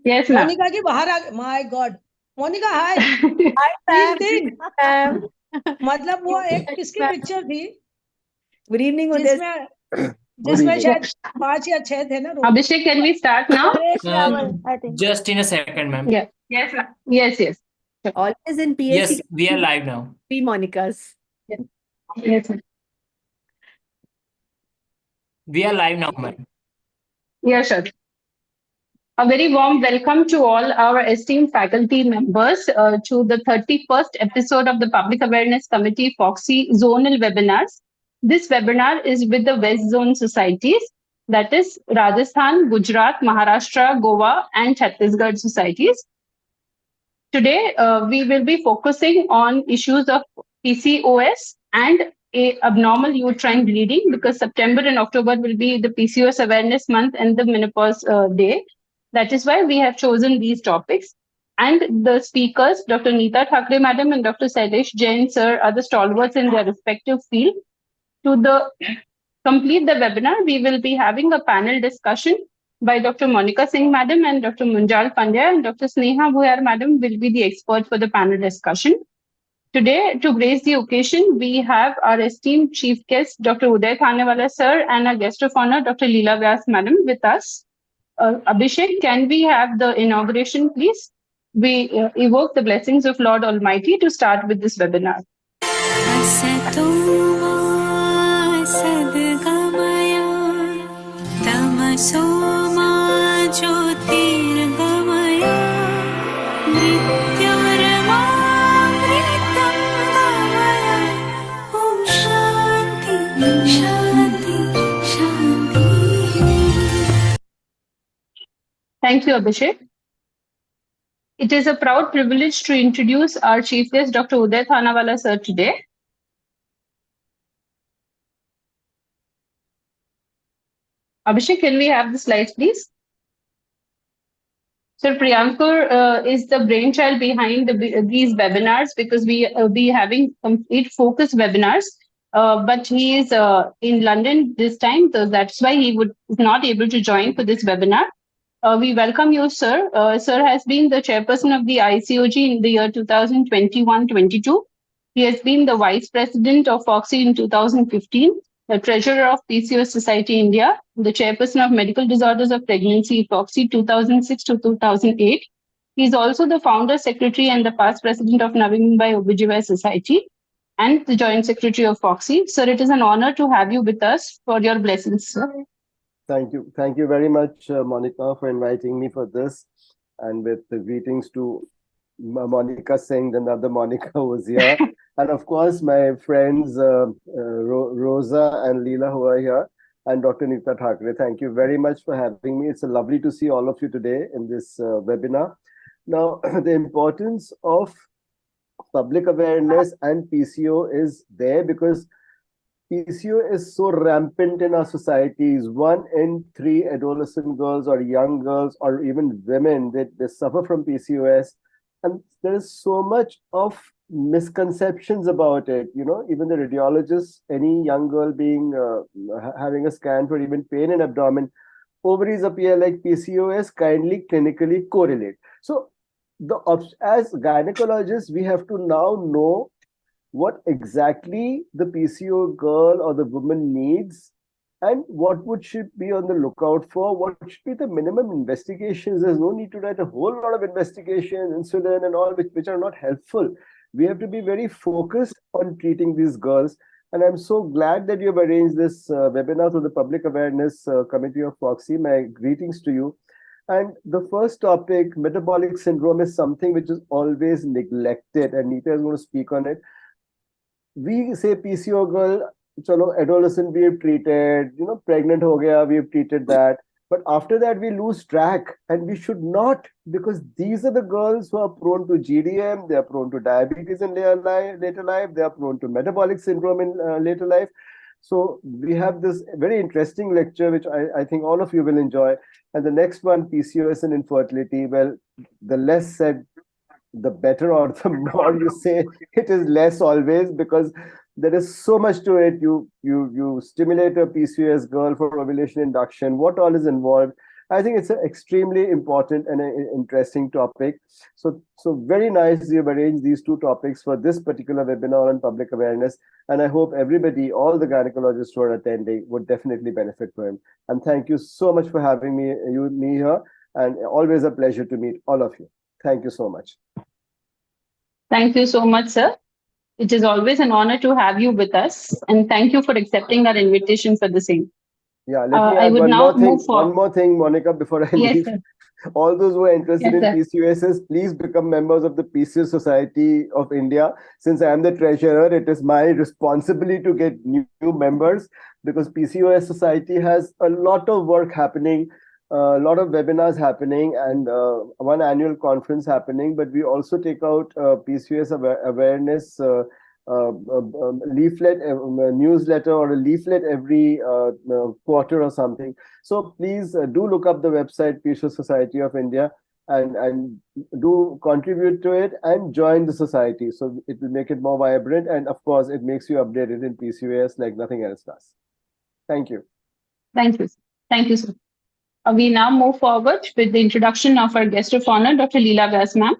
Yes, ma'am. Monika ji बाहर आ my god Monika hi Hi, तीन Sam. मतलब वो एक किसकी पिक्चर थी Good evening, Uday. जिसमें जिसमें शायद 5 या 6 थे ना role Abhishek, can we start now? Paresh Rawal, I think. Just in a second, ma'am. Yeah. Yes, ma'am. Yes, yes. Always in Yes, PAC. we are live now. Three Monicas. Yes, ma'am. We are live now, ma'am. Yeah, sure. A very warm welcome to all our esteemed faculty members to the 31st episode of the Public Awareness Committee Fogsi Zonal Webinars. This webinar is with the West Zone societies, that is Rajasthan, Gujarat, Maharashtra, Goa, and Chhattisgarh societies. Today, we will be focusing on issues of PCOS and abnormal uterine bleeding because September and October will be the PCOS awareness month and the menopause day. That is why we have chosen these topics. And the speakers, Dr. Neeta Thakre Madam and Dr. Sailesh Jain Sir, are the stalwarts in their respective field. To complete the webinar, we will be having a panel discussion by Dr. Monica Singh Madam and Dr. Munjal Pandya, and Dr. Sneha Bhuiar Madam will be the expert for the panel discussion. Today, to grace the occasion, we have our esteemed chief guest, Dr. Uday Thanewala Sir, and our guest of honor, Dr. Leela Vyas Madam, with us. Abhishek, can we have the inauguration, please? We evoke the blessings of Lord Almighty to start with this webinar. Thank you, Abhishek. It is a proud privilege to introduce our chief guest, Dr. Uday Thanawala sir, today. Abhishek, can we have the slides, please? Sir Priyankur is the brainchild behind these webinars because we will be having complete focus webinars. But he is in London this time, so that's why he is not able to join for this webinar. We welcome you, sir. Sir has been the chairperson of the ICOG in the year 2021-22. He has been the vice president of Fogsi in 2015, the treasurer of PCOS Society India, the chairperson of Medical Disorders of Pregnancy Fogsi 2006 to 2008. He is also the founder, secretary, and the past president of Navi Mumbai OBGY Society and the joint secretary of Fogsi. Sir, it is an honor to have you with us for your blessings, sir. Thank you. Thank you very much, Monica, for inviting me for this. And with the greetings to Monica Singh, another Monica was here. And of course, my friends, Rosa and Leela who are here, and Dr. Neeta Thakre. Thank you very much for having me. It's lovely to see all of you today in this webinar. Now, the importance of public awareness and PCO is there because PCO is so rampant in our societies. 1 in 3 adolescent girls or young girls or even women, they suffer from PCOS. And there is so much of misconceptions about it. You know, even the radiologists, any young girl being having a scan for even pain in abdomen, ovaries appear like PCOS, kindly clinically correlate. So as gynecologists, we have to now know what exactly the PCO girl or the woman needs and what would she be on the lookout for, what should be the minimum investigations. There's no need to write a whole lot of investigations, insulin and all, which are not helpful. We have to be very focused on treating these girls. And I'm so glad that you have arranged this webinar through the Public Awareness Committee of Fogsi. My greetings to you. And the first topic, metabolic syndrome, is something which is always neglected, and Neeta is going to speak on it. We say PCO girl, chalo, adolescent we have treated, you know, pregnant ho gaya, we have treated that. But after that, we lose track, and we should not, because these are the girls who are prone to GDM, they are prone to diabetes in later life, they are prone to metabolic syndrome in later life. So we have this very interesting lecture, which I think all of you will enjoy. And the next one, PCOS and infertility. Well, the less said, the better, or the more you say, it is less always, because there is so much to it. You stimulate a PCOS girl for ovulation induction, what all is involved. I think it's an extremely important and interesting topic. So very nice you've arranged these two topics for this particular webinar on public awareness. And I hope everybody, all the gynecologists who are attending, would definitely benefit from it. And thank you so much for having me here. And always a pleasure to meet all of you. Thank you so much. Thank you so much, sir. It is always an honor to have you with us. And thank you for accepting our invitation for the same. Yeah, let me I add would now move forward. one more thing, Monica, before I Yes, leave. sir. All those who are interested Yes, in PCOSs, please become members of the PCOS Society of India. Since I am the treasurer, it is my responsibility to get new members, because PCOS Society has a lot of work happening, a lot of webinars happening, and one annual conference happening. But we also take out PCOS awareness leaflet, newsletter, or a leaflet every quarter or something. So please do look up the website PCOS Society of India and do contribute to it and join the society. So it will make it more vibrant, and of course it makes you updated in PCOS like nothing else does. Thank you. Thank you. Thank you, sir. We now move forward with the introduction of our guest of honor, Dr. Leela Vyas, ma'am.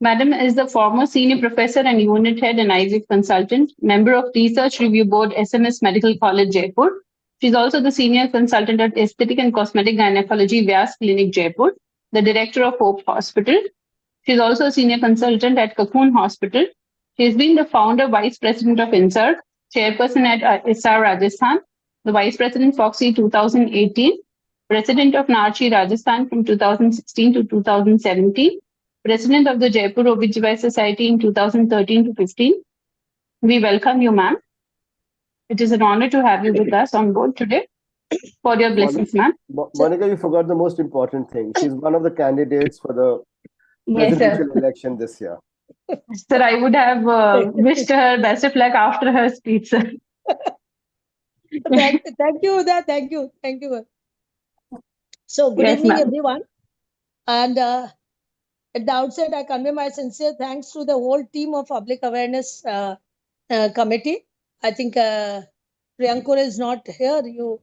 Madam is the former senior professor and unit head and IVF consultant, member of Research Review Board, SMS Medical College, Jaipur. She's also the senior consultant at Aesthetic and Cosmetic Gynecology, Vyas Clinic, Jaipur, the director of Hope Hospital. She's also a senior consultant at Cocoon Hospital. She's been the founder, vice president of INSERT, chairperson at ISAR Rajasthan, the vice president Fogsi 2018, president of Narchi Rajasthan from 2016 to 2017, president of the Jaipur OBGYN Society in 2013 to 15. We welcome you, ma'am. It is an honor to have you with us on board today. For your blessings, ma'am. Monica, you forgot the most important thing. She's one of the candidates for the Yes, presidential sir. election this year. Sir, I would have wished her best of luck after her speech, sir. Thank you, Uda. Thank you. So good Yes, evening, ma'am. everyone. And at the outset, I convey my sincere thanks to the whole team of Public Awareness Committee. I think Priyankur is not here. You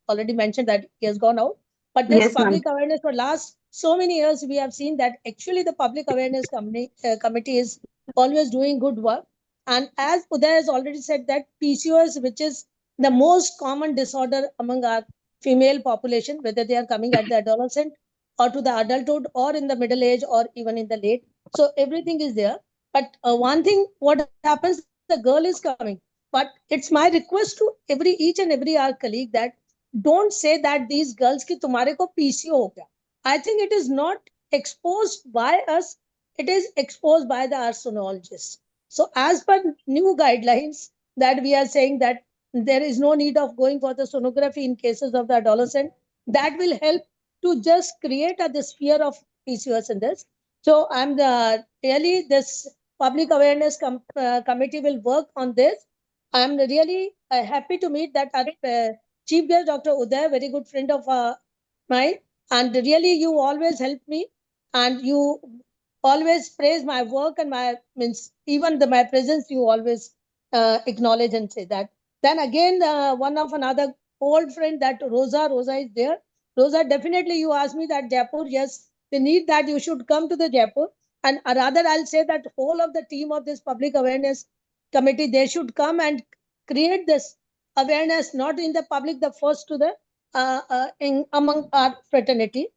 already mentioned that he has gone out. But this Yes, ma'am. public awareness for last so many years, we have seen that actually the Public Awareness Committee is always doing good work. And as Uday has already said, that PCOS, which is the most common disorder among our female population, whether they are coming at the adolescent or to the adulthood or in the middle age or even in the late. So everything is there. But one thing, what happens, the girl is coming. But it's my request to each and every our colleague that don't say that these girls ki tumhare ko PCO ho gaya. I think it is not exposed by us. It is exposed by the arsenologists. So as per new guidelines that we are saying that there is no need of going for the sonography in cases of the adolescent, that will help to just create this fear of PCOS in this. So I'm really this public awareness committee will work on this. I'm really happy to meet that our chief guest, Dr. Uday, very good friend of mine. And really, you always help me, and you always praise my work and my my presence. You always acknowledge and say that. Then again, one of another old friend, that Rosa is there. Rosa, definitely you asked me that Jaipur, yes, we need that you should come to the Jaipur. And rather, I'll say that whole of the team of this public awareness committee, they should come and create this awareness, not in the public, the first to the among our fraternity.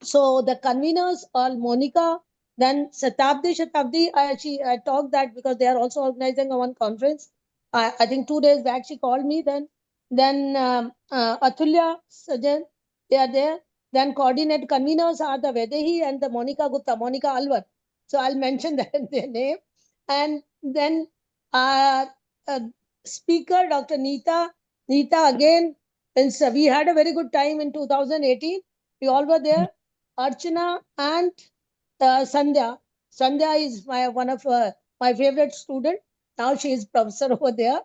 So the conveners are Monica, then Shatabdi, I talked that because they are also organizing one conference. I think 2 days back she called me. Then Atulya Sajan, they are there. Then coordinate conveners are the Vedehi and the Monica Gupta, Monica Alwar. So I'll mention their name. And then speaker Dr. Neeta again. And so we had a very good time in 2018. We all were there. Archana and Sandhya. Sandhya is one of my favorite student. Now she is professor over there.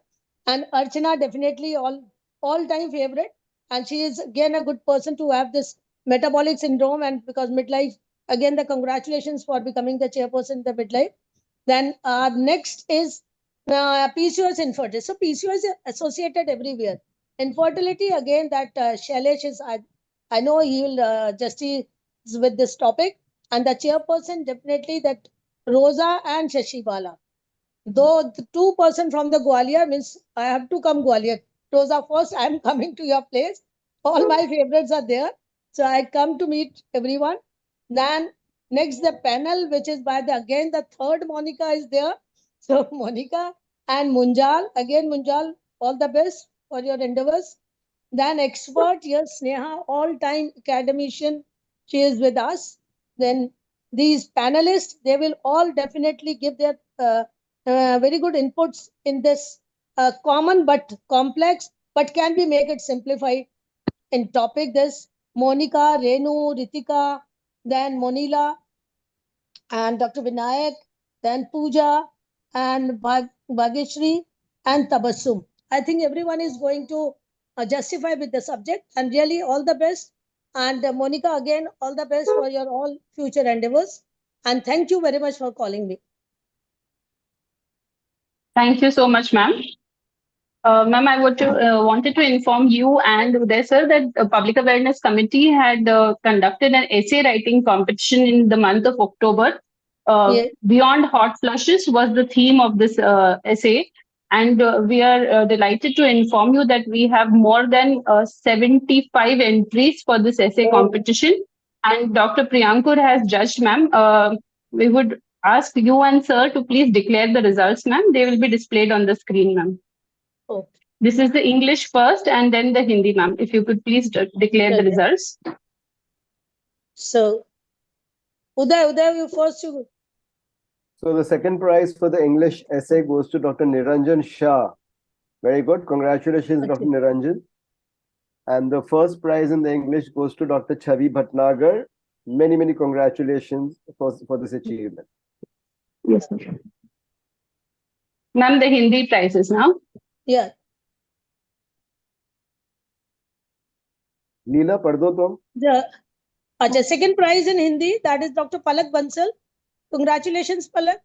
And Archana definitely all-time favorite. And she is again a good person to have this metabolic syndrome, and because midlife, again the congratulations for becoming the chairperson in the midlife. Then next is PCOS infertility. So PCOS is associated everywhere. Infertility, again, that Shailesh is, I know he will justice with this topic. And the chairperson, definitely that Rosa and Shashibala. Though the 2% from the Gwalior means I have to come Gwalior. Rosa, first I am coming to your place. All my favorites are there. So I come to meet everyone. Then next the panel, which is by again the third Monica is there. So Monica and Munjal, again Munjal, all the best for your endeavors. Then expert, yes, Sneha, all-time academician, she is with us. Then these panelists, they will all definitely give their very good inputs in this common but complex, but can we make it simplified in topic. This Monica, Renu, Ritika, then Monila, and Dr. Vinayak, then Pooja, and Bhageshri, and Tabassum. I think everyone is going to justify with the subject, and really all the best. And Monica, again, all the best for your all future endeavors. And thank you very much for calling me. Thank you so much, ma'am. Ma'am, I wanted to inform you and Uday sir that the Public Awareness Committee had conducted an essay writing competition in the month of October. Yes. Beyond Hot Flushes was the theme of this essay. And we are delighted to inform you that we have more than 75 entries for this essay competition. And Dr. Priyankur has judged, ma'am. We would ask you and sir to please declare the results, ma'am. They will be displayed on the screen, ma'am. Oh. This is the English first and then the Hindi, ma'am. If you could please declare the results. So, Uday, you first. So the second prize for the English essay goes to Dr. Niranjan Shah. Very good. Congratulations, Okay. Dr. Niranjan. And the first prize in the English goes to Dr. Chavi Bhatnagar. Many, many congratulations for this achievement. Yes, ma'am. Ma'am, the Hindi prizes now. Yeah. Leela, pad do tum. The second prize in Hindi, that is Dr. Palak Bansal. Congratulations, Palak.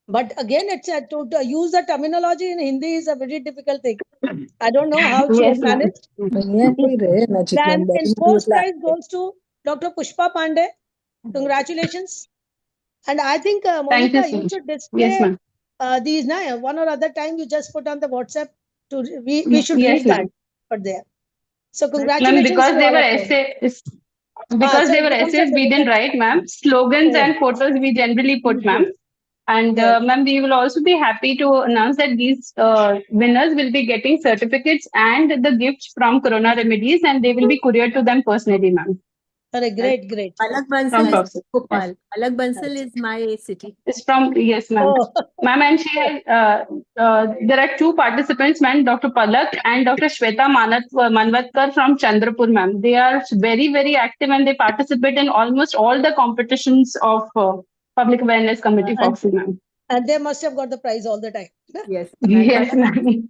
But again, it's to use the terminology in Hindi is a very difficult thing. I don't know how she Yes, has ma'am. managed. Then in fourth prize goes to Dr. Pushpa Pandey. Congratulations. And I think, Thank you Monica, so you much. should Yes, display ma'am. these now. One or other time you just put on the WhatsApp to we should Yes, read that ma'am. for there. So Ma'am, congratulations because to they all were of them. essays, because So they it were becomes a essays, we didn't difficult. write, ma'am. Slogans Oh. and photos we generally put, ma'am. And Yes. ma'am, we will also be happy to announce that these winners will be getting certificates and the gifts from Corona Remedies, and they will be couriered to them personally, ma'am. Great. Palak From Bansal is Fogsi. Bhopal. Palak Bansal is my city. It's from, yes, ma'am. Oh. Ma'am, and she has, there are two participants, ma'am, Dr. Palak and Dr. Shweta Manvatkar from Chandrapur, ma'am. They are very, very active and they participate in almost all the competitions of Public Awareness Committee, Fogsi, ma'am. And they must have got the prize all the time. Yes. Yes, Palak, ma'am.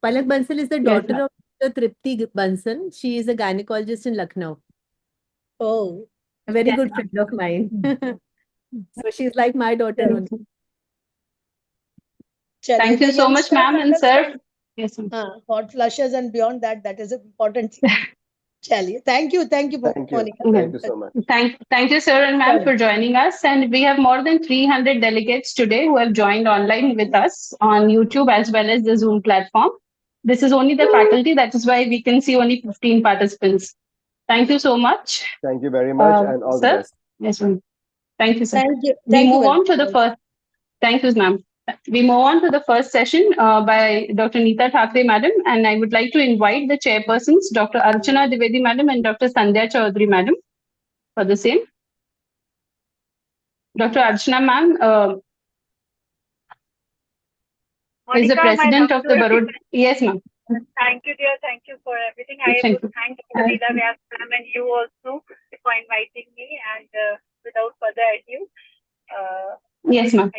Palak Bansal is the Yes, daughter ma'am. of Dr. Tripti Bansal. She is a gynecologist in Lucknow. Oh. A very Yes, good friend of mine. So she's like my daughter Yes. only. Thank you The so much, youngsters ma'am, and sir. understand, Yes, ma'am. hot flushes and beyond that, that is important thing. Chaliye. Thank you, Thank you. Monica. Thank you so much. Thank you, sir and ma'am, for joining us. And we have more than 300 delegates today who have joined online with us on YouTube as well as the Zoom platform. This is only the faculty. That is why we can see only 15 participants. Thank you so much. Thank you very much and all the Sir? best. Yes, ma'am. Thank you, sir. Thank you. We Thank you move very on to the much. first. Thank you, ma'am. We move on to the first session by Dr. Neeta Thakre, madam, and I would like to invite the chairpersons, Dr. Archana Dwivedi, madam, and Dr. Sandhya Chaudhary, madam, for the same. Dr. Archana, ma'am, is the president of the Baroda. Yes, ma'am. Thank you, dear. Thank you for everything. I Thank would you. thank Leela Vyas ma'am and you also for inviting me. And without further ado, Yes, ma'am.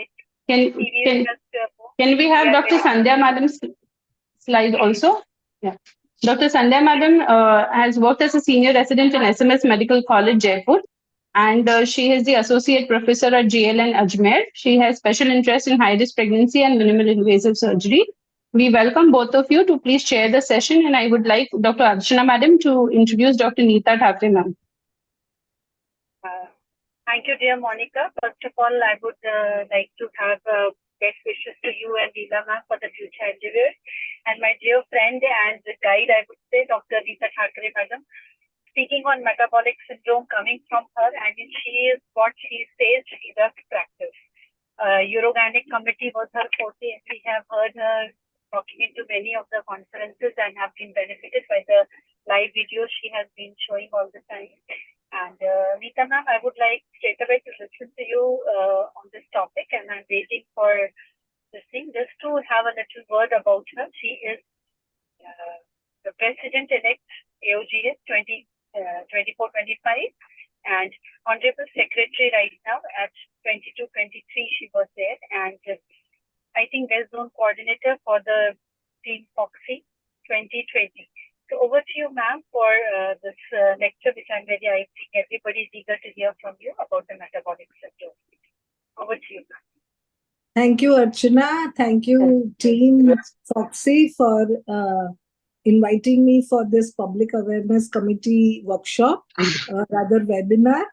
Can we have Dr. Sandhya madam's slide also? Yeah. Dr. Sandhya madam has worked as a senior resident in SMS Medical College, Jaipur. and she is the associate professor at GLN Ajmer. She has special interest in high-risk pregnancy and minimal invasive surgery. We welcome both of you to please chair the session, and I would like Dr. Archana Madam to introduce Dr. Neeta Thakre Ma'am. Thank you, dear Monica. First of all, I would like to have best wishes to you and Leela ma'am for the future endeavors. And my dear friend and guide, I would say, Dr. Neeta Thakre Madam, speaking on metabolic syndrome coming from her, I mean, she is what she says she does practice. Urogenic committee was her forte, and we have heard her talking into many of the conferences and have been benefited by the live videos she has been showing all the time. And Neeta ma'am, I would like straight away to listen to you on this topic, and I'm waiting for this thing just to have a little word about her. She is the president-elect AOGS 24-25 and honorable secretary right now at 22-23 she was there, and I think there's zone coordinator for the team Fogsi 2020. So over to you, ma'am, for this lecture, which I think everybody is eager to hear from you about the metabolic syndrome. Over to you, ma'am. Thank you, Archana. Thank you, team Fogsi, for inviting me for this Public Awareness Committee workshop, rather webinar.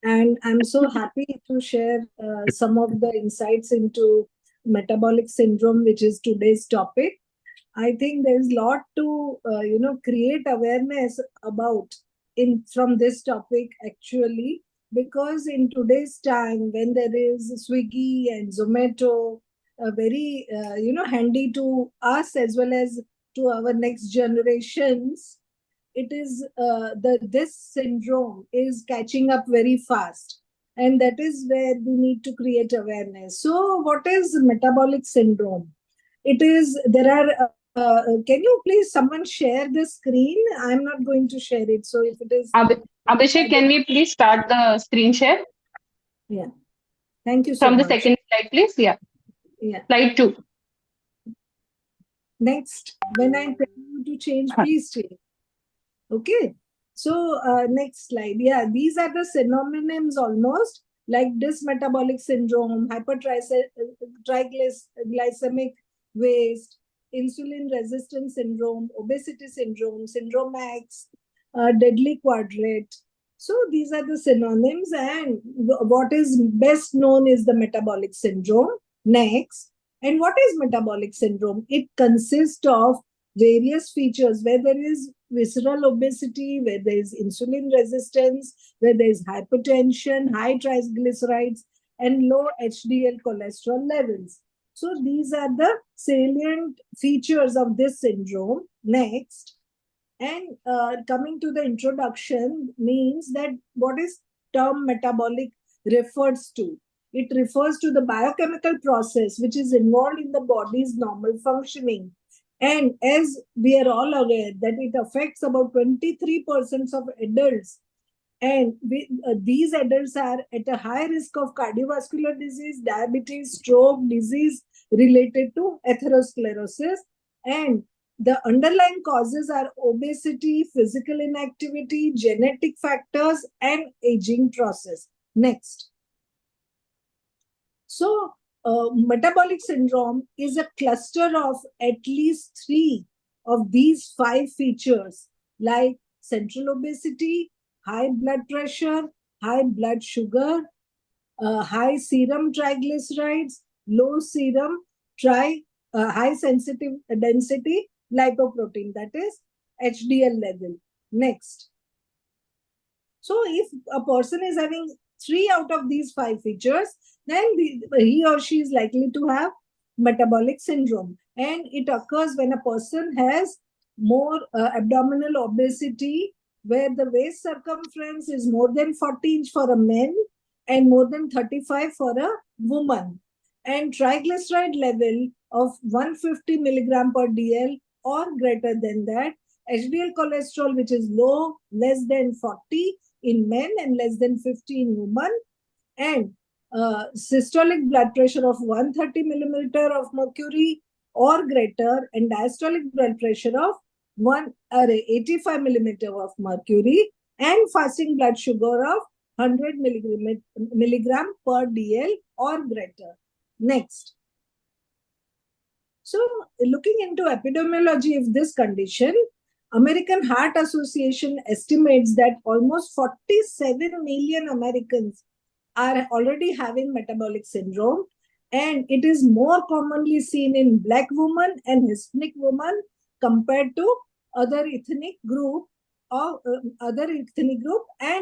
And I'm so happy to share some of the insights into metabolic syndrome, which is today's topic. I think there's a lot to, create awareness about from this topic actually, because in today's time, when there is Swiggy and Zomato, very, handy to us as well as to our next generations, it is this syndrome is catching up very fast, and that is where we need to create awareness. So what is metabolic syndrome? It is, there are can you please someone share the screen? I'm not going to share it, so if it is Abhishek, can we please start the screen share? Yeah, thank you so From much. the second slide, please. Yeah, slide 2. Next, when I tell you to change, please change. Okay, so next slide. Yeah, these are the synonyms almost, like dysmetabolic syndrome, hypertriglycemic waste, insulin resistance syndrome, obesity syndrome, syndrome X, deadly quadrate. So these are the synonyms, and what is best known is the metabolic syndrome. Next, and what is metabolic syndrome? It consists of various features where there is visceral obesity, where there is insulin resistance, where there is hypertension, high triglycerides, and low HDL cholesterol levels. So these are the salient features of this syndrome. Next, and coming to the introduction means that what is term metabolic refers to. It refers to the biochemical process which is involved in the body's normal functioning. And as we are all aware that it affects about 23% of adults, and these adults are at a high risk of cardiovascular disease, diabetes, stroke, disease related to atherosclerosis. And the underlying causes are obesity, physical inactivity, genetic factors, and aging process. Next. So, metabolic syndrome is a cluster of at least 3 of these 5 features, like central obesity, high blood pressure, high blood sugar, high serum triglycerides, low serum high sensitive density lipoprotein, that is HDL level. Next. So if a person is having 3 out of these 5 features, then he or she is likely to have metabolic syndrome. And it occurs when a person has more abdominal obesity, where the waist circumference is more than 40 inch for a man and more than 35 for a woman, and triglyceride level of 150 milligram per DL or greater than that, HDL cholesterol which is low, less than 40 in men and less than 50 in women, and systolic blood pressure of 130 millimeter of mercury or greater, and diastolic blood pressure of 85 millimeter of mercury, and fasting blood sugar of 100 milligram per DL or greater. Next. So, looking into epidemiology of this condition, American Heart Association estimates that almost 47 million Americans are already having metabolic syndrome, and it is more commonly seen in Black women and Hispanic women compared to other ethnic group, and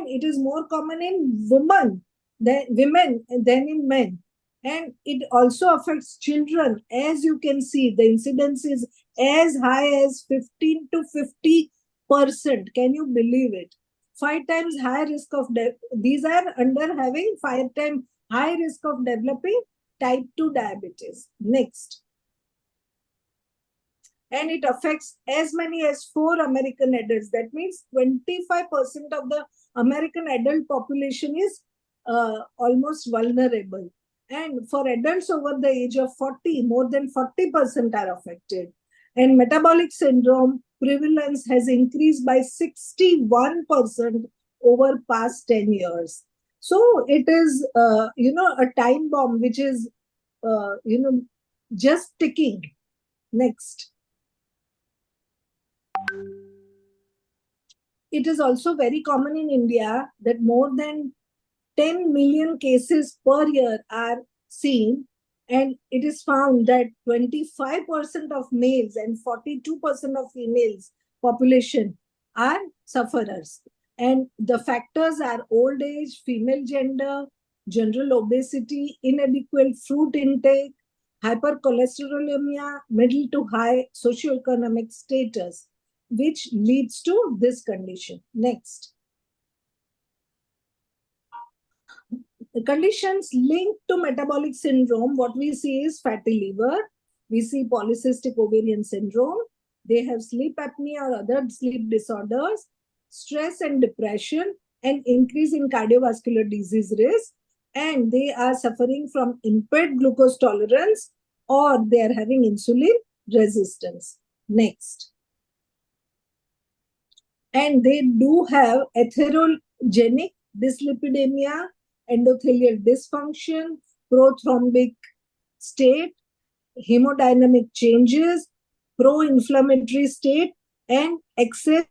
it is more common in women than in men. And it also affects children. As you can see, the incidence is as high as 15 to 50%. Can you believe it? 5 times high risk of death. These are under having 5 times high risk of developing type 2 diabetes. Next. And it affects as many as 4 American adults. That means 25% of the American adult population is almost vulnerable. And for adults over the age of 40, more than 40% are affected. And metabolic syndrome prevalence has increased by 61% over past 10 years. So it is, a time bomb which is, just ticking. Next. It is also very common in India that more than 10 million cases per year are seen, and it is found that 25% of males and 42% of females population are sufferers. And the factors are old age, female gender, general obesity, inadequate fruit intake, hypercholesterolemia, middle to high socioeconomic status, which leads to this condition. Next. The conditions linked to metabolic syndrome, what we see is fatty liver, we see polycystic ovarian syndrome, they have sleep apnea or other sleep disorders, stress and depression, and increase in cardiovascular disease risk, and they are suffering from impaired glucose tolerance or they are having insulin resistance. Next. And they do have atherogenic dyslipidemia, endothelial dysfunction, prothrombic state, hemodynamic changes, pro-inflammatory state, and excess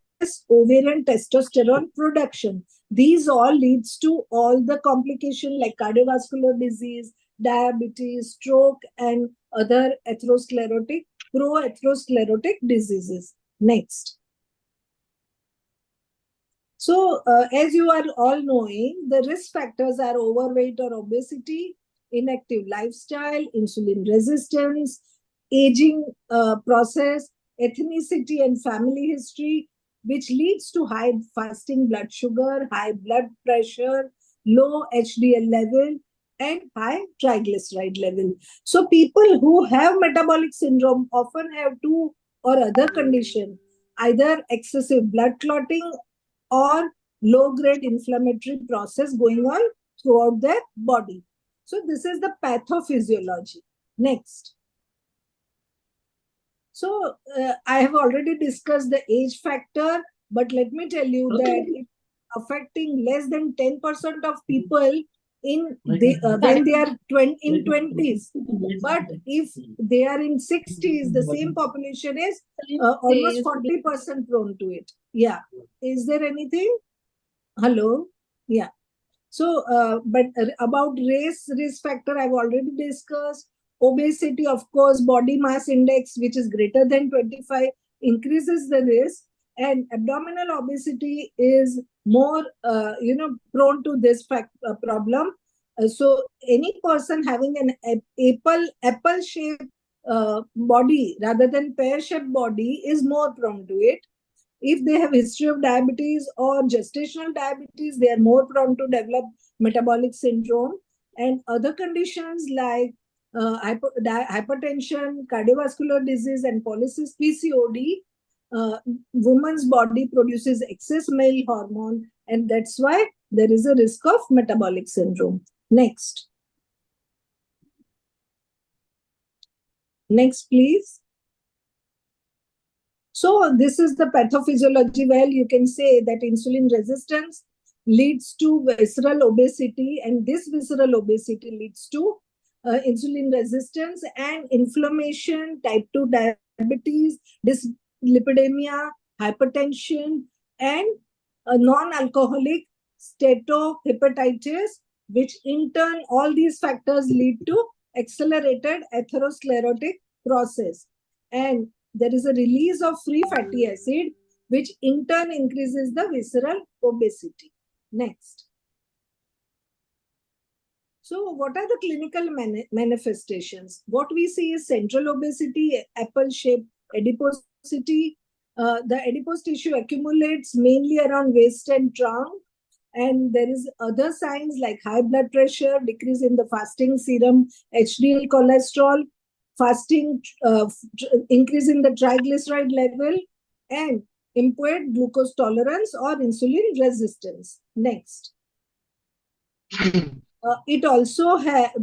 ovarian testosterone production. These all leads to all the complications like cardiovascular disease, diabetes, stroke, and other pro-atherosclerotic diseases. Next. So, as you are all knowing, the risk factors are overweight or obesity, inactive lifestyle, insulin resistance, aging process, ethnicity and family history, which leads to high fasting blood sugar, high blood pressure, low HDL level, and high triglyceride level. So, people who have metabolic syndrome often have 2 or other conditions, either excessive blood clotting or low-grade inflammatory process going on throughout their body. So this is the pathophysiology. Next. So I have already discussed the age factor, but let me tell you that it's affecting less than 10% of people when they are in 20s. But if they are in 60s, the same population is almost 40% prone to it. Yeah. Is there anything? Hello? Yeah. So, but about race risk factor, I've already discussed. Obesity, of course, body mass index, which is greater than 25, increases the risk. And abdominal obesity is more, prone to this problem. So, any person having an apple-shaped body rather than pear-shaped body is more prone to it. If they have history of diabetes or gestational diabetes, they are more prone to develop metabolic syndrome. And other conditions like hypertension, cardiovascular disease, and polycystic PCOD, woman's body produces excess male hormone, and that's why there is a risk of metabolic syndrome. Next. Next, please. So this is the pathophysiology. Well, you can say that insulin resistance leads to visceral obesity, and this visceral obesity leads to insulin resistance and inflammation, type 2 diabetes, dyslipidemia, hypertension, and a non-alcoholic steatohepatitis, which in turn, all these factors lead to accelerated atherosclerotic process. And there is a release of free fatty acid, which in turn increases the visceral obesity. Next. So what are the clinical manifestations? What we see is central obesity, apple-shaped adiposity. The adipose tissue accumulates mainly around waist and trunk. And there is other signs like high blood pressure, decrease in the fasting serum, HDL cholesterol, fasting, increase in the triglyceride level, and impaired glucose tolerance or insulin resistance. Next. It also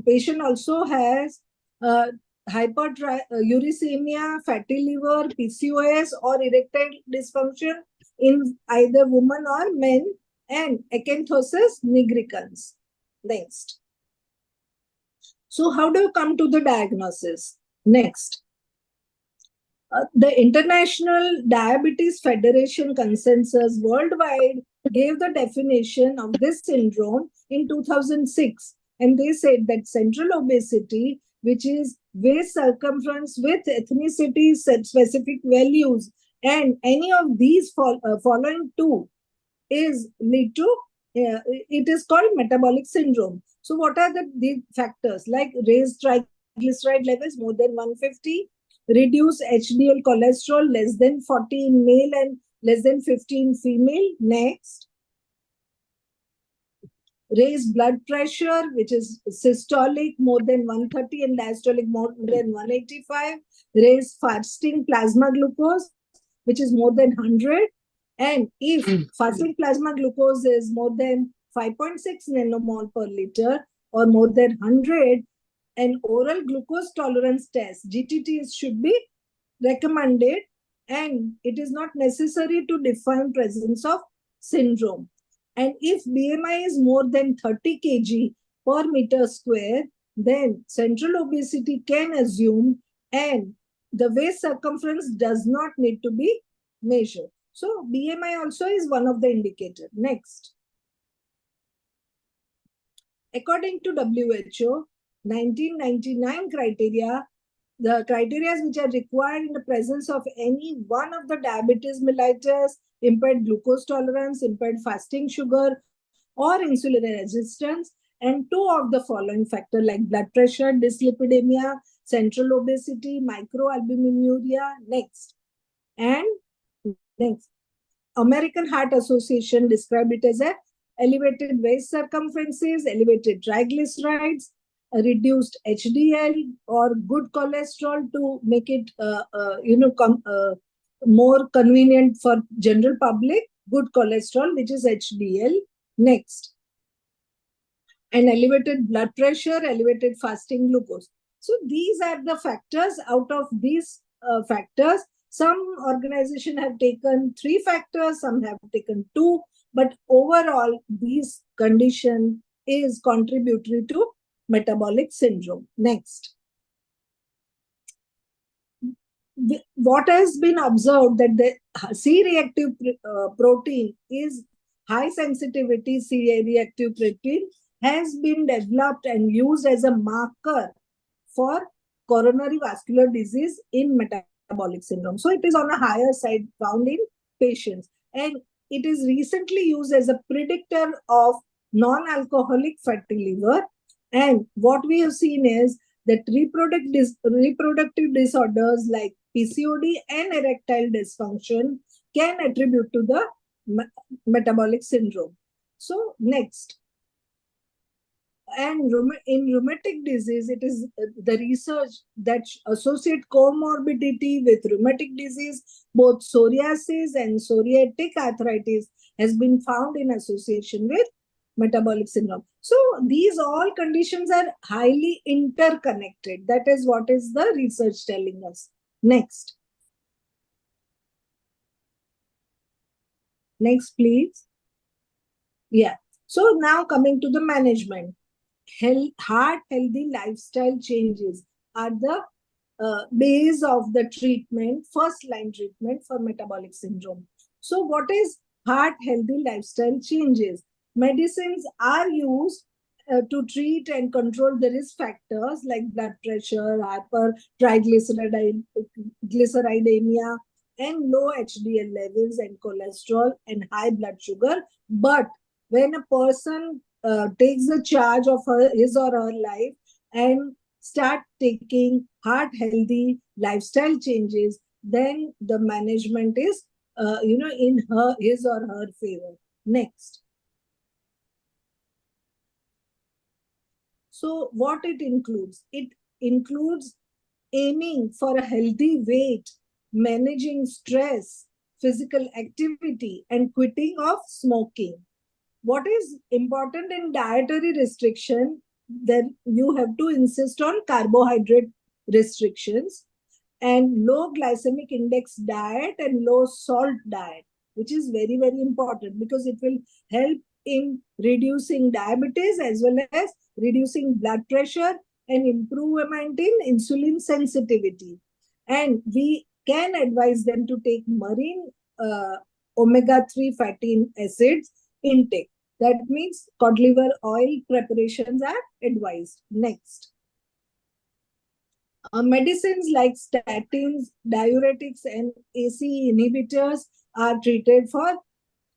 patient also has hyperuricemia, fatty liver, PCOS, or erectile dysfunction in either women or men, and acanthosis nigricans. Next. So how do you come to the diagnosis? Next. The International Diabetes Federation consensus worldwide gave the definition of this syndrome in 2006. And they said that central obesity, which is waist circumference with ethnicity specific values, and any of these following two is lead to, it is called metabolic syndrome. So what are the factors? Like raised triglyceride levels more than 150, reduce HDL cholesterol less than 40 in male and less than 50 in female. Next. Raised blood pressure, which is systolic more than 130 and diastolic more than 185. Raised fasting plasma glucose, which is more than 100. And if fasting plasma glucose is more than 5.6 nanomole per liter or more than 100, an oral glucose tolerance test, GTT, should be recommended, and it is not necessary to define presence of syndrome. And if BMI is more than 30 kg per meter square, then central obesity can assume, and the waist circumference does not need to be measured. So BMI also is one of the indicators. Next. According to WHO, 1999 criteria, the criteria which are required in the presence of any one of the diabetes mellitus, impaired glucose tolerance, impaired fasting sugar, or insulin resistance, and two of the following factors like blood pressure, dyslipidemia, central obesity, microalbuminuria. Next. And next. American Heart Association described it as a elevated waist circumferences, elevated triglycerides, reduced HDL or good cholesterol to make it more convenient for general public. Good cholesterol, which is HDL. Next. And elevated blood pressure, elevated fasting glucose. So these are the factors. Out of these factors, some organizations have taken 3 factors, some have taken 2, but overall, these condition is contributory to metabolic syndrome. Next. What has been observed that the C-reactive protein is high sensitivity C-reactive protein has been developed and used as a marker for coronary vascular disease in metabolic syndrome. So it is on a higher side found in patients, and it is recently used as a predictor of non-alcoholic fatty liver. And what we have seen is that reproductive disorders like PCOD and erectile dysfunction can attribute to the metabolic syndrome. So next. And in rheumatic disease, it is the research that associate comorbidity with rheumatic disease, both psoriasis and psoriatic arthritis has been found in association with metabolic syndrome. So these all conditions are highly interconnected. That is what is the research telling us. Next. Next, please. Yeah. So now coming to the management, heart healthy lifestyle changes are the base of the treatment, first line treatment for metabolic syndrome. So what is heart healthy lifestyle changes? Medicines are used to treat and control the risk factors like blood pressure, hypertriglyceridemia, and low HDL levels and cholesterol and high blood sugar. But when a person takes the charge of his or her life and start taking heart healthy lifestyle changes, then the management is in his or her favor. Next. So what it includes? It includes aiming for a healthy weight, managing stress, physical activity, and quitting of smoking. What is important in dietary restriction, then you have to insist on carbohydrate restrictions and low glycemic index diet and low salt diet, which is very, very important because it will help in reducing diabetes as well as reducing blood pressure and improvement in insulin sensitivity. And we can advise them to take marine omega-3 fatty acids intake. That means cod liver oil preparations are advised. Next. Medicines like statins, diuretics, and ACE inhibitors are treated for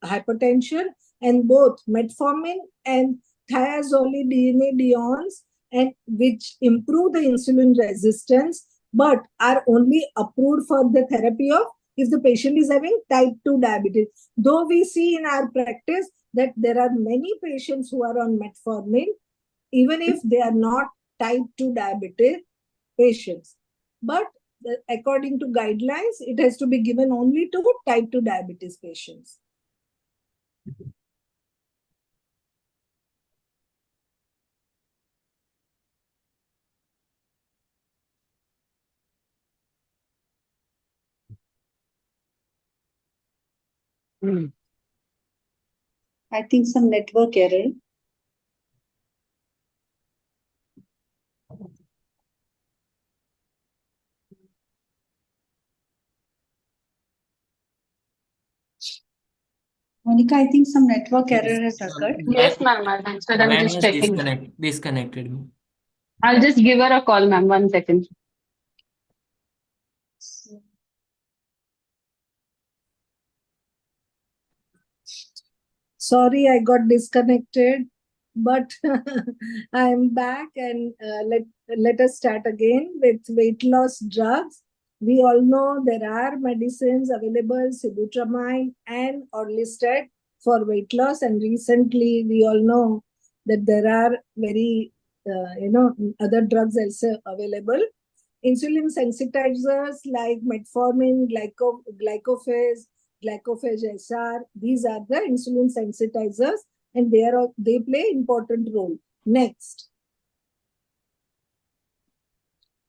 hypertension, and both metformin and thiazolidinediones, and which improve the insulin resistance, but are only approved for the therapy of if the patient is having type 2 diabetes. Though we see in our practice that there are many patients who are on metformin, even if they are not type 2 diabetes patients. But according to guidelines, it has to be given only to type 2 diabetes patients. I think some network error. Monica, I think some network error has occurred. Yes, ma'am. I'm Ma'am just has checking. disconnected me. I'll just give her a call, ma'am. 1 second. Sorry, I got disconnected, but I'm back, and let us start again with weight loss drugs. We all know there are medicines available, sibutramine and orlistat for weight loss, and recently we all know that there are very other drugs also available. Insulin sensitizers like metformin, glycophage, glycophage SR, these are the insulin sensitizers, and they play important role. Next,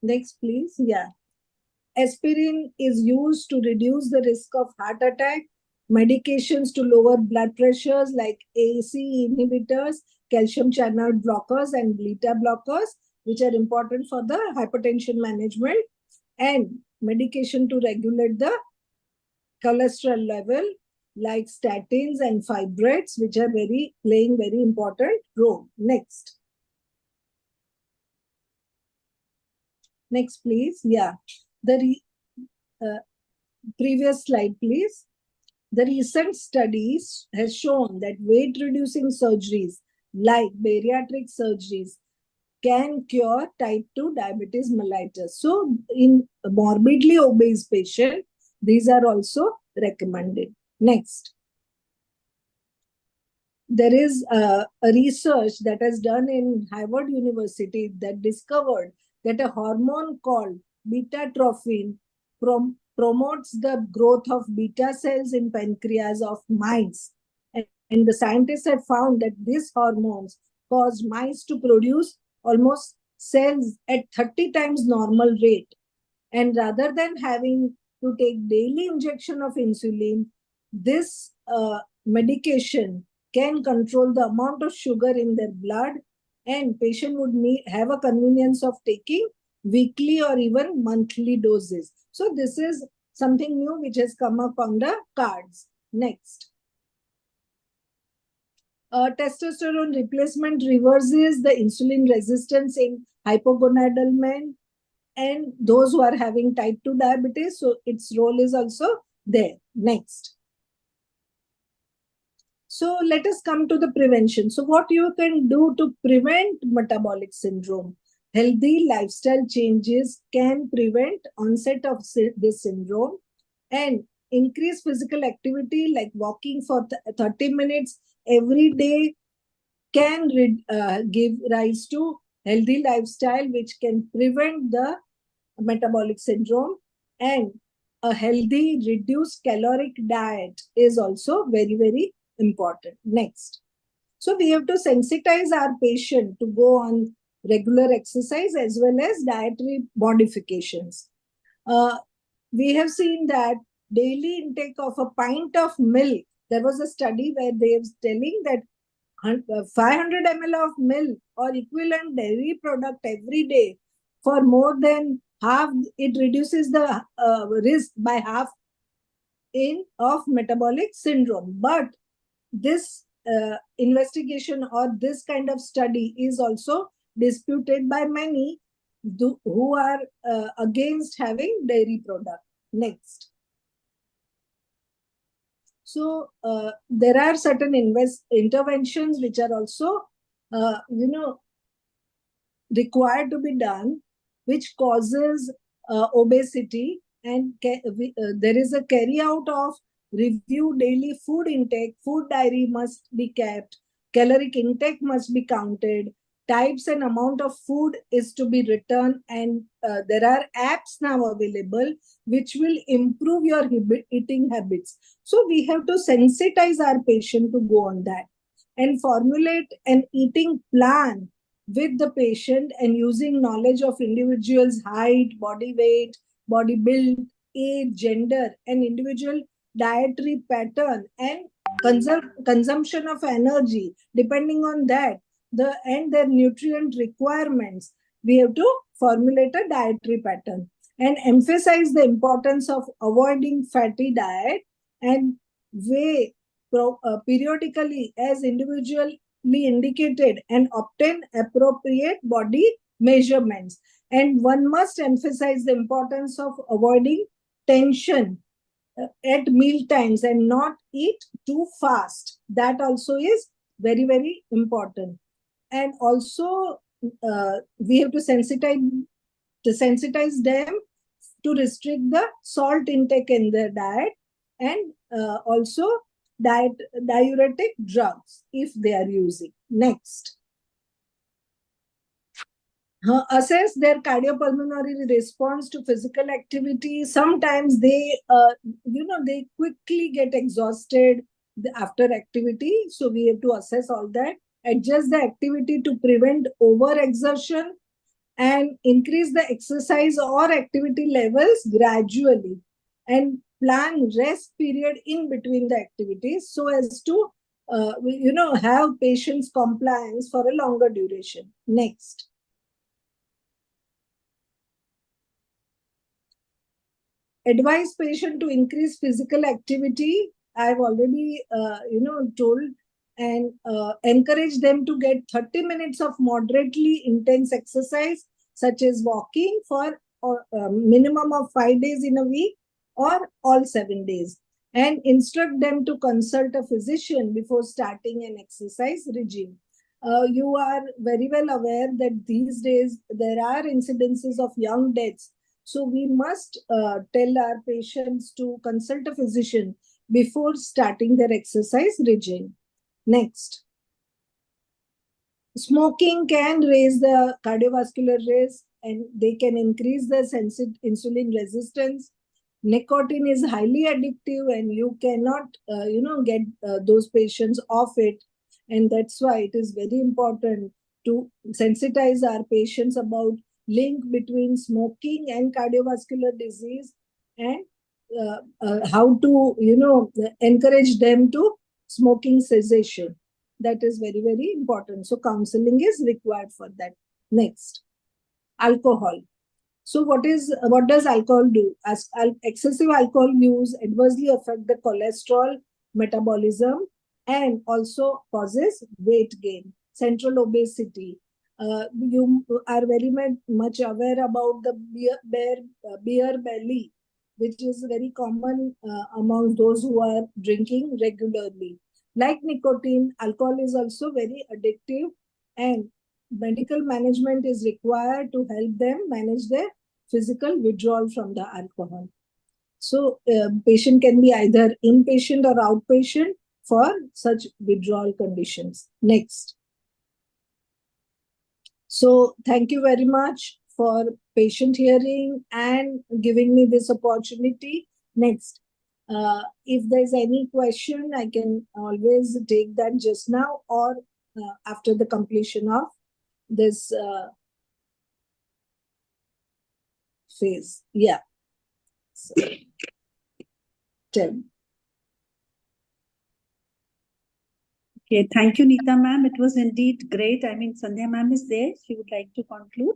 please. Yeah. Aspirin is used to reduce the risk of heart attack. Medications to lower blood pressures like ACE inhibitors, calcium channel blockers, and beta blockers, which are important for the hypertension management, and medication to regulate the cholesterol level like statins and fibrates, which are playing very important role. Next. Next, please. Yeah. Previous slide, please. The recent studies has shown that weight reducing surgeries like bariatric surgeries can cure type 2 diabetes mellitus. So in morbidly obese patient, these are also recommended. Next. There is a research that has done in Harvard University that discovered that a hormone called beta-trophin promotes the growth of beta cells in pancreas of mice. And the scientists have found that these hormones cause mice to produce almost cells at 30 times normal rate. And rather than having to take daily injection of insulin, this medication can control the amount of sugar in their blood, and patient would have a convenience of taking weekly or even monthly doses. So this is something new which has come up on the cards. Next. Testosterone replacement reverses the insulin resistance in hypogonadal men and those who are having type 2 diabetes. So its role is also there. Next. So let us come to the prevention. So what you can do to prevent metabolic syndrome? Healthy lifestyle changes can prevent onset of this syndrome, and increase physical activity like walking for 30 minutes every day can give rise to healthy lifestyle which can prevent the metabolic syndrome. And a healthy reduced caloric diet is also very, very important. Next. So we have to sensitize our patient to go on regular exercise as well as dietary modifications. We have seen that daily intake of a pint of milk, there was a study where they were telling that 500 ml of milk or equivalent dairy product every day for more than half, it reduces the risk by half of metabolic syndrome. But this investigation or this kind of study is also disputed by many who are against having dairy product. Next. So there are certain interventions which are also, required to be done, which causes obesity, and there is a carry out of review daily food intake, food diary must be kept, caloric intake must be counted, types and amount of food is to be written, and there are apps now available which will improve your eating habits. So we have to sensitize our patient to go on that and formulate an eating plan with the patient, and using knowledge of individual's height, body weight, body build, age, gender, and individual dietary pattern and consumption of energy. Depending on that, and their nutrient requirements, we have to formulate a dietary pattern and emphasize the importance of avoiding fatty diet and weigh periodically as individually indicated and obtain appropriate body measurements. And one must emphasize the importance of avoiding tension at meal times and not eat too fast. That also is very, very important. And also we have to sensitize them to restrict the salt intake in their diet, and also diuretic drugs if they are using. Next. Assess their cardiopulmonary response to physical activity. Sometimes they, they quickly get exhausted after activity. So we have to assess all that, adjust the activity to prevent overexertion, and increase the exercise or activity levels gradually, and plan rest period in between the activities so as to, have patients' compliance for a longer duration. Next. Advise patient to increase physical activity. I've already, told, and encourage them to get 30 minutes of moderately intense exercise, such as walking for a minimum of 5 days in a week or all 7 days, and instruct them to consult a physician before starting an exercise regime. You are very well aware that these days there are incidences of young deaths. So we must tell our patients to consult a physician before starting their exercise regime. Next. Smoking can raise the cardiovascular risk, and they can increase the insulin resistance. Nicotine is highly addictive, and you cannot, get those patients off it. And that's why it is very important to sensitize our patients about link between smoking and cardiovascular disease, and how to, encourage them to smoking cessation. that is very, very important. So counseling is required for that. Next, alcohol. So what does alcohol do? As excessive alcohol use adversely affect the cholesterol metabolism and also causes weight gain, central obesity. You are very much aware about the beer belly, which is very common among those who are drinking regularly. Like nicotine, alcohol is also very addictive, and medical management is required to help them manage their physical withdrawal from the alcohol. So patient can be either inpatient or outpatient for such withdrawal conditions. Next. So thank you very much for patient hearing and giving me this opportunity. Next. If there's any question, I can always take that just now or after the completion of this phase. Yeah. So, tell me. Okay, thank you, Neeta ma'am. It was indeed great. I mean, Sandhya ma'am is there. She would like to conclude.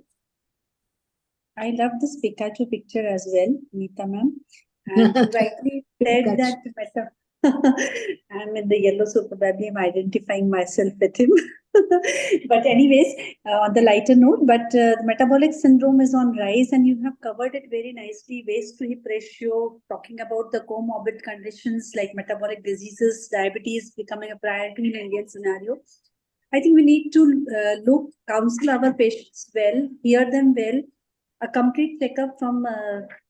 I love this Pikachu picture as well, Neeta ma'am. And you rightly said that I'm in the yellow, so probably I'm identifying myself with him. But anyways, on the lighter note, but the metabolic syndrome is on rise, and you have covered it very nicely. Waist to hip ratio, talking about the comorbid conditions like metabolic diseases, diabetes becoming a priority in Indian scenario. I think we need to counsel our patients well, hear them well. A complete checkup from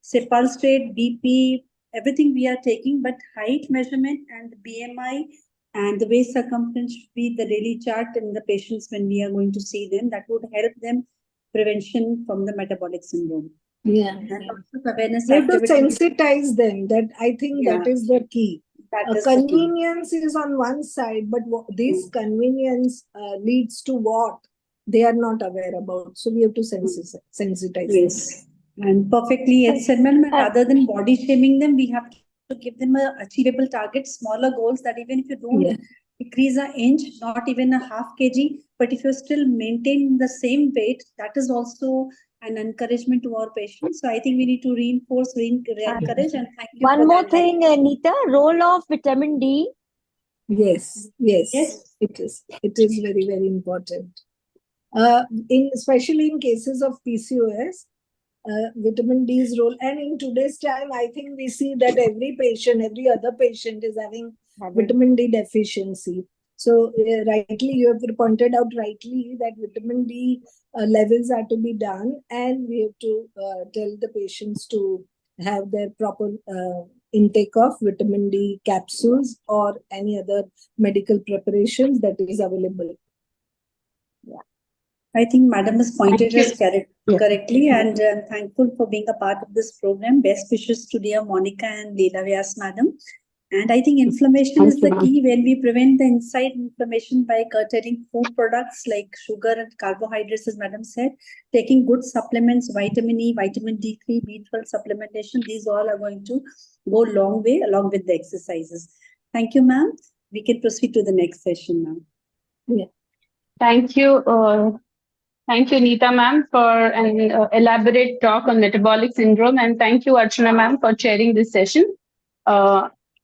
say pulse rate, BP, everything we are taking, but height measurement and BMI and the waist circumference should be the daily chart in the patients when we are going to see them. That would help them prevention from the metabolic syndrome. Yeah. And also awareness We have to activities. sensitize them. That I think that is the key. That is the key. Convenience is on one side, but this convenience leads to what they are not aware about. So we have to sensitize. Yes, and perfectly said, madam. Rather than body shaming them, we have to give them a achievable target, smaller goals that even if you don't decrease an inch, not even a half kg, but if you still maintain the same weight, that is also an encouragement to our patients. So I think we need to reinforce, encourage, and thank you. One more thing, Neeta, role of vitamin D. Yes, it is. It is very, very important. Especially in cases of PCOS, vitamin D's role. And in today's time, I think we see that every other patient is having vitamin D deficiency. So rightly, you have pointed out rightly that vitamin D levels are to be done, and we have to tell the patients to have their proper intake of vitamin D capsules or any other medical preparations that is available. Yeah. I think Madam has pointed us correctly, and I'm thankful for being a part of this program. Best wishes to dear Monica and Leela Vyas, Madam. And I think inflammation is the key. When we prevent the inside inflammation by curtailing food products like sugar and carbohydrates, as Madam said, taking good supplements, vitamin E, vitamin D3, B12 supplementation, these all are going to go a long way along with the exercises. Thank you, ma'am. We can proceed to the next session now. Yeah. Thank you. Thank you, Neeta ma'am, for an elaborate talk on metabolic syndrome. And thank you, Archana ma'am, for chairing this session.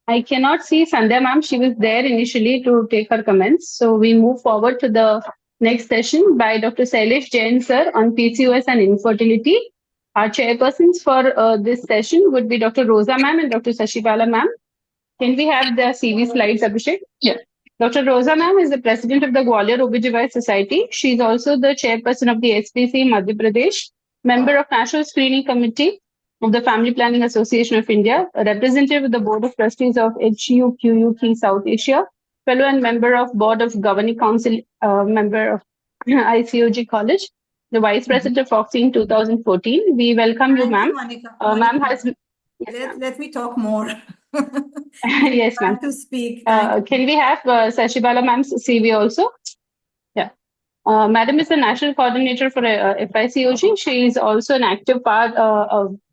I cannot see Sandhya ma'am. She was there initially to take her comments. So we move forward to the next session by Dr. Sailesh Jain sir on PCOS and infertility. Our chairpersons for this session would be Dr. Rosa ma'am and Dr. Sashibala ma'am. Can we have the CV slides, Abhishek? Yeah. Dr. Rosa ma'am is the president of the Gwalior OBGYN Society. She is also the chairperson of the SPC Madhya Pradesh, member of National Screening Committee of the Family Planning Association of India, a representative of the Board of Trustees of HUQUQ South Asia, fellow and member of Board of Governing Council, member of ICOG College, the vice president of Fogsi in 2014. We welcome you, ma'am. Ma'am has... Let me talk more. Yes, ma'am. To speak. Can we have Sashibala ma'am's CV also? Yeah. Madam is the national coordinator for FICOG. She is also an active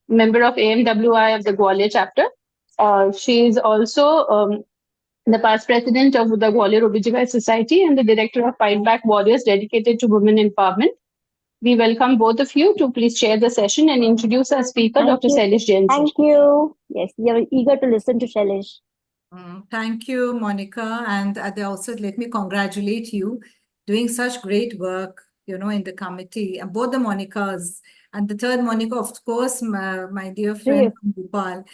member of AMWI of the Gwalior chapter. She is also the past president of the Gwalior Obijawai Society and the director of Fight Back Warriors dedicated to women empowerment. We welcome both of you to please chair the session and introduce our speaker, Thank Dr. you. Sailesh Jain. Thank you. Yes, we are eager to listen to Shailesh. Thank you, Monica. And they also let me congratulate you doing such great work, in the committee. And both the Monicas and the third Monica, of course, my dear friend Gopal.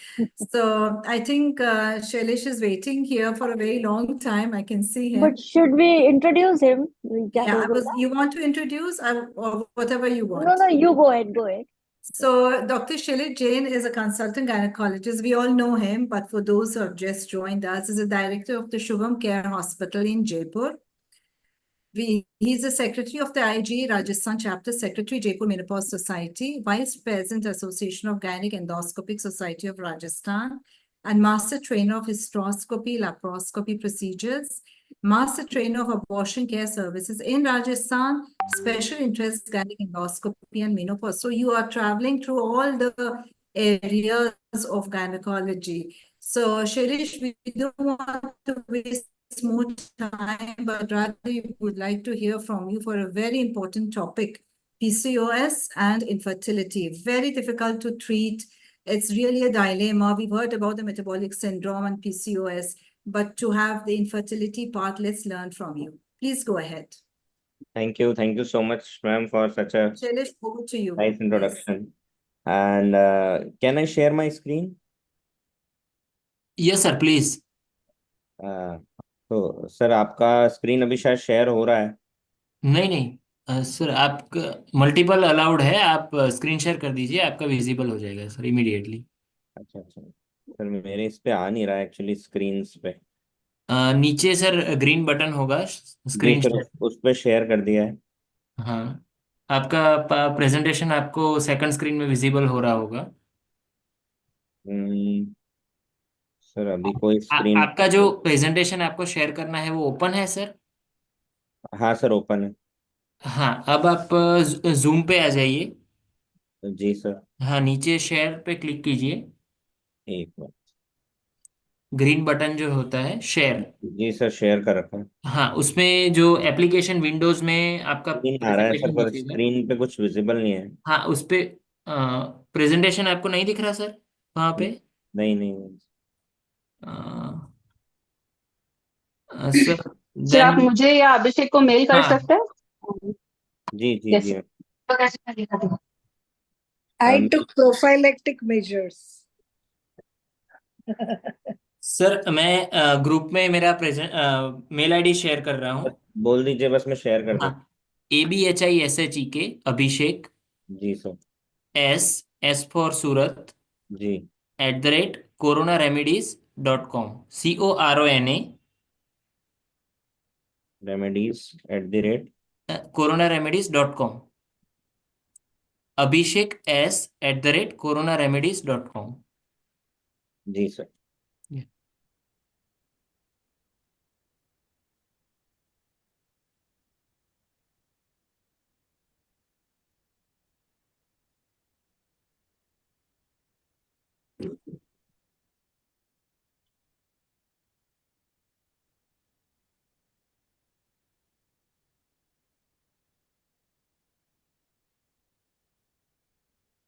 So I think Shailesh is waiting here for a very long time. I can see him. But should we introduce him? Yeah, you want to introduce or whatever you want? No, you go ahead. Go ahead. So Dr. Shailesh Jain is a consultant gynecologist. We all know him, but for those who have just joined us, is a director of the Shubham Care Hospital in Jaipur. He's the secretary of the IG Rajasthan Chapter, Secretary Jaipur Menopause Society, Vice President Association of Gynec Endoscopic Society of Rajasthan, and Master Trainer of Hysteroscopy, Laparoscopy Procedures, Master Trainer of Abortion Care Services in Rajasthan, Special Interest Gynec Endoscopy and Menopause. So you are traveling through all the areas of gynecology. So Shailesh, we don't want to waste more time, but rather we would like to hear from you for a very important topic, PCOS and infertility. Very difficult to treat. It's really a dilemma. We've heard about the metabolic syndrome and PCOS, but to have the infertility part, let's learn from you. Please go ahead. Thank you. Thank you so much, ma'am, for such a Shailesh, over to you. nice introduction. And can I share my screen? Yes, sir, please. तो sir आपका screen अभी शायद share हो रहा है। नहीं sir, आपका multiple allowed है, आप स्क्रीन शेयर कर दीजिए, आपका विजिबल हो जाएगा सर इमीडिएटली। अच्छा सर मेरे इस पे आ नहीं रहा है एक्चुअली स्क्रीन्स पे। नीचे सर ग्रीन बटन होगा स्क्रीन शेयर, उस पे शेयर कर दिया है। हाँ, आपका प्रेजेंटेशन आपको सेकंड स्क्रीन में विजिबल हो रहा होगा। सर अभी कोई स्क्रीन आपका जो प्रेजेंटेशन आपको शेयर करना है वो ओपन है सर? हाँ सर ओपन है। हाँ, अब आप जूम पे आ जाइए। जी सर। हाँ, नीचे शेयर पे क्लिक कीजिए, एक मिनट। ग्रीन बटन जो होता है शेयर। जी सर शेयर कर रखा है। हाँ, उसमें जो एप्लीकेशन विंडोज में आपका स्क्रीन आ रहा है सर पर दिखेगा। स्क्रीन पे कुछ विजिबल नहीं है। हाँ, उस पे प्रेजेंटेशन आपको नहीं दिख रहा सर वहाँ पे? नहीं सर सर आप मुझे या अभिषेक को मेल कर हाँ। सकते हैं? जी Yes. I took prophylactic measures. Sir मैं ग्रुप में मेरा मेल आईडी शेयर कर रहा हूँ। बोल दीजिए बस मैं शेयर कर दूँ। ABHISHEK Abhishek ji sir. S for Surat ji @coronaRemedies.com CORONA remedies@ coronaRemedies.com Abhishek S @coronaRemedies.com। जी sir.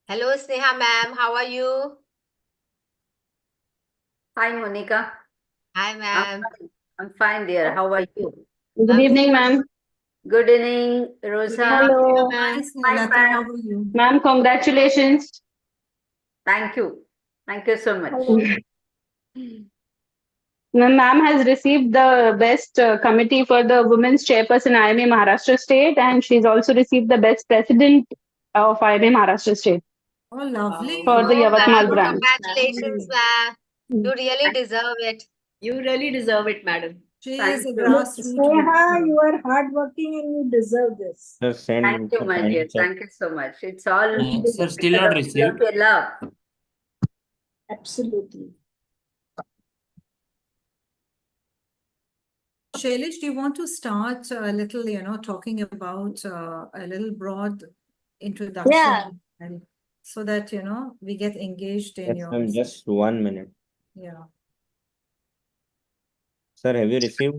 Hello, Sneha ma'am. How are you? Hi, Monica. Hi, ma'am. I'm fine, dear. How are you? Good evening, ma'am. Good evening, Rosa. Hello. Hi, Fine, Lata, how are you? Ma'am, congratulations. Thank you. Thank you so much. Ma'am has received the best committee for the women's chairperson IMA Maharashtra State, and she's also received the best president of IMA Maharashtra State Oh, lovely. for the Yavatmal ma'am, branch. congratulations, ma'am. You really deserve it. You really deserve it, madam. She Thank is a you. grassroots Sneha, worker. you are hardworking and you deserve this. Sir send Thank you, my dear. Thank you so much. It's all Sir, still not received. your love. Absolutely. Shailesh, do you want to start a little, talking about a little broad introduction? Yeah. And so that, we get engaged in Yes, your. ma'am, just 1 minute. Yeah. Sir, have you received?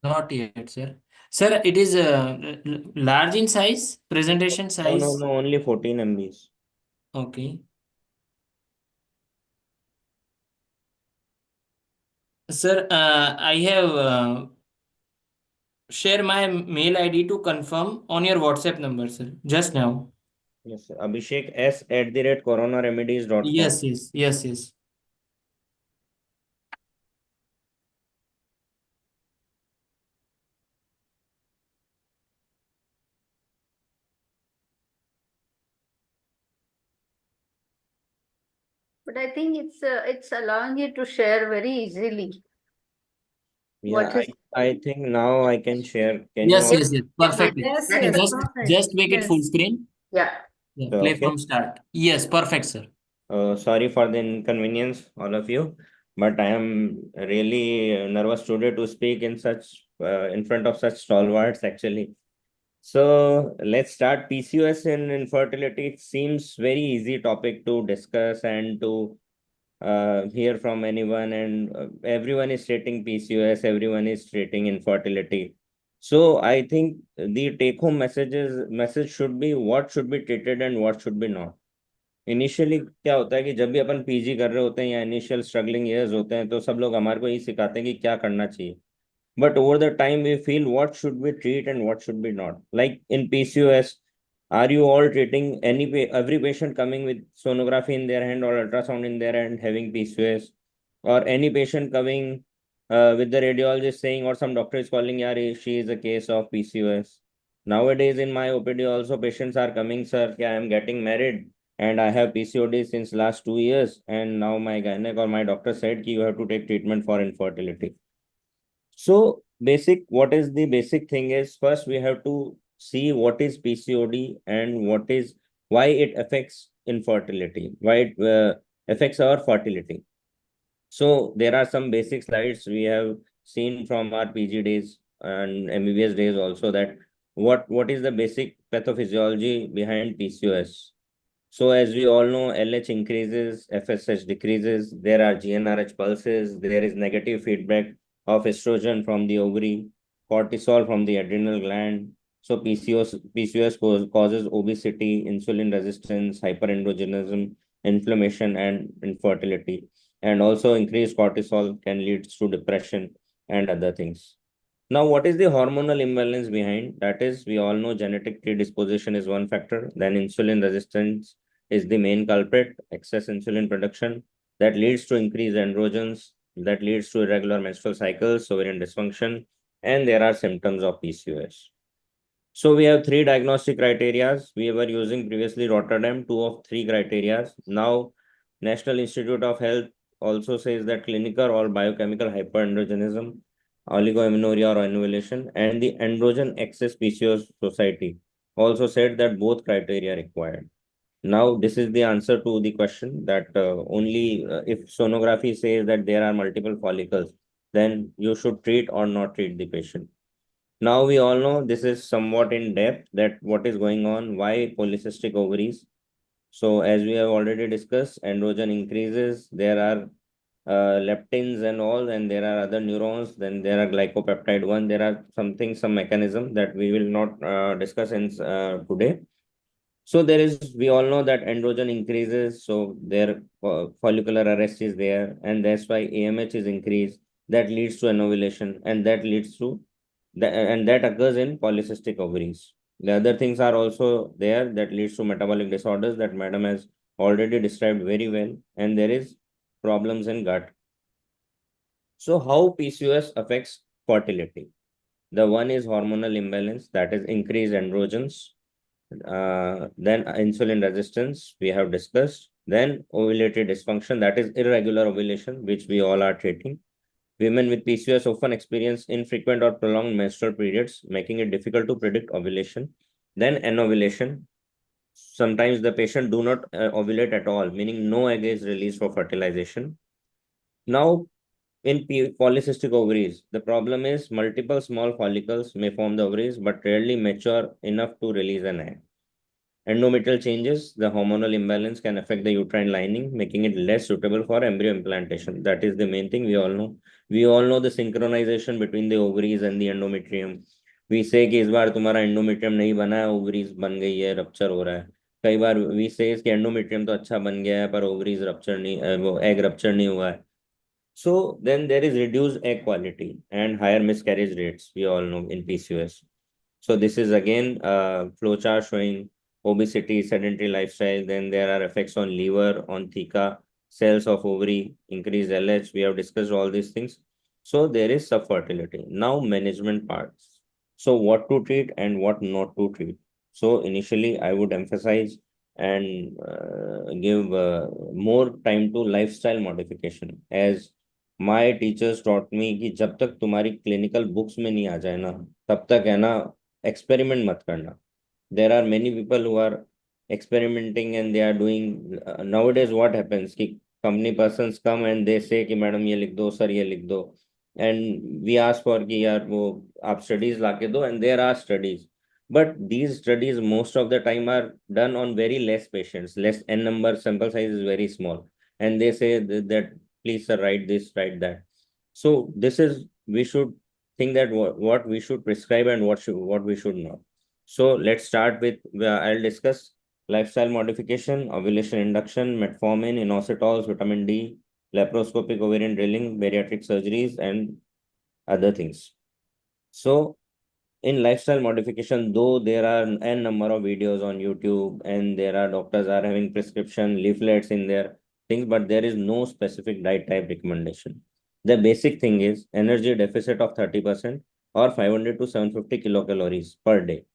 Not yet, sir. Sir, it is large in size, presentation No, size. only 14 MBs. Okay. Sir, I have share my mail ID to confirm on your WhatsApp number, sir. Just now. Yes, sir. Abhishek s@coronaremedies.com. Yes. But I think it's allowing you to share very easily. Yeah, What is I think now I can share. Can Yes, you? yes. Perfect. Yes, That yes, is- perfect. Just make it full Yes. screen. Yeah. Yeah, So, play okay. from start. Yes, perfect, sir. Sorry for the inconvenience, all of you, but I am really nervous today to speak in such in front of such stalwarts actually. So let's start. PCOS and infertility. It seems very easy topic to discuss and to hear from anyone, and everyone is stating PCOS, everyone is stating infertility. So I think the take-home message should be what should be treated and what should be not. Initially क्या होता है कि जब भी अपन PG कर रहे होते हैं या इनिशियल स्ट्रगलिंग ईयर्स होते हैं तो सब लोग हमारे को यही सिखाते हैं कि क्या करना चाहिए. But over the time, we feel what should we treat and what should be not. Like in PCOS, are you all treating every patient coming with sonography in their hand or ultrasound in their hand having PCOS, or any patient coming with the radiologist saying or some doctor is calling, yeah, she is a case of PCOS. Nowadays, in my OPD, also patients are coming, sir, yeah, I am getting married and I have PCOD since last 2 years, and now my gynec or my doctor said you have to take treatment for infertility. So what is the basic thing is, first we have to see what is PCOD and why it affects infertility, why it affects our fertility. So there are some basic slides we have seen from our PG days and MBBS days also, that what is the basic pathophysiology behind PCOS. So as we all know, LH increases, FSH decreases, there are GnRH pulses, there is negative feedback of estrogen from the ovary, cortisol from the adrenal gland. So PCOS causes obesity, insulin resistance, hyperandrogenism, inflammation, and infertility. And also increased cortisol can lead to depression and other things. Now, what is the hormonal imbalance behind? That is, we all know genetic predisposition is one factor. Then insulin resistance is the main culprit, excess insulin production that leads to increased androgens, that leads to irregular menstrual cycles, ovarian dysfunction, and there are symptoms of PCOS. So we have 3 diagnostic criteria. We were using previously Rotterdam, 2 of 3 criteria. Now, National Institute of Health also says that clinical or biochemical hyperandrogenism, oligoamenorrhea or anovulation, and the Androgen Excess PCOS Society also said that both criteria are required. Now, this is the answer to the question that only if sonography says that there are multiple follicles, then you should treat or not treat the patient. Now we all know this is somewhat in depth that what is going on, why polycystic ovaries. So as we have already discussed, androgen increases, there are leptins and all, and there are other neurons, then there are glycopeptide 1, there are some mechanism that we will not discuss in today. So we all know that androgen increases, so their follicular arrest is there, and that's why AMH is increased. That leads to anovulation, and that leads to and that occurs in polycystic ovaries. The other things are also there that leads to metabolic disorders that madam has already described very well, and there is problems in gut. So how PCOS affects fertility? The one is hormonal imbalance, that is increased androgens. Then insulin resistance, we have discussed. Then ovulatory dysfunction, that is irregular ovulation, which we all are treating. Women with PCOS often experience infrequent or prolonged menstrual periods, making it difficult to predict ovulation. Then anovulation. Sometimes the patient do not ovulate at all, meaning no egg is released for fertilization. Now, in polycystic ovaries, the problem is multiple small follicles may form the ovaries, but rarely mature enough to release an egg. Endometrial changes, the hormonal imbalance can affect the uterine lining, making it less suitable for embryo implantation. That is the main thing we all know. We all know the synchronization between the ovaries and the endometrium. We say कि इस बार तुम्हारा endometrium नहीं बना है, ovaries बन गई है, rupture हो रहा है. कई बार we say कि endometrium तो अच्छा बन गया है, पर ovaries rupture नहीं, वो egg rupture नहीं हुआ है. So then there is reduced egg quality and higher miscarriage rates. We all know in PCOS. So this is again a flowchart showing obesity, sedentary lifestyle. Then there are effects on liver, on theca, cells of ovary, increased LH. We have discussed all these things. So there is subfertility. Now management parts. So what to treat and what not to treat. So initially I would emphasize and give more time to lifestyle modification, as my teachers taught me कि जब तक तुम्हारी clinical books में नहीं आ जाए ना, तब तक है ना experiment मत करना. There are many people who are experimenting and they are doing nowadays. What happens कि company persons come and they say कि मैडम ये लिख दो, सर ये लिख दो, and we ask for कि यार वो आप studies लाके दो, and there are studies, but these studies most of the time are done on very less patients, less n number, sample size is very small, and they say that please sir write this, write that. So this is, we should think that what we should prescribe and what we should not. So let's start with, I'll discuss lifestyle modification, ovulation induction, metformin, inositols, vitamin D, laparoscopic ovarian drilling, bariatric surgeries, and other things. So in lifestyle modification, though there are n number of videos on YouTube and there are doctors are having prescription leaflets in their things, but there is no specific diet type recommendation. The basic thing is energy deficit of 30% or 500 to 750 kilocalories per day.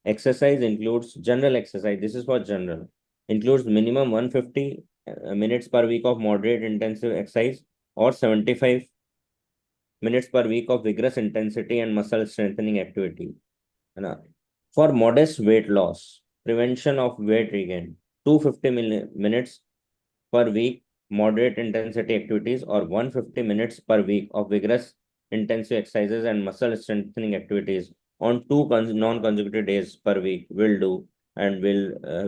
Exercise includes general exercise. This is for general. Includes minimum 150 minutes per week of moderate intensive exercise or 75 minutes per week of vigorous intensity and muscle strengthening activity. For modest weight loss, prevention of weight regain, 250 minutes per week moderate intensity activities or 150 minutes per week of vigorous intensive exercises and muscle strengthening activities on 2 non-consecutive days per week will do, and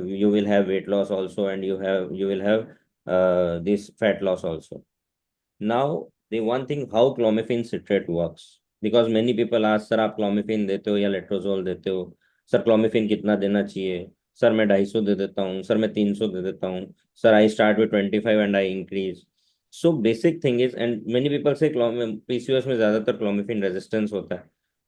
you will have weight loss also, and you will have this fat loss also. Now the one thing, how clomiphene citrate works, because many people ask, sir आप clomiphene देते हो या letrozole देते हो, sir clomiphene कितना देना चाहिए, sir मैं 250 दे देता हूँ, सर मैं 300 दे देता हूँ, sir I start with 25 and I increase. So basic thing is, and many people say PCOS में ज़्यादातर clomiphene resistance होता है.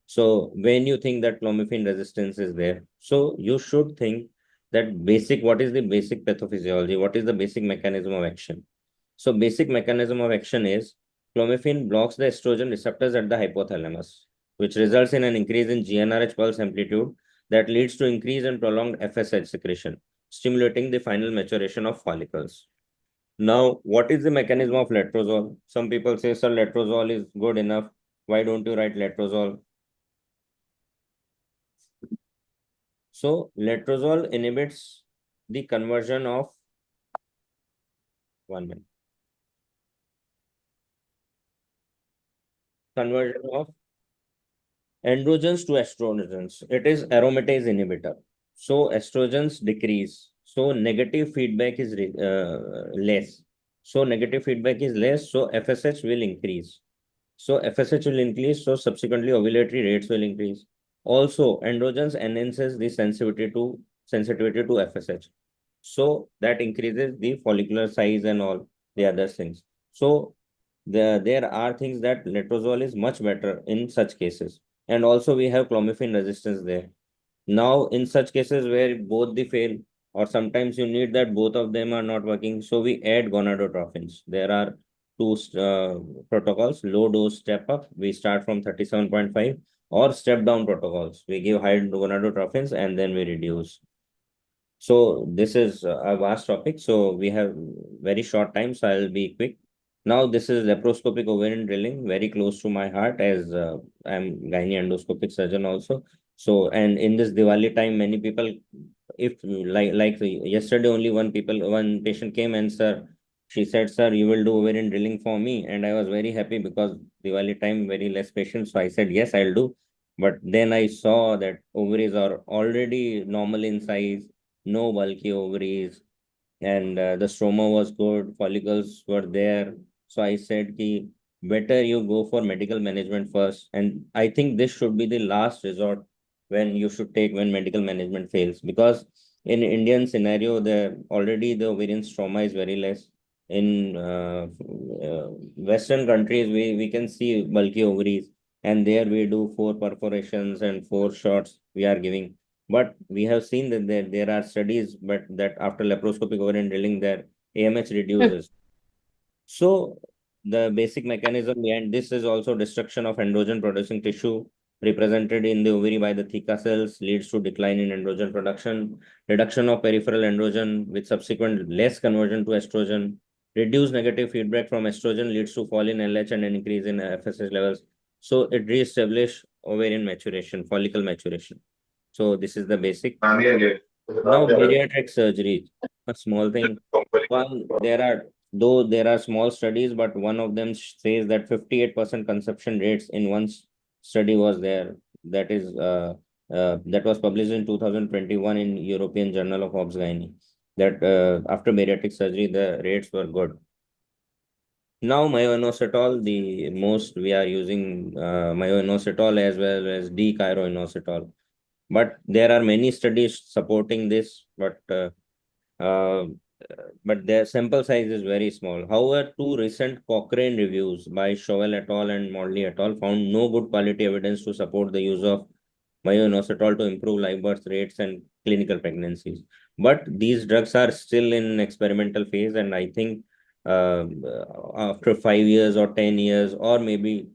So when you think that clomiphene resistance is there, so you should think that basic, what is the basic pathophysiology, what is the basic mechanism of action. So basic mechanism of action is clomiphene blocks the estrogen receptors at the hypothalamus, which results in an increase in GnRH pulse amplitude that leads to increase and prolonged FSH secretion, stimulating the final maturation of follicles. Now, what is the mechanism of letrozole? Some people say, sir, letrozole is good enough. Why don't you write letrozole? So letrozole inhibits the conversion of, 1 minute. Conversion of androgens to estrogens. It is aromatase inhibitor. So estrogens decrease. So negative feedback is less. So negative feedback is less. So FSH will increase. So FSH will increase. So subsequently ovulatory rates will increase. Also, androgens enhances the sensitivity to FSH. So that increases the follicular size and all the other things. So there are things that letrozole is much better in such cases. And also we have clomiphene resistance there. Now in such cases where both the fail, or sometimes you need that both of them are not working, so we add gonadotropins. There are 2 protocols, low dose step up, we start from 37.5, or step down protocols. We give high gonadotropins and then we reduce. So this is a vast topic. So we have very short time, so I'll be quick. Now this is laparoscopic ovarian drilling, very close to my heart, as I'm gynae endoscopic surgeon also. So, and in this Diwali time, many people, if like yesterday only one patient came and sir, she said, sir, you will do ovarian drilling for me. And I was very happy because Diwali time, very less patients. So I said, yes, I'll do. But then I saw that ovaries are already normal in size. no bulky ovaries, and the stroma was good, follicles were there. So I said, ki, better you go for medical management first. And I think this should be the last resort when you should take when medical management fails. Because in Indian scenario, already the ovarian stroma is very less. In Western countries, we can see bulky ovaries, and there we do 4 perforations and 4 shots we are giving. But we have seen that there are studies, but that after laparoscopic ovarian drilling, their AMH reduces. So the basic mechanism behind this is also destruction of androgen producing tissue represented in the ovary by the theca cells leads to decline in androgen production, reduction of peripheral androgen with subsequent less conversion to estrogen, reduced negative feedback from estrogen leads to fall in LH and an increase in FSH levels. So it reestablishes ovarian maturation, follicle maturation. So this is the basic. Now bariatric surgery, a small thing. There are small studies, but one of them says that 58% conception rates in one study was there. That was published in 2021 in European Journal of Obs-Gynae. That after bariatric surgery, the rates were good. Now myoinositol, the most we are using myoinositol as well as D-chiroinositol. But there are many studies supporting this, but their sample size is very small. However, 2 recent Cochrane reviews by Chauvel et al. And Morley et al. Found no good quality evidence to support the use of myoinositol to improve live birth rates and clinical pregnancies. But these drugs are still in experimental phase, and I think after 5 years or 10 years or maybe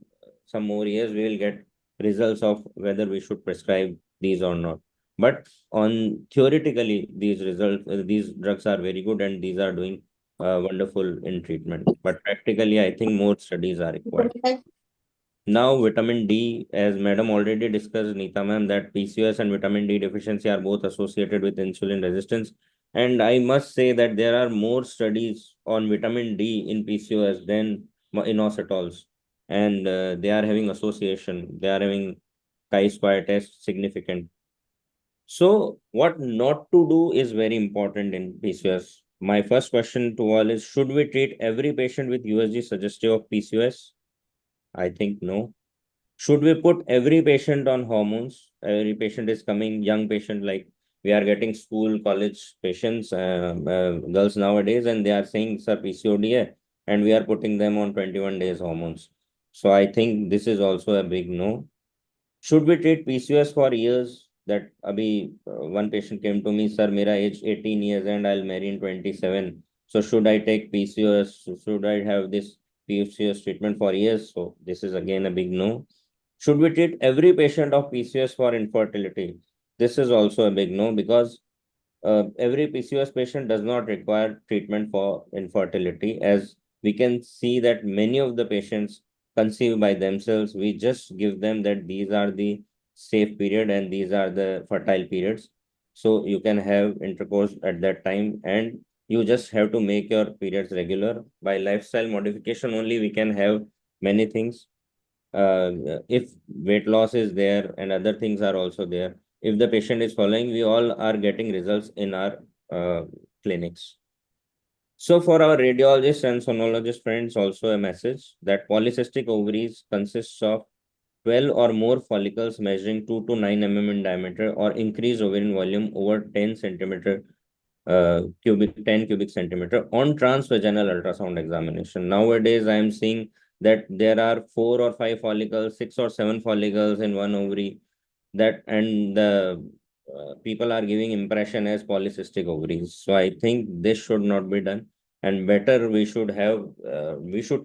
some more years, we will get results of whether we should prescribe these or not. But on theoretically, these drugs are very good and these are doing wonderful in treatment. But practically, I think more studies are required. Now, vitamin D, as Madam already discussed, Neeta ma'am, that PCOS and vitamin D deficiency are both associated with insulin resistance. And I must say that there are more studies on vitamin D in PCOS than inositols. And they are having association. They are having chi-square test significant. So what not to do is very important in PCOS. My first question to all is, should we treat every patient with USG suggestive of PCOS? I think no. Should we put every patient on hormones? Every patient is coming, young patient, like we are getting school, college patients, girls nowadays, and they are saying, sir, PCOD, and we are putting them on 21 days hormones. So I think this is also a big no. Should we treat PCOS for years? That one patient came to me, sir, mera age 18 years and I'll marry in 27. So should I take PCOS? Should I have this PCOS treatment for years? So this is again a big no. Should we treat every patient of PCOS for infertility? This is also a big no, because every PCOS patient does not require treatment for infertility, as we can see that many of the patients conceive by themselves. We just give them that these are the safe period and these are the fertile periods. So you can have intercourse at that time, and you just have to make your periods regular. By lifestyle modification only we can have many things. If weight loss is there and other things are also there, if the patient is following, we all are getting results in our clinics. So for our radiologist and sonologist friends, also a message that polycystic ovaries consists of 12 or more follicles measuring 2 to 9 mm in diameter or increased ovarian volume over 10 centimeter 10 cubic centimeter on transvaginal ultrasound examination. Nowadays, I am seeing that there are 4 or 5 follicles, 6 or 7 follicles in one ovary, and the people are giving impression as polycystic ovaries. So I think this should not be done, and better we should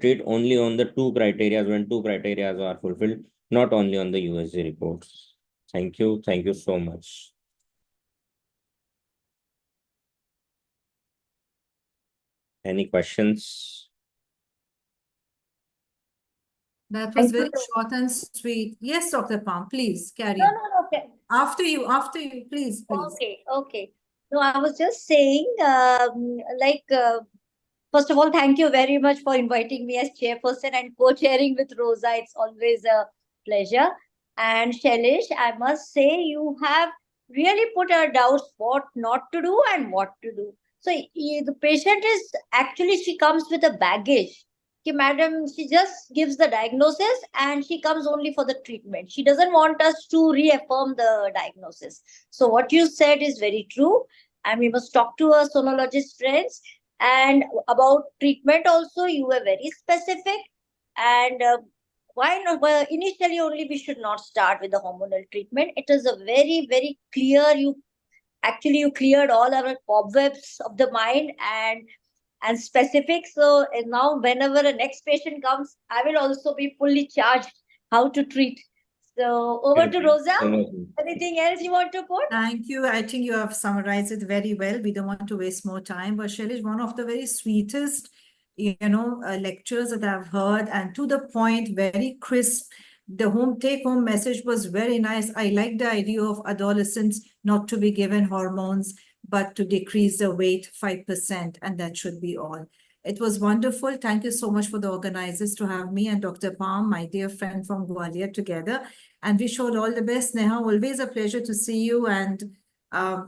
treat only on the 2 criteria when 2 criteria are fulfilled, not only on the USG reports. Thank you so much. Any questions? That was very short and sweet. Yes, Dr. Palm, please carry No, on. no, okay. After you, please. Okay. No, I was just saying, first of all, thank you very much for inviting me as chairperson and co-chairing with Rosa. It's always a pleasure. And Shailesh, I must say you have really put our doubts what not to do and what to do. So the patient is actually, she comes with a baggage. Okay, madam, she just gives the diagnosis and she comes only for the treatment. She doesn't want us to reaffirm the diagnosis. So what you said is very true. And we must talk to our sonologist friends. And about treatment also, you were very specific. And why not? Well, initially only we should not start with the hormonal treatment. It is a very, very clear, you cleared all our cobwebs of the mind and specific. So and now whenever a next patient comes, I will also be fully charged how to treat. So over to Rosa. Anything else you want to put? Thank you. I think you have summarized it very well. We don't want to waste more time, but Shailesh, one of the very sweetest, lectures that I've heard, and to the point, very crisp. The take-home message was very nice. I like the idea of adolescents not to be given hormones, but to decrease the weight 5%, and that should be all. It was wonderful. Thank you so much for the organizers to have me and Dr. Palm, my dear friend from Gwalior, together. And wish you all the best, Neha. Always a pleasure to see you. And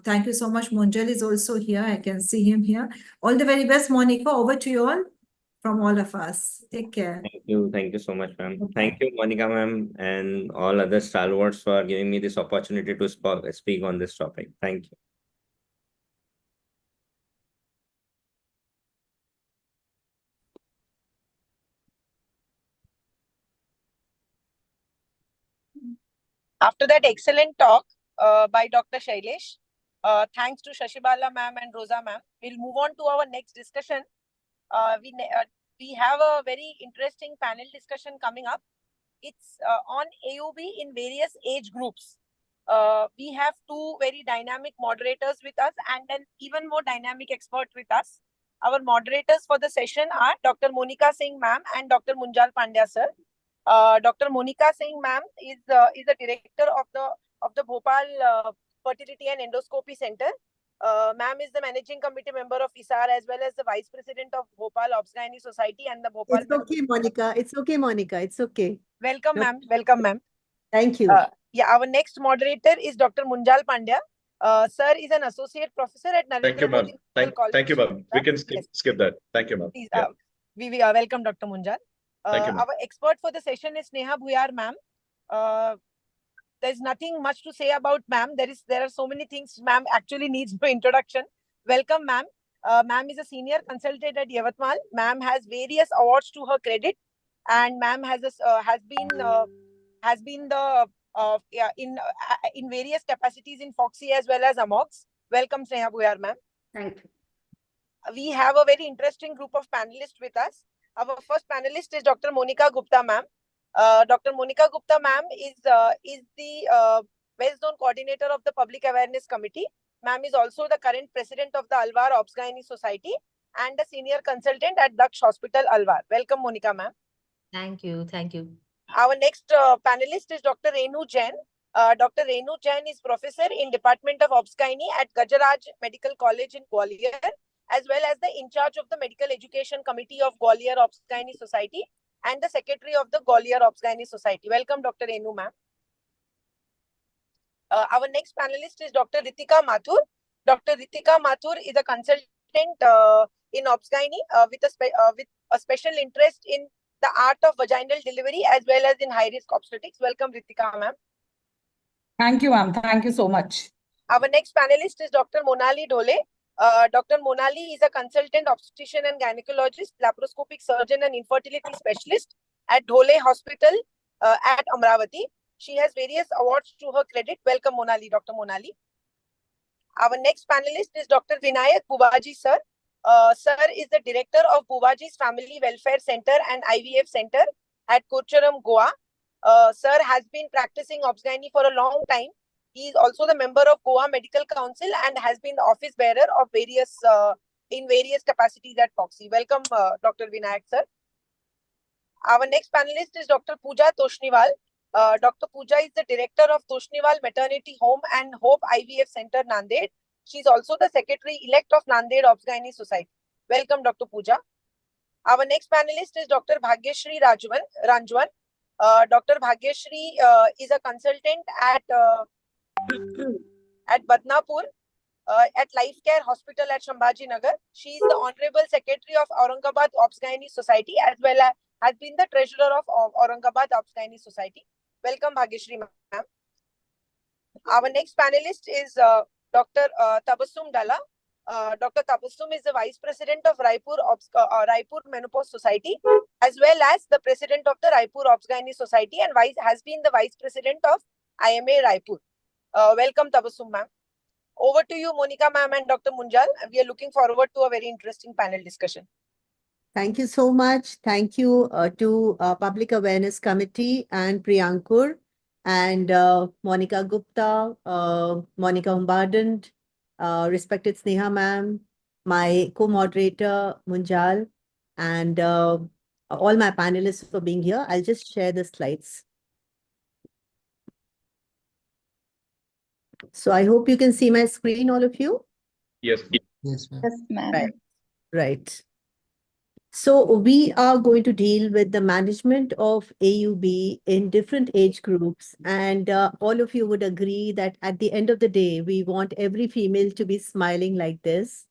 thank you so much. Munjal is also here. I can see him here. All the very best, Monica. Over to you all from all of us. Take care. Thank you. Thank you so much, ma'am. Thank you, Monica, ma'am, and all other stalwarts for giving me this opportunity to speak on this topic. Thank you. After that excellent talk by Dr. Shailesh, thanks to Shashibala ma'am and Rosa ma'am, we'll move on to our next discussion. We have a very interesting panel discussion coming up. It's on AUB in various age groups. We have two very dynamic moderators with us and an even more dynamic expert with us. Our moderators for the session are Dr. Monica Singh ma'am and Dr. Munjal Pandya sir. Dr. Monica Singh ma'am is the director of the Bhopal Fertility and Endoscopy Center. Ma'am is the managing committee member of ISAR as well as the vice president of Bhopal Obs-Gynae Society and the Bhopal. It's okay, Monica. It's okay, Monica. It's okay. Welcome, ma'am. Welcome, ma'am. Thank you. Yeah, our next moderator is Dr. Munjal Pandya. Sir is an associate professor at Narendra Thank you, ma'am. Thank you, ma'am. We can skip that. Thank you, ma'am. Please, we welcome Dr. Munjal. Thank you, ma'am. Our expert for the session is Neha Bhuyar, ma'am. There's nothing much to say about ma'am. There are so many things ma'am actually needs no introduction. Welcome, ma'am. Ma'am is a senior consultant at Yavatmal. Ma'am has various awards to her credit, and ma'am has been in various capacities in Fogsi as well as Amox. Welcome, Neha Bhuyar, ma'am. Thank you. We have a very interesting group of panelists with us. Our first panelist is Dr. Monica Gupta, ma'am. Dr. Monica Gupta, ma'am, is the well-known coordinator of the Public Awareness Committee. Ma'am is also the current president of the Alwar Obs-Gynae Society and a senior consultant at Daksh Hospital, Alwar. Welcome, Monica, ma'am. Thank you. Thank you. Our next panelist is Dr. Renu Jain. Dr. Renu Jain is professor in Department of Obs-Gynae at Gajaraj Medical College in Gwalior, as well as the in charge of the Medical Education Committee of Gwalior Obs-Gynae Society and the secretary of the Gwalior Obs-Gynae Society. Welcome, Dr. Renu, ma'am. Our next panelist is Dr. Ritika Mathur. Dr. Ritika Mathur is a consultant in Obs-Gynae with a special interest in the art of vaginal delivery as well as in high-risk obstetrics. Welcome, Ritika, ma'am. Thank you, ma'am. Thank you so much. Our next panelist is Dr. Monali Dhole. Dr. Monali is a consultant obstetrician and gynecologist, laparoscopic surgeon and infertility specialist at Dhole Hospital at Amravati. She has various awards to her credit. Welcome, Monali, Dr. Monali. Our next panelist is Dr. Vinayak Bubaji, sir. Sir is the director of Bubaji's Family Welfare Center and IVF Center at Kocharam, Goa. Sir has been practicing Obs-Gynae for a long time. He is also the member of Goa Medical Council and has been the office bearer of various capacities at Fogsi. Welcome, Dr. Vinayak, sir. Our next panelist is Dr. Pooja Toshniwal. Dr. Pooja is the director of Toshniwal Maternity Home and Hope IVF Center, Nanded. She is also the secretary-elect of Nanded Obs-Gynae Society. Welcome, Dr. Pooja. Our next panelist is Dr. Bhagyashree Ranjwan. Dr. Bhagyashree is a consultant at at Badnapur, at Life Care Hospital at Shambhaji Nagar. She is the Honorable Secretary of Aurangabad Obs-Gynae Society as well as has been the Treasurer of Aurangabad Obs-Gynae Society. Welcome, Bhagyashree ma'am. Our next panelist is Dr. Tabassum Dalla. Dr. Tabassum is the Vice President of Raipur Menopause Society as well as the President of the Raipur Obs-Gynae Society and has been the Vice President of IMA Raipur. Welcome, Tabassum ma'am. Over to you, Monica ma'am and Dr. Munjal. We are looking forward to a very interesting panel discussion. Thank you so much. Thank you to Public Awareness Committee and Priyankur and Monica Gupta, Monica Umbardant, respected Sneha ma'am, my co-moderator Munjal, and all my panelists for being here. I'll just share the slides. So I hope you can see my screen, all of you. Yes. Yes, ma'am. Yes, ma'am. Right. Right. So we are going to deal with the management of AUB in different age groups. And all of you would agree that at the end of the day, we want every female to be smiling like this.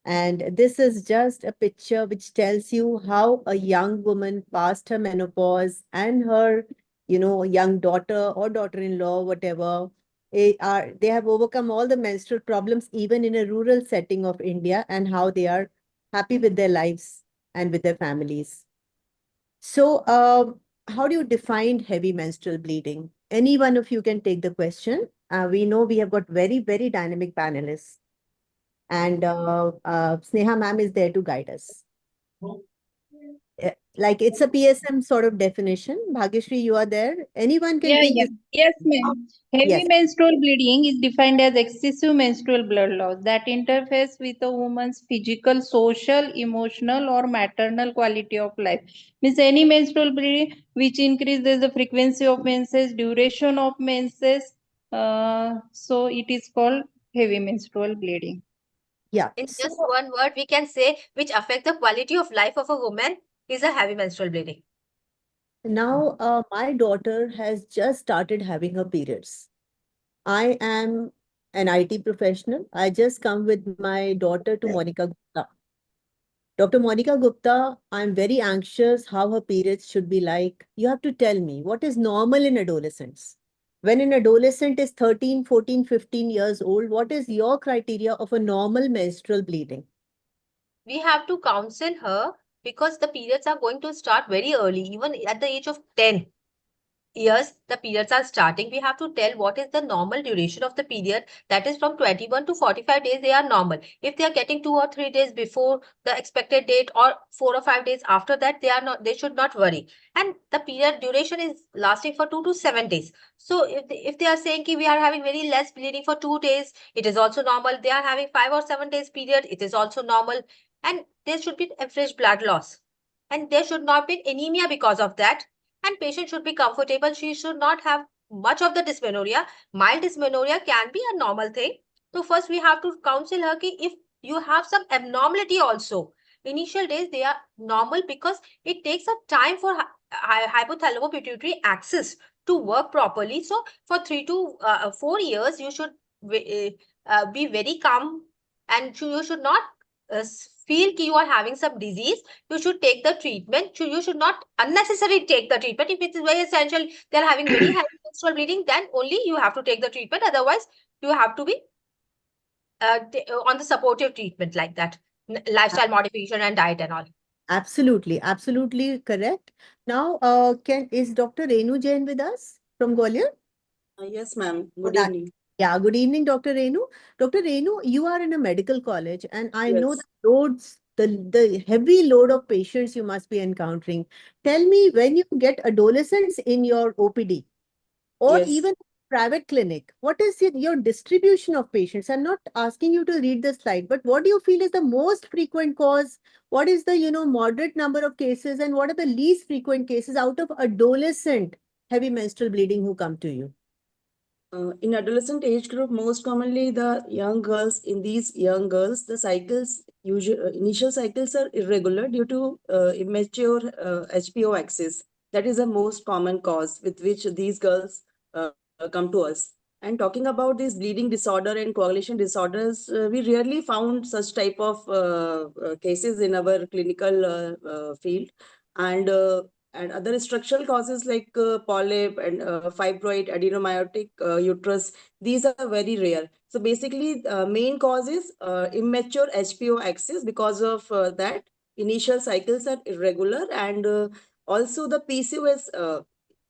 And this is just a picture which tells you how a young woman past her menopause and her, young daughter or daughter-in-law, whatever, they have overcome all the menstrual problems, even in a rural setting of India, and how they are happy with their lives and with their families. So how do you define heavy menstrual bleeding? Any one of you can take the question. We know we have got very, very dynamic panelists. And Sneha ma'am is there to guide us. Like it's a PSM sort of definition. Bhagyashree, you are there. Anyone can take this. Yes, ma'am. Heavy Yes. menstrual bleeding is defined as excessive menstrual blood loss that interferes with a woman's physical, social, emotional, or maternal quality of life. Means any menstrual bleeding which increases the frequency of menses, duration of menses. So it is called heavy menstrual bleeding. Yeah. In just one word, we can say which affect the quality of life of a woman is a heavy menstrual bleeding. Now, my daughter has just started having her periods. I am an IT professional. I just come with my daughter to Monica Gupta. Dr. Monica Gupta, I'm very anxious how her periods should be like. You have to tell me what is normal in adolescents. When an adolescent is 13, 14, 15 years old, what is your criteria of a normal menstrual bleeding? We have to counsel her because the periods are going to start very early, even at the age of 10 years, the periods are starting. We have to tell what is the normal duration of the period. That is from 21 to 45 days, they are normal. If they are getting 2 or 3 days before the expected date or 4 or 5 days after that, they should not worry. And the period duration is lasting for 2 to 7 days. So if they are saying ki we are having very less bleeding for 2 days, it is also normal. They are having 5 or 7 days period, it is also normal. And there should be average blood loss. And there should not be anemia because of that. And patient should be comfortable. She should not have much of the dysmenorrhea. Mild dysmenorrhea can be a normal thing. So first we have to counsel her ki if you have some abnormality also. Initial days they are normal because it takes a time for hypothalamo-pituitary axis to work properly. So for 3 to 4 years you should be very calm and you should not feel that you are having some disease. You should take the treatment. You should not unnecessarily take the treatment. If it is very essential, they are having very high menstrual bleeding, then only you have to take the treatment. Otherwise, you have to be on the supportive treatment like that. Lifestyle modification and diet and all. Absolutely, absolutely correct. Now, is Dr. Renu Jain with us from Gwalior? Yes, ma'am. Good evening. Yeah, good evening, Dr. Renu. Dr. Renu, you are in a medical college, and I know Yes. the loads, the heavy load of patients you must be encountering. Tell me, when you get adolescents in your OPD or Yes. even private clinic, what is your distribution of patients? I'm not asking you to read the slide, but what do you feel is the most frequent cause? What is the, moderate number of cases, and what are the least frequent cases out of adolescent heavy menstrual bleeding who come to you? In adolescent age group, most commonly the young girls, the cycles, initial cycles are irregular due to immature HPO axis. That is the most common cause with which these girls come to us. And talking about this bleeding disorder and coagulation disorders, we rarely found such type of cases in our clinical field. And other structural causes like polyp and fibroid, adenomyotic uterus, these are very rare. So basically, main cause is immature HPO axis. Because of that, initial cycles are irregular, and also the PCOS.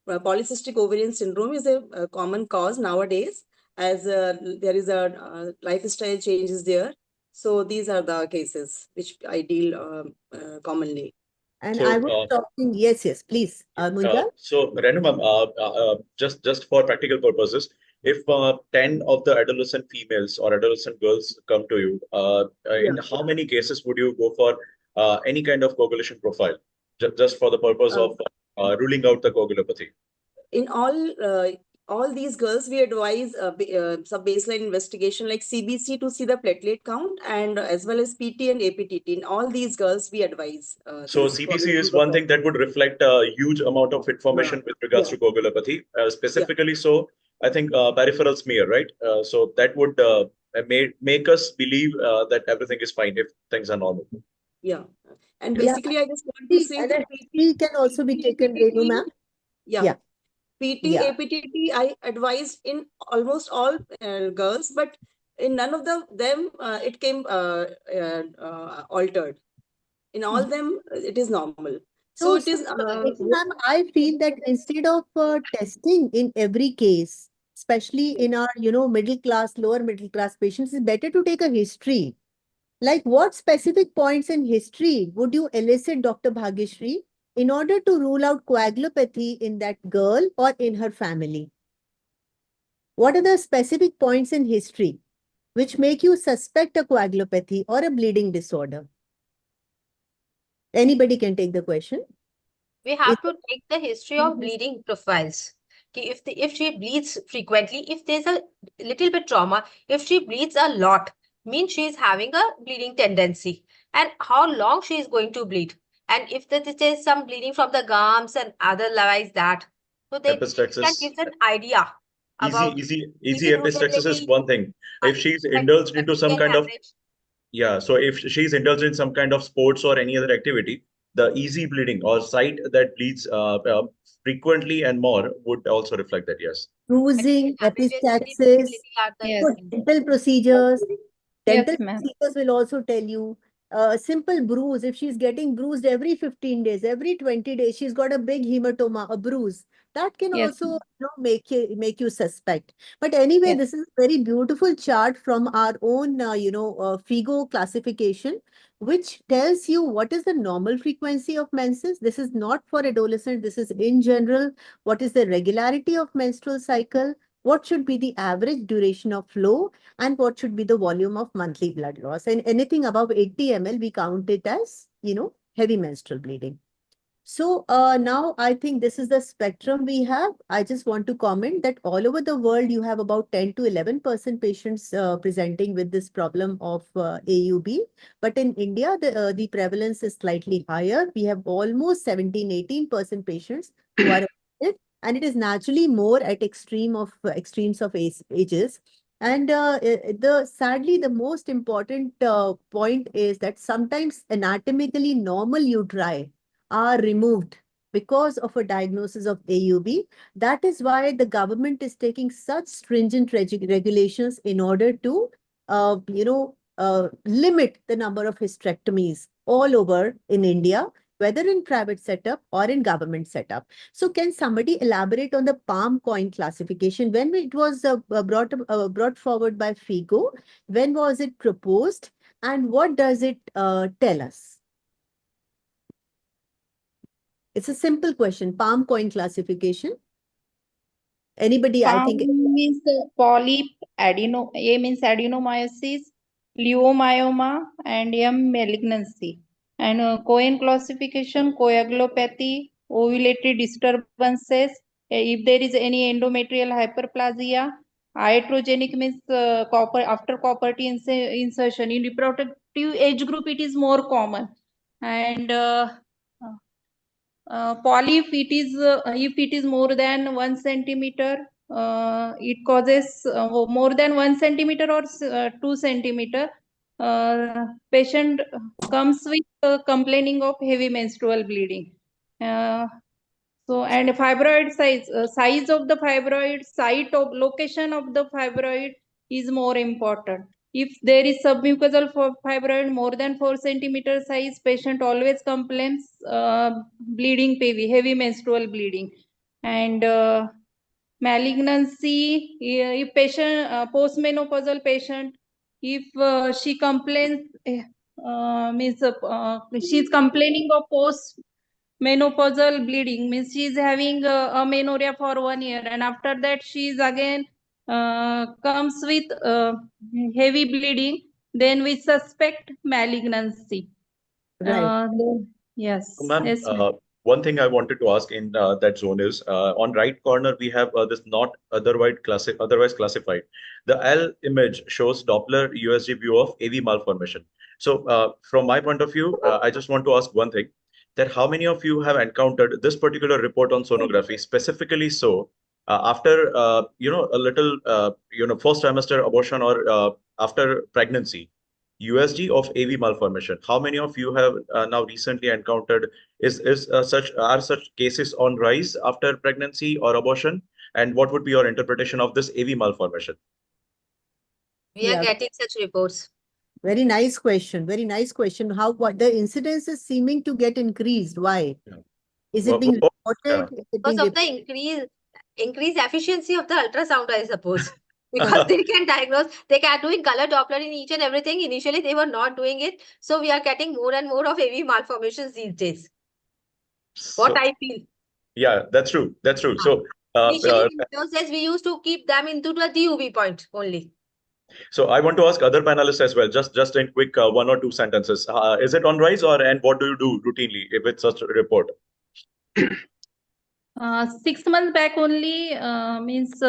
Polycystic ovarian syndrome is a common cause nowadays, as there is a lifestyle changes there. So these are the cases which I deal commonly. And So, I was talking, yes, please, Munjal. So, Renu ma'am, just for practical purposes, if 10 of the adolescent females or adolescent girls come to you, in how many cases would you go for any kind of coagulation profile, just for the purpose of ruling out the coagulopathy? In all these girls, we advise some baseline investigation like CBC to see the platelet count, and as well as PT and APTT. In all these girls, we advise. So CBC is one thing that would reflect a huge amount of information with regards to coagulopathy. Specifically, so I think peripheral smear, right? So that would make us believe that everything is fine if things are normal. Yeah, and basically, I just want to say that PT can also be taken, Renu ma'am. Yeah. PT, APTT, I advised in almost all girls, but in none of them it came altered. In all them, it is normal. So it is. Ma'am, I feel that instead of testing in every case, especially in our, middle class, lower middle class patients, it's better to take a history. Like what specific points in history would you elicit, Dr. Bhagyashree, in order to rule out coagulopathy in that girl or in her family? What are the specific points in history which make you suspect a coagulopathy or a bleeding disorder? Anybody can take the question. We have to take the history of bleeding profiles. If she bleeds frequently, if there's a little bit trauma, if she bleeds a lot, means she is having a bleeding tendency. And how long she is going to bleed. And if there is some bleeding from the gums and otherwise that, so they can give an idea. Easy epistaxis is one thing. If she's indulged into some kind of so if she's indulged in some kind of sports or any other activity, the easy bleeding or site that bleeds frequently and more would also reflect that, yes. Bruising, epistaxis, dental procedures. Dental procedures will also tell you a simple bruise. If she's getting bruised every 15 days, every 20 days, she's got a big hematoma, a bruise. That can also make you suspect. But anyway, this is a very beautiful chart from our own, FIGO classification, which tells you what is the normal frequency of menses. This is not for adolescents. This is in general. What is the regularity of menstrual cycle? What should be the average duration of flow, and what should be the volume of monthly blood loss? And anything above 80 ml, we count it as, heavy menstrual bleeding. So now I think this is the spectrum we have. I just want to comment that all over the world, you have about 10 to 11% patients presenting with this problem of AUB. But in India, the prevalence is slightly higher. We have almost 17-18% patients who are affected, and it is naturally more at extremes of ages. And sadly, the most important point is that sometimes anatomically normal uteri are removed because of a diagnosis of AUB. That is why the government is taking such stringent regulations in order to, limit the number of hysterectomies all over in India, whether in private setup or in government setup. So can somebody elaborate on the palm coin classification? When it was brought forward by FIGO, when was it proposed, and what does it tell us? It's a simple question. Palm coin classification. Anybody? Palm I think means polyp, A means adenomyosis, leiomyoma, and M malignancy. And Cohen classification, coagulopathy, ovulatory disturbances, if there is any endometrial hyperplasia, iatrogenic means after copper T insertion. In reproductive age group, it is more common. And polyp, if it is more than 1 centimeter, it causes more than 1 centimeter or 2 centimeter. Patient comes with complaining of heavy menstrual bleeding. So, and fibroid size of the fibroid, site of location of the fibroid is more important. If there is submucosal fibroid more than 4 centimeter size, patient always complains bleeding heavy menstrual bleeding. And malignancy, if patient, postmenopausal patient, if she complains, means she's complaining of postmenopausal bleeding, means she's having amenorrhea for 1 year, and after that she's again comes with heavy bleeding, then we suspect malignancy. Right. Yes. So, ma'am, Yes, ma'am. one thing I wanted to ask in that zone is on right corner we have this not otherwise classified. The L image shows Doppler USG view of AV malformation. So from my point of view, I just want to ask one thing, that how many of you have encountered this particular report on sonography, specifically so after a little first trimester abortion or after pregnancy, USG of AV malformation. How many of you have now recently encountered are such cases on rise after pregnancy or abortion? And what would be your interpretation of this AV malformation? We are Yeah. getting such reports. Very nice question. Very nice question. What the incidence is seeming to get increased. Why? Yeah. Is it being reported? Is it Because being of the increased efficiency of the ultrasound, I suppose. Because they can diagnose, they can doing color Doppler in each and everything. Initially, they were not doing it. So we are getting more and more of AV malformations these days. What So, I feel. yeah, that's true. That's true. So, Initially, in those days, we used to keep them into the DUV point only. so I want to ask other panelists as well, just in quick 1 or 2 sentences. Is it on rise and what do you do routinely with such a report? 6 months back only, means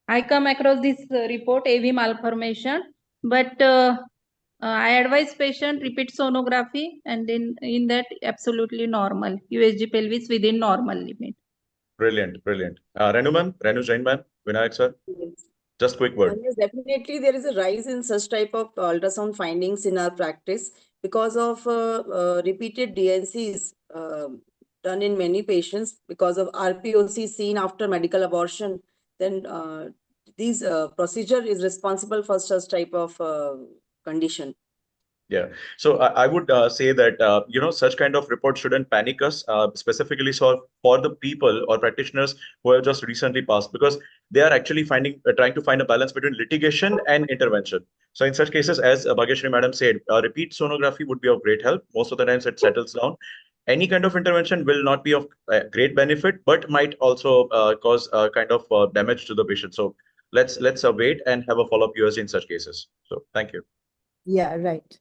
I come across this report, AV malformation, but I advise patient repeat sonography, and in that absolutely normal, USG pelvis within normal limit. Brilliant, brilliant. Renu ma'am, Renu Jain ma'am, Vinayak sir, just quick word. Yes, definitely there is a rise in such type of ultrasound findings in our practice because of repeated DNCs done in many patients because of RPOC seen after medical abortion. Then these procedure is responsible for such type of condition. Yeah, so I would say that such kind of reports shouldn't panic us, specifically for the people or practitioners who have just recently passed, because they are actually trying to find a balance between litigation and intervention. So in such cases, as Bhageshri madam said, repeat sonography would be of great help. Most of the times it settles down. Any kind of intervention will not be of great benefit, but might also cause kind of damage to the patient. So let's wait and have a follow-up USG in such cases. So thank you. Yeah, right.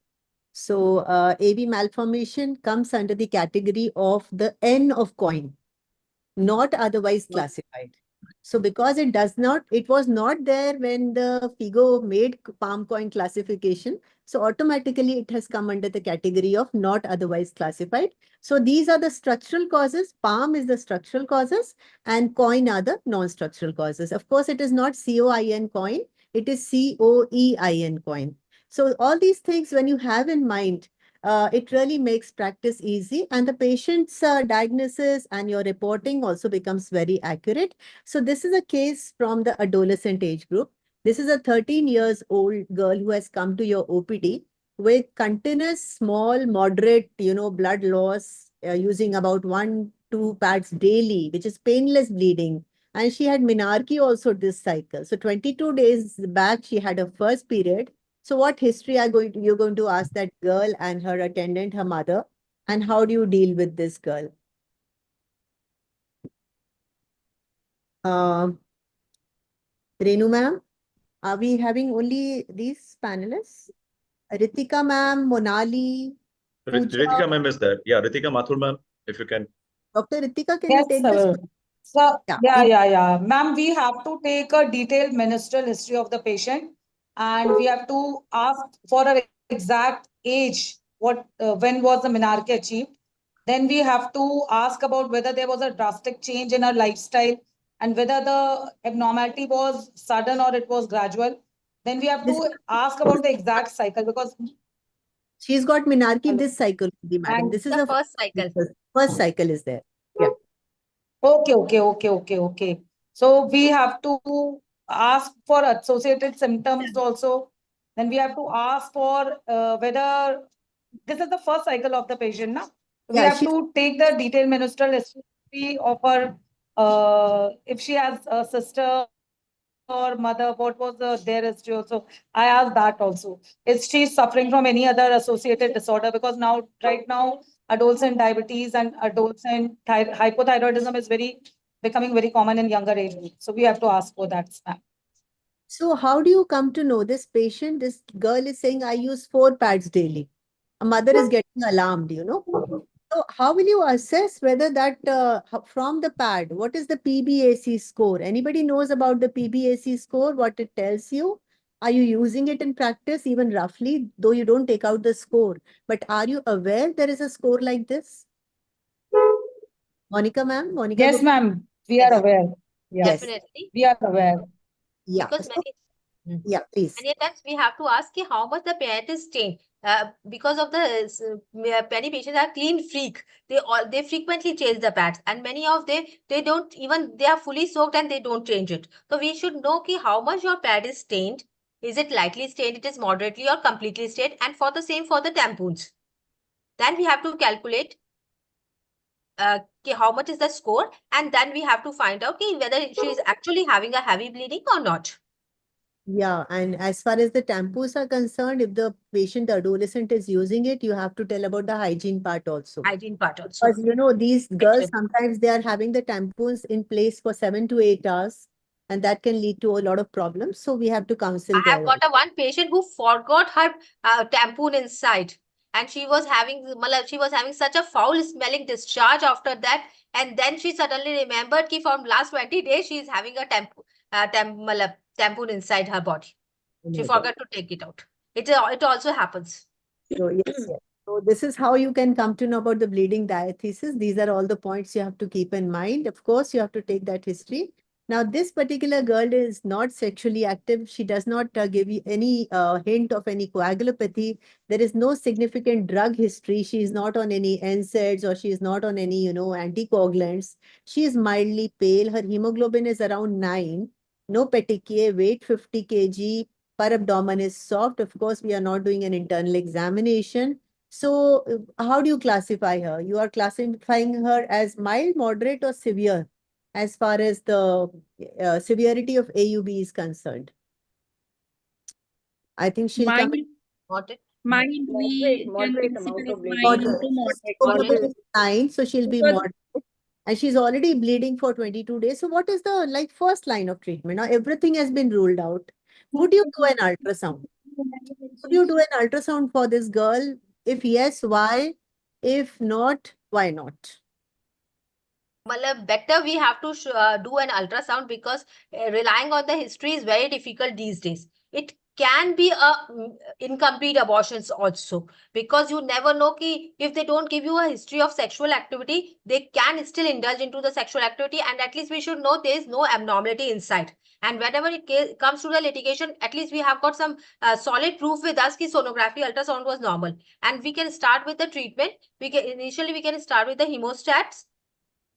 So AV malformation comes under the category of the N of coin, not otherwise classified. So because it was not there when the FIGO made palm coin classification. So automatically it has come under the category of not otherwise classified. So these are the structural causes. Palm is the structural causes and coin are the non-structural causes. Of course, it is not COIN coin. It is COEIN coin. So all these things, when you have in mind, it really makes practice easy, and the patient's diagnosis and your reporting also becomes very accurate. So this is a case from the adolescent age group. This is a 13 years old girl who has come to your OPD with continuous small, moderate, blood loss using about 1-2 pads daily, which is painless bleeding. And she had menarche also this cycle. So 22 days back, she had her first period. So what history you're going to ask that girl and her attendant, her mother, and how do you deal with this girl? Renu ma'am, are we having only these panelists? Ritika ma'am, Monali, Pooja. Ritika ma'am is there. Yeah, Ritika Mathur ma'am, if you can. Dr. Ritika, can Yes, you take this? sir. So, Yeah. yeah. Ma'am, we have to take a detailed menstrual history of the patient, and we have to ask for an exact age, when was the menarche achieved. Then we have to ask about whether there was a drastic change in her lifestyle, and whether the abnormality was sudden or it was gradual. Then we have to ask about the exact cycle, because she's got menarche this cycle, madam. And This is The the first cycle. first cycle is there. Yeah. Okay. So we have to ask for associated symptoms also. Then we have to ask for whether this is the first cycle of the patient, na? We Yeah, have to take the detailed menstrual history of her, if she has a sister or mother, what was their history also. I asked that also. Is she suffering from any other associated disorder? Because right now, adolescent diabetes and adolescent hypothyroidism is becoming very common in younger age group. So we have to ask for that. So how do you come to know this patient? This girl is saying, I use 4 pads daily. A mother is getting alarmed, So how will you assess whether that from the pad, what is the PBAC score? Anybody knows about the PBAC score, what it tells you? Are you using it in practice, even roughly, though you don't take out the score? But are you aware there is a score like this? Monica, ma'am? Monica? Yes, ma'am. We are aware. Yes. Definitely. We are aware. Yeah. Because Yeah, please. many times we have to ask how much the parent is stained. Because of the many patients are clean freak. They frequently change the pads, and many of them they don't even, they are fully soaked and they don't change it. So we should know how much your pad is stained. Is it lightly stained? It is moderately or completely stained? And for the same for the tampons. Then we have to calculate how much is the score, and then we have to find out whether she is actually having a heavy bleeding or not. Yeah, and as far as the tampons are concerned, if the patient, the adolescent is using it, you have to tell about the hygiene part also. Hygiene part also. Because, these girls, sometimes they are having the tampons in place for 7 to 8 hours, and that can lead to a lot of problems. So we have to counsel I have there. got one patient who forgot her tampon inside, and she was having such a foul smelling discharge after that, and then she suddenly remembered that from last 20 days she is having a tampon inside her body. She forgot to take it out. It also happens. So yes. So this is how you can come to know about the bleeding diathesis. These are all the points you have to keep in mind. Of course, you have to take that history. Now, this particular girl is not sexually active. She does not give you any hint of any coagulopathy. There is no significant drug history. She is not on any NSAIDs, or she is not on any, anticoagulants. She is mildly pale. Her hemoglobin is around 9. No petechia, weight 50 kg. Her abdomen is soft. Of course, we are not doing an internal examination. So how do you classify her? You are classifying her as mild, moderate, or severe as far as the severity of AUB is concerned. I think she'll come. Mild, we can consider as mild to moderate. Hemoglobin is 9, so she'll be moderate. And she's already bleeding for 22 days. So what is the first line of treatment? Now everything has been ruled out. Would you do an ultrasound? Would you do an ultrasound for this girl? If yes, why? If not, why not? Better we have to do an ultrasound, because relying on the history is very difficult these days. It can be incomplete abortions also, because you never know if they don't give you a history of sexual activity, they can still indulge into the sexual activity, and at least we should know there is no abnormality inside. And whenever it comes to the litigation, at least we have got some solid proof with us that sonography ultrasound was normal, and we can start with the treatment. Initially we can start with the hemostats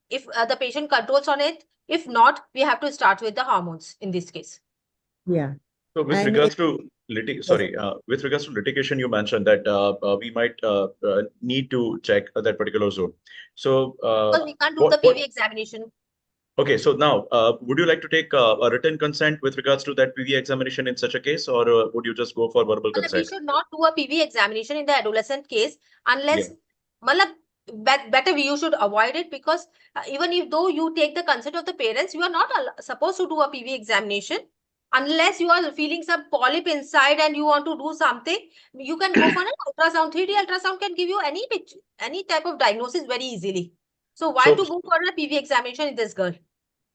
if the patient controls on it. If not, we have to start with the hormones in this case. Yeah. So with regards to litigation, you mentioned that we might need to check that particular zone. So because we can't do the PV examination. Okay, so now would you like to take a written consent with regards to that PV examination in such a case, or would you just go for verbal We consent? should not do a PV examination in the adolescent case unless, better you should avoid it, because even if though you take the consent of the parents, you are not supposed to do a PV examination unless you are feeling some polyp inside and you want to do something. You can go for an ultrasound. 3D ultrasound can give you any type of diagnosis very easily. So why to go for a PV examination in this girl?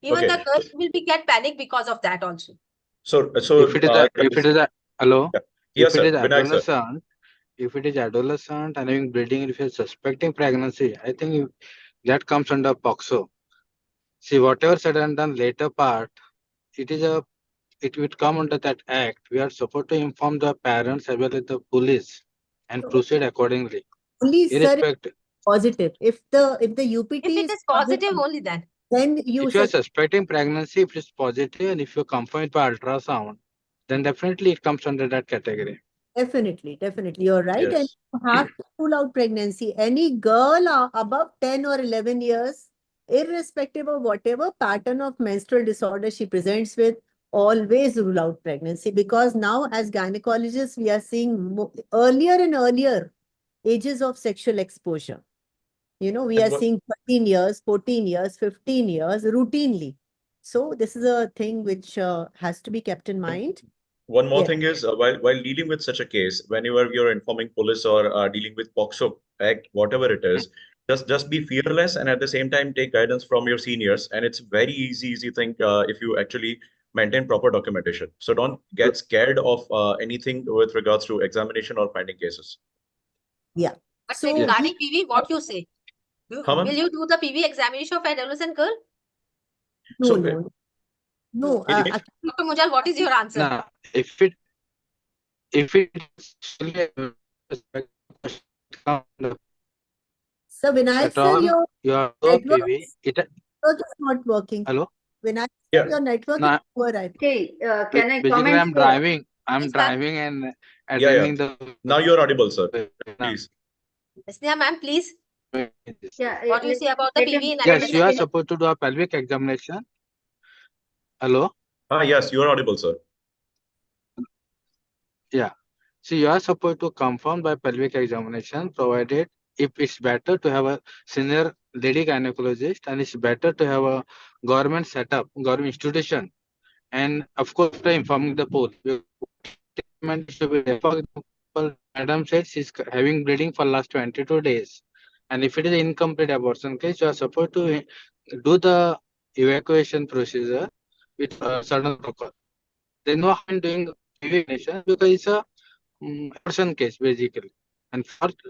Even the girl will get panic because of that also. So if it is a hello, yes, if it is sir. Vinayak, sir. if it is adolescent and having bleeding, if you're suspecting pregnancy, I think that comes under POXO. See, whatever said and done later part, it would come under that act. We are supposed to inform the parents as well as the police and proceed accordingly. Only, sir, Irrespective, positive. If the UPT If it is positive only then. then you if you are suspecting pregnancy, if it's positive, and if you confirm it by ultrasound, then definitely it comes under that category. Definitely, you're right. And Yes. you have to rule out pregnancy. Any girl above 10 or 11 years, irrespective of whatever pattern of menstrual disorder she presents with, always rule out pregnancy, because now as gynecologists, we are seeing earlier and earlier ages of sexual exposure. We And are what- seeing 13 years, 14 years, 15 years routinely. So this is a thing which has to be kept in mind. One more Yes. thing is, while dealing with such a case, whenever you're informing police or dealing with POCSO Act, whatever it is, just be fearless and at the same time take guidance from your seniors. And it's very easy thing if you actually maintain proper documentation. So don't get scared of anything with regards to examination or finding cases. Yeah. But So regarding PV, what you say? How Will ma'am? you do the PV examination of adolescent girl? no, So, no, no. Dr. Mujal, what is your answer? Now, if it So Vinayak at sir, all, your your network PV, is not working. hello? Vinayak Yeah. sir, your network No, is poor, I think. Okay, can I basically comment I'm here? driving. I'm Yes, driving and Yeah. attending the. Now you're audible, sir. Please. Sneha ma'am, please. Yeah, What do you say about the let him- PV in Yes, you are adolescent? supposed to do a pelvic examination. Hello? Yes, you are audible, sir. Yeah. So you are supposed to confirm by pelvic examination, provided if it's better to have a senior lady gynecologist and it's better to have a government setup, government institution. And of course, after informing the post, treatment should be there. For example, madam said she's having bleeding for last 22 days. And if it is incomplete abortion case, you are supposed to do the evacuation procedure with a certain protocol. There's no harm in doing evacuation because it's a abortion case basically. And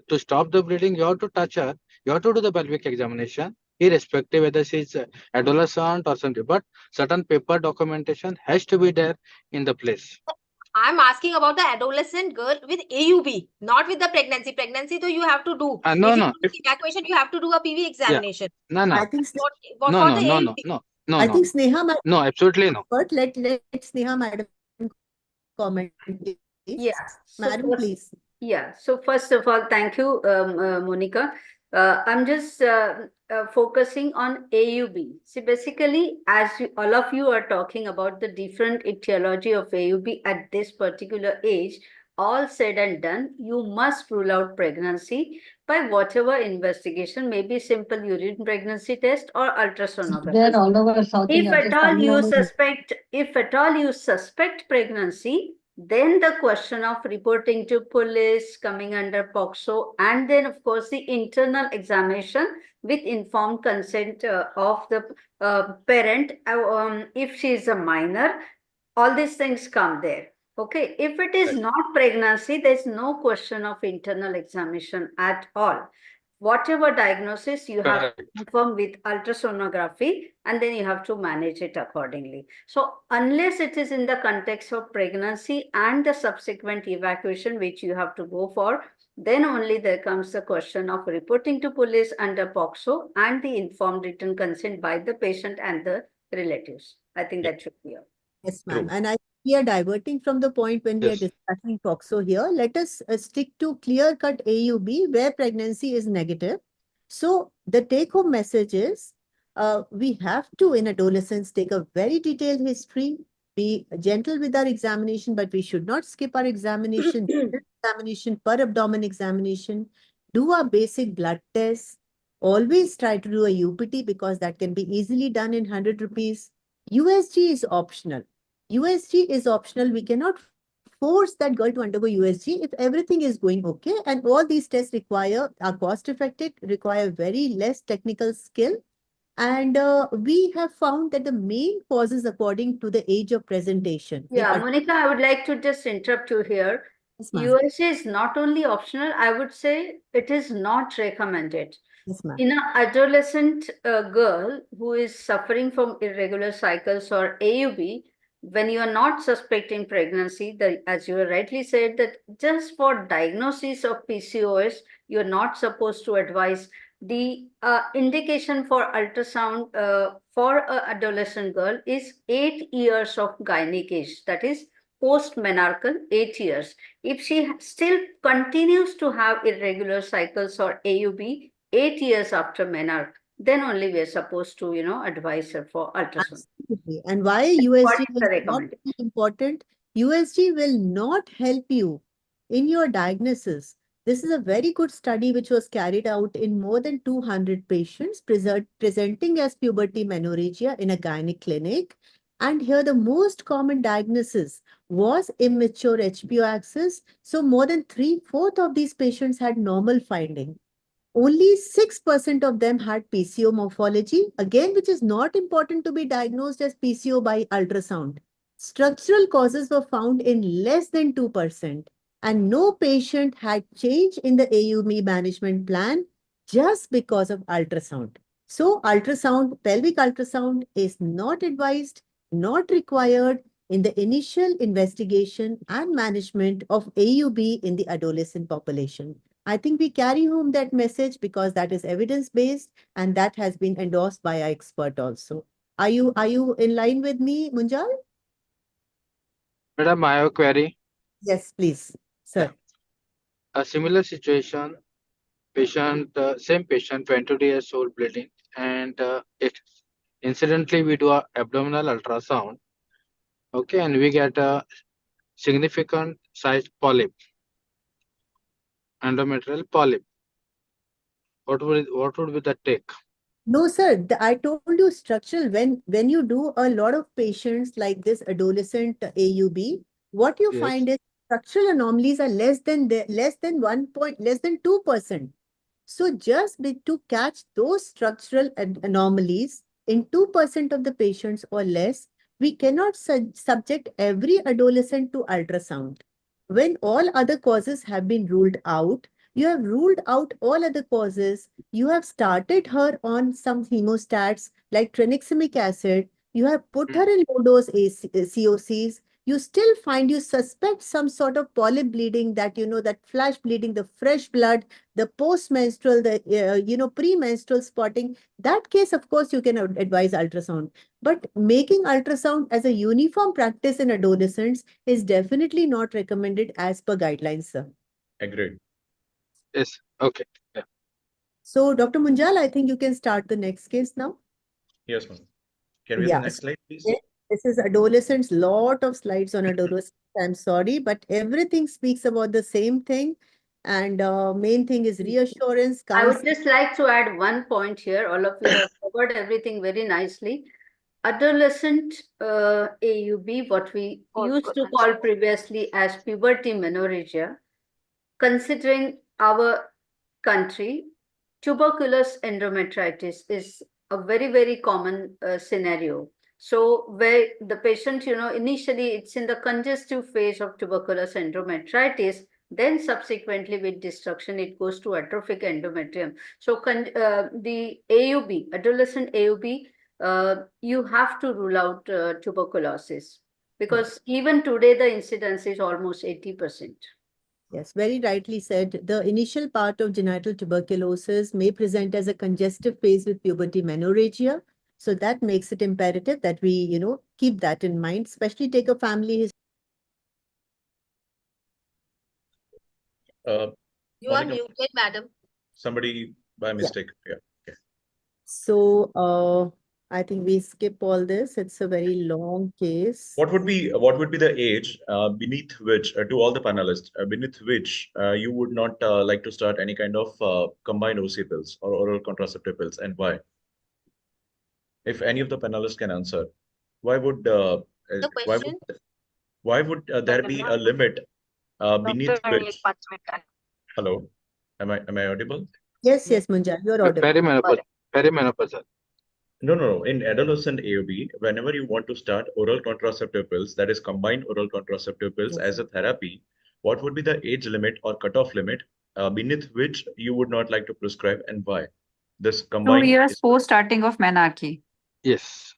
to stop the bleeding, you have to touch her. You have to do the pelvic examination, irrespective whether she's adolescent or something. But certain paper documentation has to be there in the place. I'm asking about the adolescent girl with AUB, not with the pregnancy. Pregnancy, though you have to do. No, if you no. do evacuation, you have to do a PV examination. No, no. I think What No, for no, the no, AUB? no. I think Sneha madam. No, absolutely no. But let Sneha madam comment. Please. Yeah. So Madam, first- please. Yeah. So first of all, thank you, Monica. I'm just focusing on AUB. See, basically, as all of you are talking about the different etiology of AUB at this particular age, all said and done, you must rule out pregnancy by whatever investigation, maybe simple urine pregnancy test or ultrasonography. They're all over South If India. at Just all Tamil you Nadu. if at all you suspect pregnancy, then the question of reporting to police coming under POCSO, and then of course the internal examination with informed consent of the parent, if she is a minor, all these things come there. Okay, if it is not pregnancy, there's no question of internal examination at all. Whatever diagnosis you have to confirm with ultrasonography, and then you have to manage it accordingly. So unless it is in the context of pregnancy and the subsequent evacuation, which you have to go for, then only there comes the question of reporting to police under POCSO and the informed written consent by the patient and the relatives. I think that should be all. Yes, ma'am. And we are diverting from the point when we are discussing POCSO here. Let us stick to clear-cut AUB where pregnancy is negative. So the take-home message is we have to, in adolescence, take a very detailed history, be gentle with our examination, but we should not skip our examination, examination, per abdomen examination, do our basic blood tests, always try to do a UPT because that can be easily done in 100 rupees. USG is optional. USG is optional. We cannot force that girl to undergo USG if everything is going okay. And all these tests are cost effective, require very less technical skill. And we have found that the main causes according to the age of presentation. Yeah, Monica, I would like to just interrupt you here. Yes, ma'am. USG is not only optional, I would say it is not recommended. Yes, ma'am. In an adolescent girl who is suffering from irregular cycles or AUB, when you are not suspecting pregnancy, as you rightly said, that just for diagnosis of PCOS, you are not supposed to advise. The indication for ultrasound for an adolescent girl is 8 years of gynec age, that is post-menarchal 8 years. If she still continues to have irregular cycles or AUB 8 years after menarche, then only we are supposed to, advise her for ultrasound. Absolutely. And why What USG is the is not recommendation? very important? USG will not help you in your diagnosis. This is a very good study which was carried out in more than 200 patients presenting as puberty menorrhagia in a gynec clinic. And here the most common diagnosis was immature HPO axis. So more than 3/4 of these patients had normal finding. Only 6% of them had PCO morphology, again, which is not important to be diagnosed as PCO by ultrasound. Structural causes were found in less than 2%, and no patient had change in the AUB management plan just because of ultrasound. So, pelvic ultrasound is not advised, not required in the initial investigation and management of AUB in the adolescent population. I think we carry home that message because that is evidence-based and that has been endorsed by our expert also. Are you in line with me, Munjal? Madam, I have a query. Yes, please, sir. A similar situation, same patient, 22 years old, bleeding, and incidentally we do a abdominal ultrasound, okay, and we get a significant size polyp, endometrial polyp. What would be the take? No, sir. I told you structural. When you do a lot of patients like this adolescent AUB, what you Yes. find is structural anomalies are less than 2%. So to catch those structural anomalies in 2% of the patients or less, we cannot subject every adolescent to ultrasound. When all other causes have been ruled out, you have ruled out all other causes. You have started her on some hemostats like tranexamic acid. You have put her in low-dose COCs. You suspect some sort of polyp bleeding, that flash bleeding, the fresh blood, the post-menstrual, premenstrual spotting. That case, of course, you can advise ultrasound. But making ultrasound as a uniform practice in adolescents is definitely not recommended as per guidelines, sir. Agreed. Yes, okay. Yeah. So, Dr. Munjal, I think you can start the next case now. Yes, ma'am. Can we have the next slide, please? This is adolescents, lot of slides on adolescents. I'm sorry, but everything speaks about the same thing. And main thing is reassurance. I would just like to add one point here. All of you have covered everything very nicely. Adolescent AUB, what we used to call previously as puberty menorrhagia, considering our country, tuberculous endometritis is a very, very common scenario. So where the patient, initially it's in the congestive phase of tuberculous endometritis, then subsequently with destruction, it goes to atrophic endometrium. So the AUB, adolescent AUB, you have to rule out tuberculosis because even today the incidence is almost 80%. Yes, very rightly said. The initial part of genital tuberculosis may present as a congestive phase with puberty menorrhagia. So that makes it imperative that we, keep that in mind, especially take a family history. You are muted, madam. Somebody by mistake. Yeah. Okay. So I think we skip all this. It's a very long case. What would be the age beneath which to all the panelists beneath which you would not like to start any kind of combined OC pills or oral contraceptive pills, and why? If any of the panelists can answer, why would there be a limit beneath which? Hello, am I audible? Yes, Munjal, you're audible. Perimenopausal. No. In adolescent AOB, whenever you want to start oral contraceptive pills, that is combined oral contraceptive pills as a therapy, what would be the age limit or cutoff limit beneath which you would not like to prescribe, and why? This 2 combined years is post starting of menarche. Yes.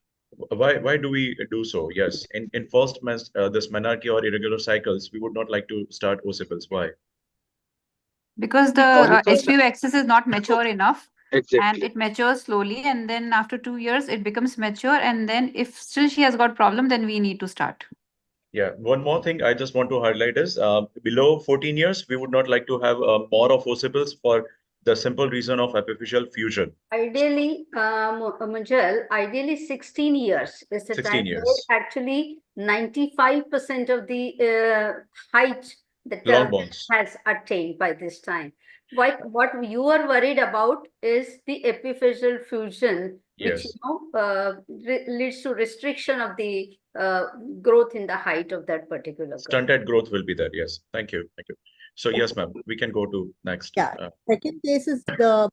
why do we do so? Yes, in first this menarche or irregular cycles, we would not like to start OCPLs. Why? Because the Because HPV axis is not mature enough and exactly. it matures slowly, and then after 2 years it becomes mature, and then if still she has got problem, then we need to start. Yeah, one more thing I just want to highlight is below 14 years, we would not like to have more of OCPLs for the simple reason of epiphyseal fusion. Ideally, Munjal, ideally 16 years is the 16 time years. where actually 95% of the height the Long term bonds. has attained by this time. What you are worried about is the epiphyseal fusion, which Yes. leads to restriction of the growth in the height of that particular girl. Stunted growth will be there. Yes. Thank you. Thank you. So yes, ma'am, we can go to next. Yeah. Second case is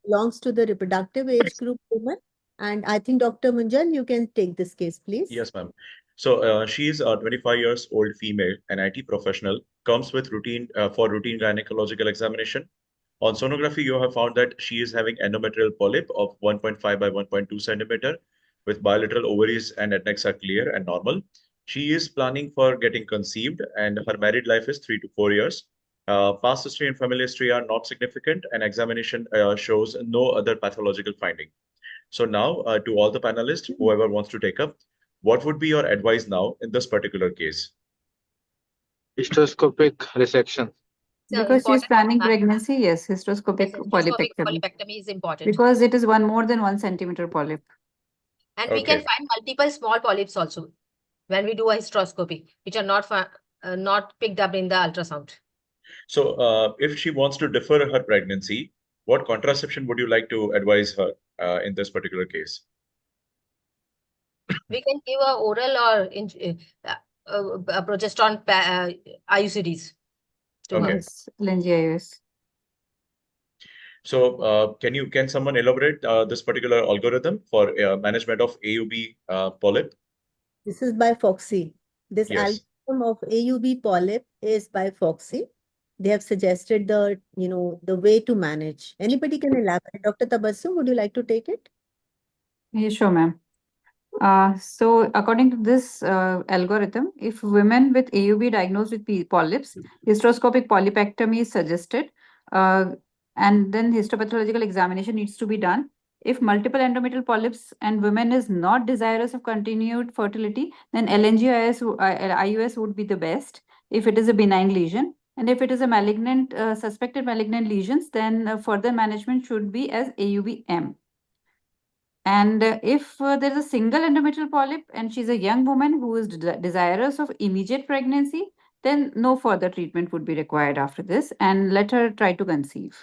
belongs to the reproductive age group women. And I think Dr. Munjal, you can take this case, please. Yes, ma'am. So she is a 25 years old female, an IT professional, comes with routine gynecological examination. On sonography, you have found that she is having endometrial polyp of 1.5 by 1.2 centimeter with bilateral ovaries and adnexs are clear and normal. She is planning for getting conceived and her married life is 3 to 4 years. Past history and family history are not significant and examination shows no other pathological finding. So now to all the panelists, whoever wants to take up, what would be your advice now in this particular case? Hysteroscopic resection. Because she is important planning one, ma'am. pregnancy, yes, hysteroscopic Yes, polypectomy. polypectomy is important. Because it is more than 1 centimeter polyp. And we can Okay. find multiple small polyps also when we do a hysteroscopy, which are not picked up in the ultrasound. So if she wants to defer her pregnancy, what contraception would you like to advise her in this particular case? We can give a oral or a progesterone IUCDs to her. Okay. Yes, LNGIS. So can someone elaborate this particular algorithm for management of AUB polyp? This is by Fogsi. This Yes. algorithm of AUB polyp is by Fogsi. They have suggested the way to manage. Anybody can elaborate. Dr. Tabassum, would you like to take it? Yes, sure, ma'am. So according to this algorithm, if women with AUB diagnosed with polyps, hysteroscopic polypectomy is suggested, and then histopathological examination needs to be done. If multiple endometrial polyps and women is not desirous of continued fertility, then IUS would be the best if it is a benign lesion. And if it is a malignant, suspected malignant lesions, then further management should be as AUBM. And if there is a single endometrial polyp and she's a young woman who is desirous of immediate pregnancy, then no further treatment would be required after this, and let her try to conceive.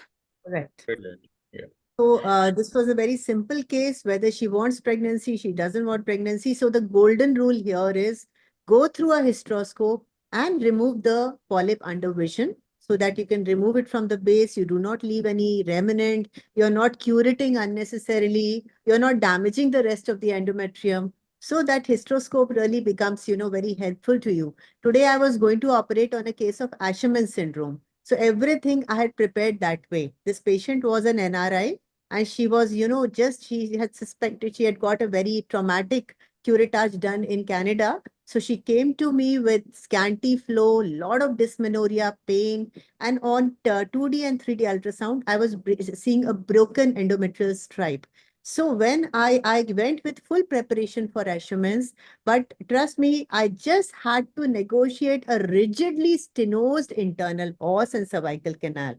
Correct. Brilliant. Yeah. So this was a very simple case, whether she wants pregnancy, she doesn't want pregnancy. So the golden rule here is go through a hysteroscope and remove the polyp under vision so that you can remove it from the base. You do not leave any remnant. You're not curating unnecessarily. You're not damaging the rest of the endometrium. So that hysteroscope really becomes, very helpful to you. Today, I was going to operate on a case of Asherman syndrome. So everything I had prepared that way. This patient was an NRI. And she was, she had suspected she had got a very traumatic curettage done in Canada. So she came to me with scanty flow, lot of dysmenorrhea, pain, and on 2D and 3D ultrasound, I was seeing a broken endometrial stripe. So when I went with full preparation for Asherman's, but trust me, I just had to negotiate a rigidly stenosed internal os and cervical canal.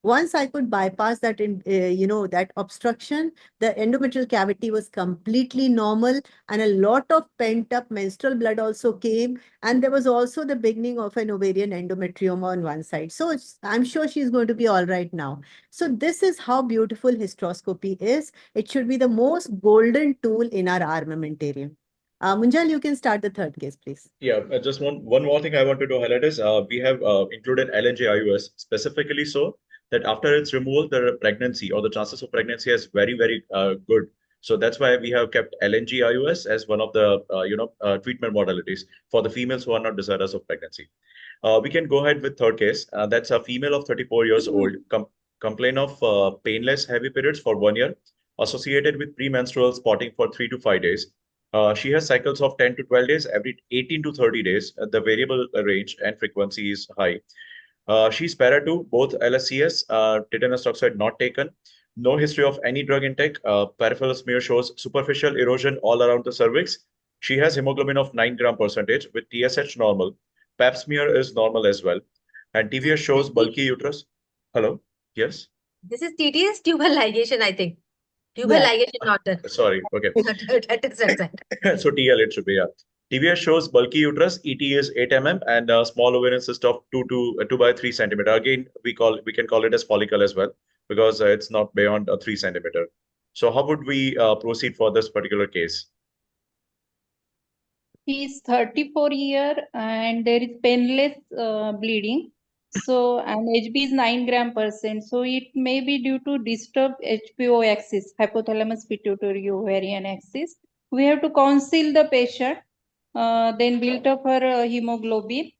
Once I could bypass that, that obstruction, the endometrial cavity was completely normal, and a lot of pent-up menstrual blood also came, and there was also the beginning of an ovarian endometrioma on one side. So I'm sure she's going to be all right now. So this is how beautiful hysteroscopy is. It should be the most golden tool in our armamentarium. Munjal, you can start the third case, please. Yeah, just one more thing I wanted to highlight is we have included LNG-IUS specifically so that after its removal, the pregnancy or the chances of pregnancy is very, very good. So that's why we have kept LNG-IUS as one of the treatment modalities for the females who are not desirous of pregnancy. We can go ahead with third case. That's a female of 34 years old, complain of painless heavy periods for 1 year, associated with premenstrual spotting for 3 to 5 days. She has cycles of 10 to 12 days, every 18 to 30 days. The variable range and frequency is high. She's para 2, both LSCS, tetanus toxoid not taken. No history of any drug intake. Peripheral smear shows superficial erosion all around the cervix. She has hemoglobin of 9 gram percentage with TSH normal. Pap smear is normal as well. And TVS shows bulky uterus. Hello? Yes? This is TTS, tubal ligation, I think. Tubal ligation not done. Sorry. Okay. That's right. So TL it should be, yeah. TVS shows bulky uterus, ET is 8 mm, and small ovarian cyst of 2 by 3 centimeter. Again, we can call it as follicle as well, because it's not beyond 3 centimeter. So how would we proceed for this particular case? He is 34 year and there is painless bleeding. So, and HB is 9 gram %. So it may be due to disturbed HPO axis, hypothalamus pituitary ovarian axis. We have to counsel the patient, then build up her hemoglobin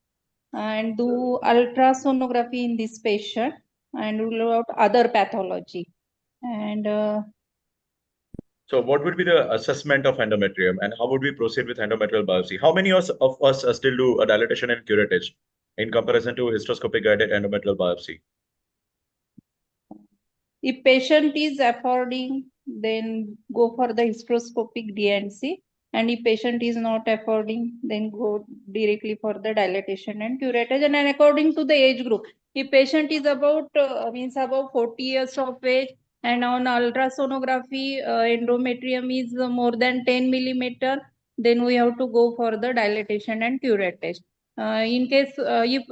and do ultrasonography in this patient and rule out other pathology. And so what would be the assessment of endometrium and how would we proceed with endometrial biopsy? How many of us still do a dilatation and curettage in comparison to hysteroscopic guided endometrial biopsy? if patient is affording, then go for the hysteroscopic DNC. And if patient is not affording, then go directly for the dilatation and curettage. And according to the age group, if patient is about above 40 years of age and on ultrasonography endometrium is more than 10 millimeter, then we have to go for the dilatation and curettage. In case if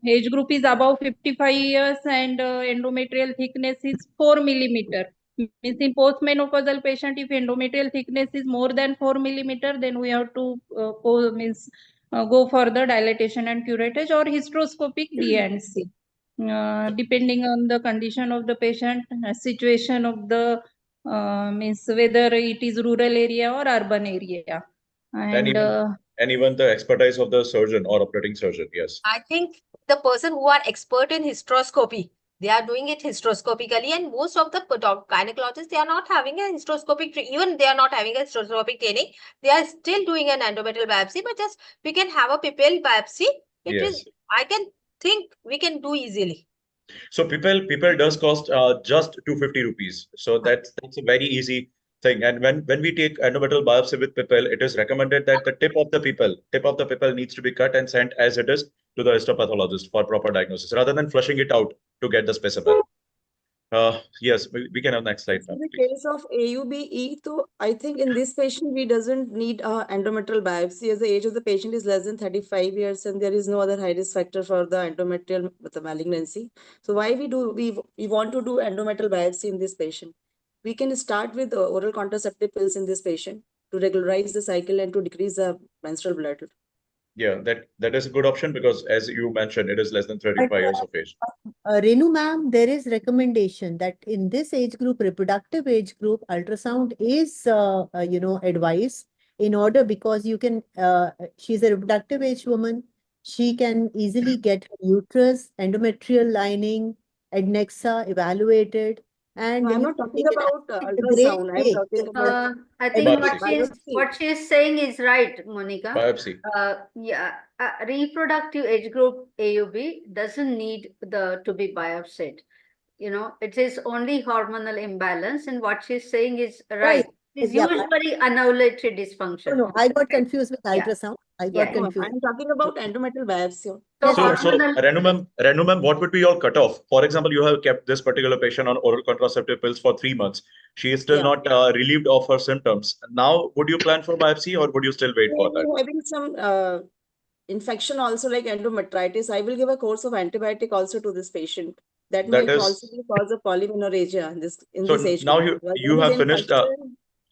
age group is above 55 years and endometrial thickness is 4 millimeter, means in postmenopausal patient, if endometrial thickness is more than 4 millimeter, then we have to go for the dilatation and curettage or hysteroscopic DNC, depending on the condition of the patient, situation of the means whether it is rural area or urban area. And even the expertise of the surgeon or operating surgeon, yes. I think the person who are expert in hysteroscopy, they are doing it hysteroscopically, and most of the gynecologists, they are not having a hysteroscopic, even they are not having a hysteroscopic training, they are still doing an endometrial biopsy, but just we can have a PIPL biopsy. I can think we can do easily. So PIPL does cost just 250 rupees. So that's a very easy thing. And when we take endometrial biopsy with PIPL, it is recommended that the tip of the PIPL needs to be cut and sent as it is to the histopathologist for proper diagnosis, rather than flushing it out to get the specimen. Yes, we can have next slide. In the case of AUBE, so I think in this patient, we doesn't need endometrial biopsy as the age of the patient is less than 35 years and there is no other high risk factor for the endometrial with the malignancy. So why we want to do endometrial biopsy in this patient? We can start with oral contraceptive pills in this patient to regularize the cycle and to decrease the menstrual blood. Yeah, that is a good option because as you mentioned, it is less than 35 years of age. Renu ma'am, there is recommendation that in this age group, reproductive age group, ultrasound is, advised in order because you can, she's a reproductive age woman. She can easily get her uterus, endometrial lining, adnexa evaluated. And I'm not talking about ultrasound. I'm talking about I think what she is saying is right, Monica. Biopsy. Reproductive age group AUB doesn't need to be biopsied. It is only hormonal imbalance, and what she's saying is right. It's usually anovulatory dysfunction. No, I got confused with ultrasound. I got confused. I'm talking about endometrial biopsy. So Renu ma'am, what would be your cutoff? For example, you have kept this particular patient on oral contraceptive pills for 3 months. She is still not relieved of her symptoms. Now, would you plan for biopsy or would you still wait for that? Having some infection also like endometritis, I will give a course of antibiotic also to this patient. That may possibly cause a polymenorrhagia in this age. Now you have finished.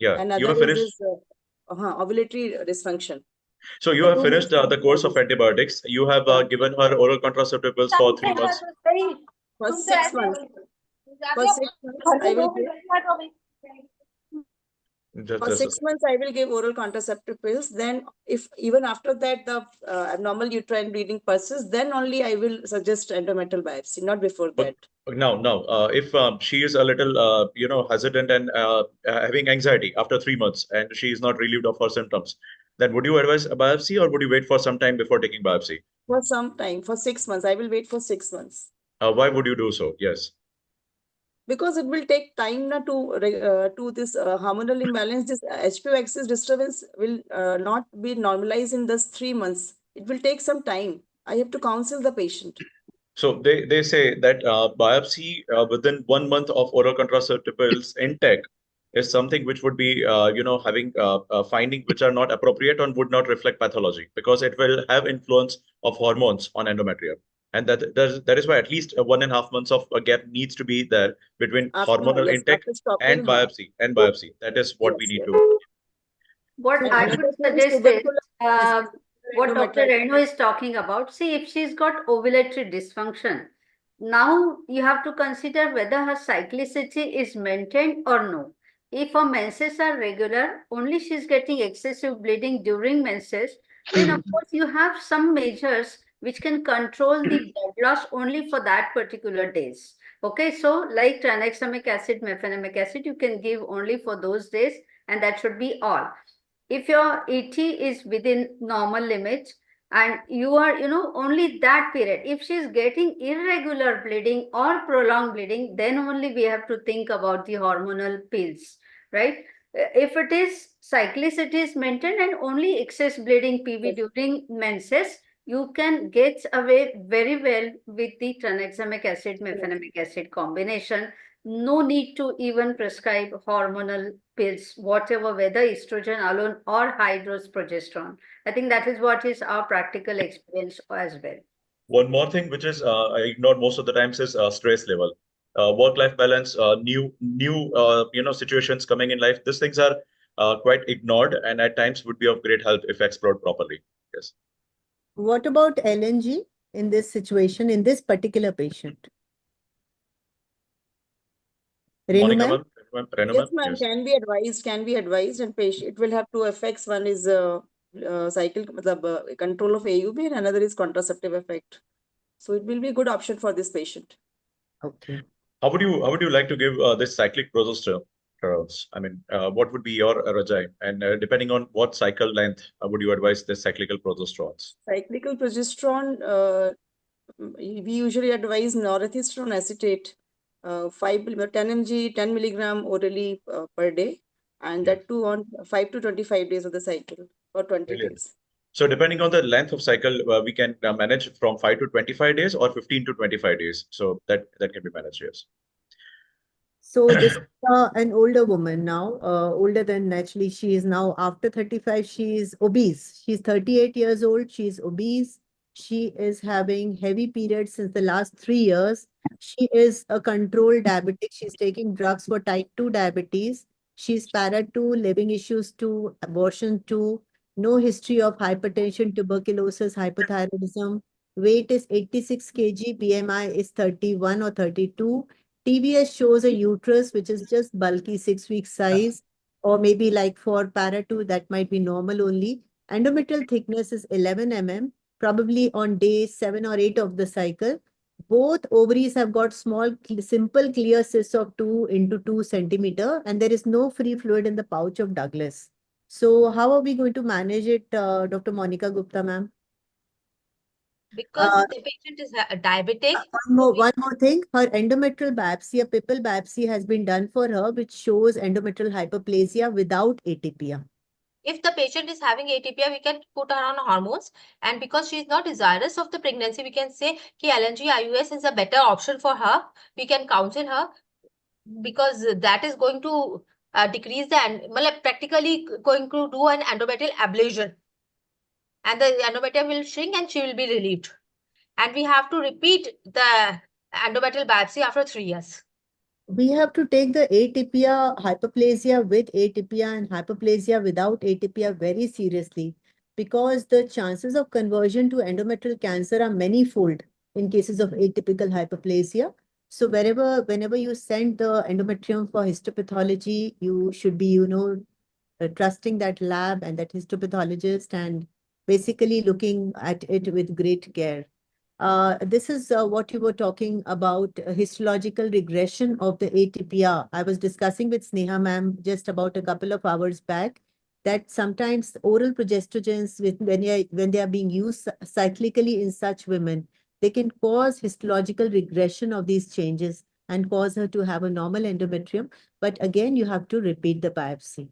You have finished ovulatory dysfunction. So you have finished the course of antibiotics. You have given her oral contraceptive pills for 3 months. For 6 months. For 6 months, I will give. For 6 months, I will give oral contraceptive pills. Then if even after that the abnormal uterine bleeding persists, then only I will suggest endometrial biopsy, not before that. No. If she is a little, hesitant and having anxiety after 3 months and she is not relieved of her symptoms, then would you advise a biopsy or would you wait for some time before taking biopsy? For some time, for 6 months. I will wait for 6 months. Why would you do so? Yes. Because it will take time na to this hormonal imbalance. This HPO axis disturbance will not be normalized in this 3 months. It will take some time. I have to counsel the patient. So they say that biopsy within 1 month of oral contraceptives intake is something which would be, having finding which are not appropriate and would not reflect pathology because it will have influence of hormones on endometrium. And that is why at least 1.5 months of a gap needs to be there between hormonal intake and biopsy. That is what we need to. What I would suggest is what Dr. Renu is talking about. See, if she's got ovulatory dysfunction, now you have to consider whether her cyclicity is maintained or no. If her menses are regular, only she's getting excessive bleeding during menses, then of course you have some measures which can control the blood loss only for that particular days. Okay, so like tranexamic acid, mefenamic acid, you can give only for those days, and that should be all. If your ET is within normal limits and you are, only that period, if she is getting irregular bleeding or prolonged bleeding, then only we have to think about the hormonal pills, right? If it is cyclicity is maintained and only excess bleeding PV during menses, you can get away very well with the tranexamic acid, mefenamic acid combination. No need to even prescribe hormonal pills, whatever, whether estrogen alone or high dose progesterone. I think that is what is our practical experience as well. One more thing, which is I ignore most of the times, is stress level, work-life balance, new situations coming in life. These things are quite ignored, and at times would be of great help if explored properly. Yes. What about LNG in this situation, in this particular patient? Renu ma'am? Yes, ma'am. Can be advised, and patient. It will have two effects. One is cycle, control of AUB, and another is contraceptive effect. So it will be a good option for this patient. Okay. How would you like to give this cyclic progesterone? I mean, what would be your regime? And depending on what cycle length, would you advise the cyclical progesterones? Cyclical progesterone, we usually advise norethistron acetate, 10 mg, 10 milligram orally per day, and that too on 5 to 25 days of the cycle for 20 Brilliant. days. So depending on the length of cycle, we can manage from 5 to 25 days or 15 to 25 days. So that can be managed, yes. So this is an older woman now, older than naturally. She is now after 35. She is obese. She's 38 years old. She is obese. She is having heavy periods since the last 3 years. She is a controlled diabetic. She's taking drugs for type 2 diabetes. She's para 2, living issues 2, abortion 2, no history of hypertension, tuberculosis, hypothyroidism. Weight is 86 kg. BMI is 31 or 32. TVS shows a uterus which is just bulky 6-week size, or maybe like for para 2, that might be normal only. Endometrial thickness is 11 mm, probably on day 7 or 8 of the cycle. Both ovaries have got small, simple, clear cysts of 2 into 2 centimeter, and there is no free fluid in the pouch of Douglas. So how are we going to manage it, Dr. Monica Gupta, ma'am? Because the patient is diabetic. One more thing. Her endometrial biopsy, a pipple biopsy has been done for her, which shows endometrial hyperplasia without atypia. If the patient is having atypia, we can put her on hormones. And because she is not desirous of the pregnancy, we can say LNG IUS is a better option for her. We can counsel her because that is going to decrease practically going to do an endometrial ablation. And the endometrium will shrink and she will be relieved. And we have to repeat the endometrial biopsy after 3 years. We have to take the atypia, hyperplasia with atypia and hyperplasia without atypia very seriously, because the chances of conversion to endometrial cancer are many-fold in cases of atypical hyperplasia. So whenever you send the endometrium for histopathology, you should be, trusting that lab and that histopathologist and basically looking at it with great care. This is what you were talking about, histological regression of the ATPR. I was discussing with Sneha ma'am just about a couple of hours back that sometimes oral progestogens, when they are being used cyclically in such women, they can cause histological regression of these changes and cause her to have a normal endometrium. But again, you have to repeat the biopsy.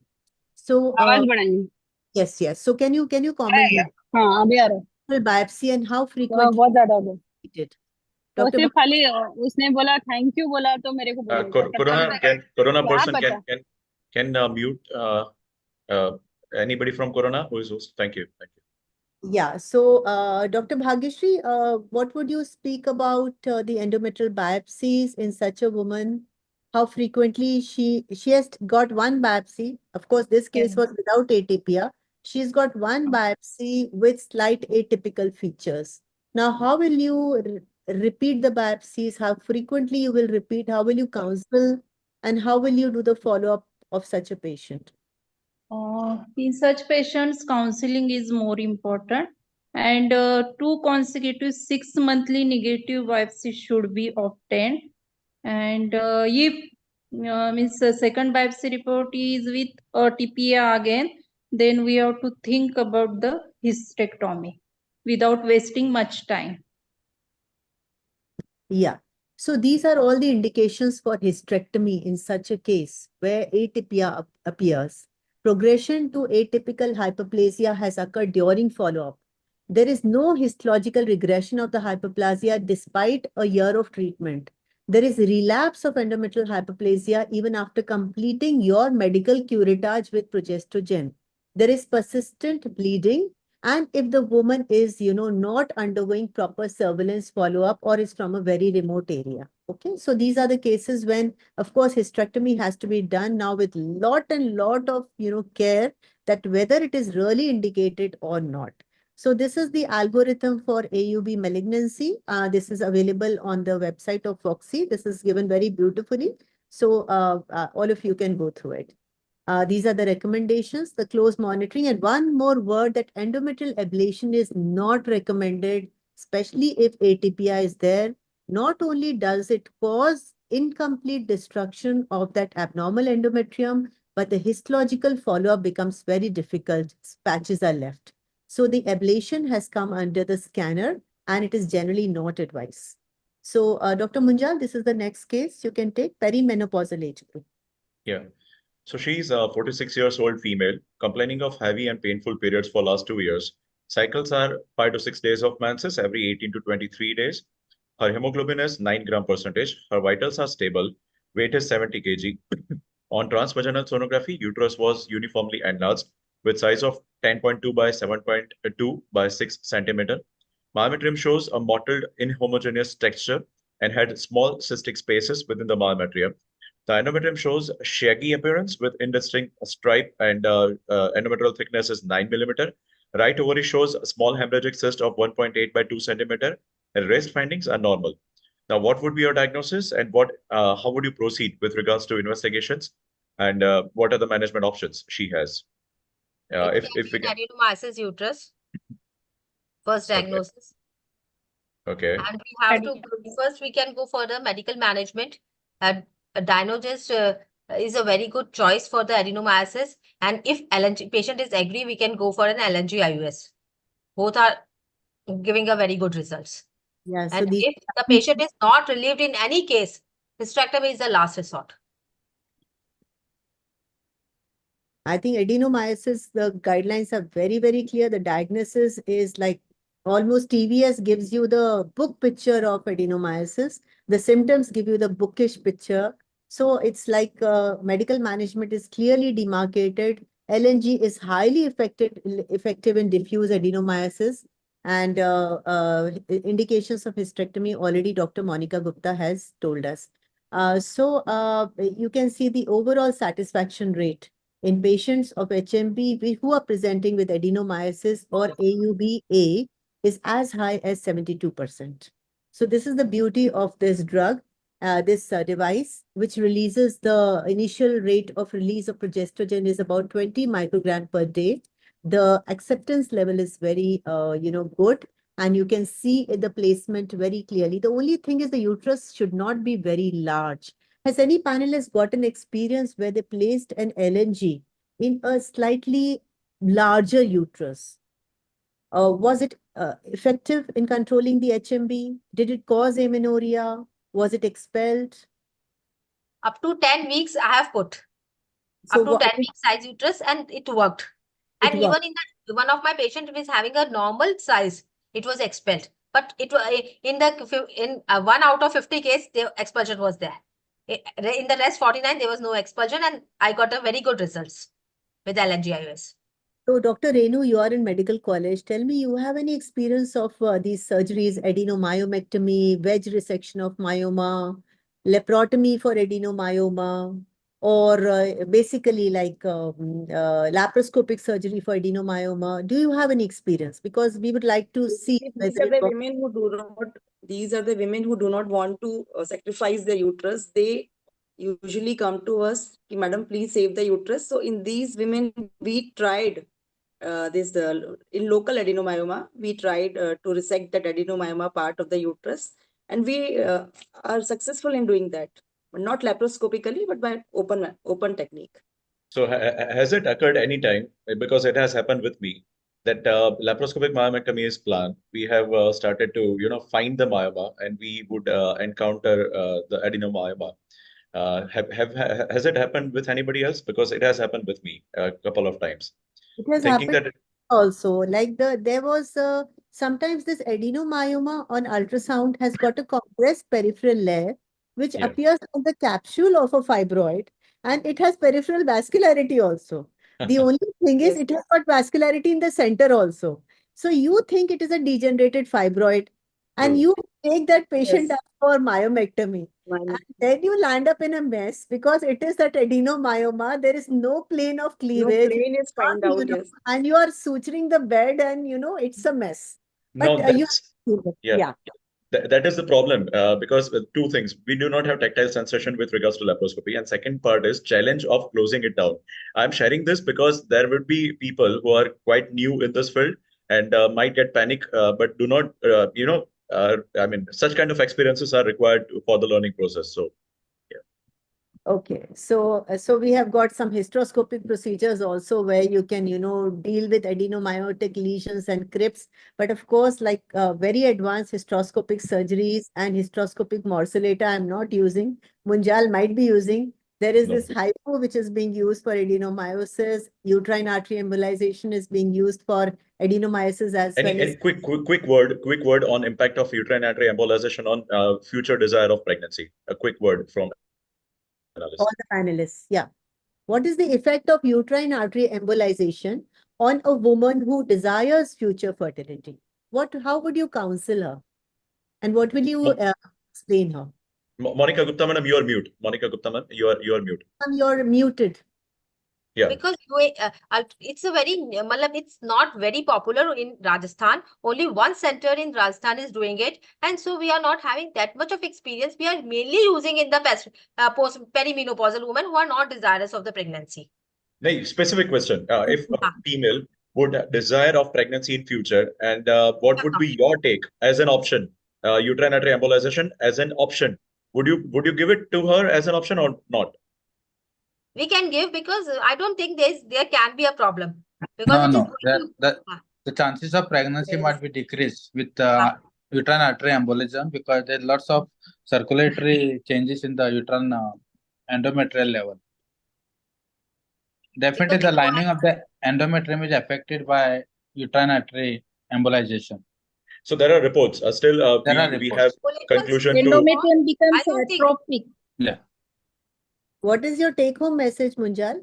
So, आवाज बढ़ाइए. yes, yes. So can you comment आएगा. हाँ, अभी आ रहा है. on biopsy and how तो frequently बहुत ज्यादा हो गया. repeated? वो Dr. सिर्फ खाली उसने बोला थैंक यू बोला तो मेरे को बोलिएगा. तब तक Corona मैं Corona क्या person पता. can mute anybody from Corona who is host. Thank you. Thank you. Yeah, so Dr. Bhagyashree, what would you speak about the endometrial biopsies in such a woman? How frequently she has got one biopsy. Of course, this case was without atypia. She's got one biopsy with slight atypical features. Now, how will you repeat the biopsies? How frequently you will repeat? How will you counsel? And how will you do the follow-up of such a patient? In such patients, counseling is more important, and 2 consecutive 6 monthly negative biopsies should be obtained. And if means the second biopsy report is with TPA again, then we have to think about the hysterectomy without wasting much time. Yeah. So these are all the indications for hysterectomy in such a case where atypia appears. Progression to atypical hyperplasia has occurred during follow-up. There is no histological regression of the hyperplasia despite a year of treatment. There is relapse of endometrial hyperplasia even after completing your medical curettage with progestogen. There is persistent bleeding, and if the woman is, not undergoing proper surveillance follow-up or is from a very remote area. Okay, so these are the cases when, of course, hysterectomy has to be done now with lot of, care that whether it is really indicated or not. So this is the algorithm for AUB malignancy. This is available on the website of Fogsi. This is given very beautifully. So all of you can go through it. These are the recommendations, the close monitoring, and one more word that endometrial ablation is not recommended, especially if atypia is there. Not only does it cause incomplete destruction of that abnormal endometrium, but the histological follow-up becomes very difficult. Patches are left. So the ablation has come under the scanner and it is generally not advised. So Dr. Munjal, this is the next case. You can take perimenopausal age group. Yeah. So she's a 46 years old female complaining of heavy and painful periods for last 2 years. Cycles are 5 to 6 days of menses every 18 to 23 days. Her hemoglobin is 9 gram percentage. Her vitals are stable. Weight is 70 kg. On transvaginal sonography, uterus was uniformly enlarged with size of 10.2 by 7.2 by 6 centimeter. Myometrium shows a mottled inhomogeneous texture and had small cystic spaces within the myometrium. The endometrium shows shaggy appearance with indistinct stripe and endometrial thickness is 9 millimeter. Right ovary shows a small hemorrhagic cyst of 1.8 by 2 centimeter. And rest findings are normal. Now, what would be your diagnosis and how would you proceed with regards to investigations and what are the management options she has? If we can. Adenomyosis uterus, first diagnosis. Okay. And we have to, first we can go for the medical management. A gynecologist is a very good choice for the adenomyosis. And if LNG patient is agree, we can go for an LNG IUS. Both are giving a very good results. Yeah, so and if the patient is not relieved in any case, hysterectomy is the last resort. I think adenomyosis, the guidelines are very, very clear. The diagnosis is like almost TVS gives you the book picture of adenomyosis. The symptoms give you the bookish picture. So it's like medical management is clearly demarcated. LNG is highly effective in diffuse adenomyosis. And indications of hysterectomy already Dr. Monica Gupta has told us. So you can see the overall satisfaction rate in patients of HMB who are presenting with adenomyosis or AUB-A is as high as 72%. So this is the beauty of this drug. this device, which releases the initial rate of release of progesterone is about 20 microgram per day. The acceptance level is very, good, and you can see the placement very clearly. The only thing is the uterus should not be very large. Has any panelist got an experience where they placed an LNG in a slightly larger uterus? Was it effective in controlling the HMB? Did it cause amenorrhea? Was it expelled? Up to 10 weeks, I have put. So up to 10 weeks size uterus, and it worked. It And worked. even in one of my patients who is having a normal size, it was expelled. But it was in 1 out of 50 case, the expulsion was there. In the rest 49, there was no expulsion, and I got a very good results with LNGIOS. So, Dr. Renu, you are in medical college. Tell me, you have any experience of these surgeries, adenomyomectomy, wedge resection of myoma, laparotomy for adenomyoma, or basically like laparoscopic surgery for adenomyoma? Do you have any experience? Because we would like to see These whether are it the works. women who do not. These are the women who do not want to sacrifice their uterus. They usually come to us, Madam, please save the uterus. So in these women, we tried in local adenomyoma, we tried to resect that adenomyoma part of the uterus, and we are successful in doing that, but not laparoscopically, but by open technique. So has it occurred any time, because it has happened with me, that laparoscopic myomectomy is planned? We have started to find the myoma, and we would encounter the adenomyoma. Has it happened with anybody else? Because it has happened with me a couple of times. It has Thinking happened that also. Like there was sometimes this adenomyoma on ultrasound has got a compressed peripheral layer, which Yeah. appears on the capsule of a fibroid, and it has peripheral vascularity also. The only thing is it has got vascularity in the center also. So you think it is a degenerated fibroid, and True. you take that patient Yes. up for myomectomy. And then you land up in a mess because it is that adenomyoma. There is no plane of No cleavage. plane is found You out, know, yes. and you are suturing the bed, and it's a mess. No, But that's yeah. yeah. That is the problem, because two things: we do not have tactile sensation with regards to laparoscopy, and second part is challenge of closing it down. I'm sharing this because there would be people who are quite new in this field and might get panic, but do not, I mean, such kind of experiences are required for the learning process. So Okay, so we have got some hysteroscopic procedures also where you can, deal with adenomyotic lesions and crypts. But of course, like very advanced hysteroscopic surgeries and hysteroscopic morcellata, I'm not using. Munjal might be using. There is this hypo which is being used for adenomyosis. Uterine artery embolization is being used for adenomyosis as well any as quick word on impact of uterine artery embolization on future desire of pregnancy. A quick word from analyst. all the panelists. Yeah. What is the effect of uterine artery embolization on a woman who desires future fertility? How would you counsel her? And what will you explain her? Monica Gupta, madam, you are mute. Monica Gupta, madam, you are mute. You're muted. Yeah. Because it's it's not very popular in Rajasthan. Only one center in Rajasthan is doing it, and so we are not having that much of experience. We are mainly using in the post perimenopausal women who are not desirous of the pregnancy. No, specific question. If a female would desire of pregnancy in future, and what would be your take as an option? Uterine artery embolization as an option. Would you give it to her as an option or not? We can give, because I don't think there can be a problem, because No. The chances of pregnancy might be decreased with uterine artery embolism, because there are lots of circulatory changes in the uterine endometrial level. Definitely, the lining of the endometrium is affected by uterine artery embolization. So there are reports. Still, we have conclusion to. Endometrium becomes atrophic. Yeah. What is your take-home message, Munjal?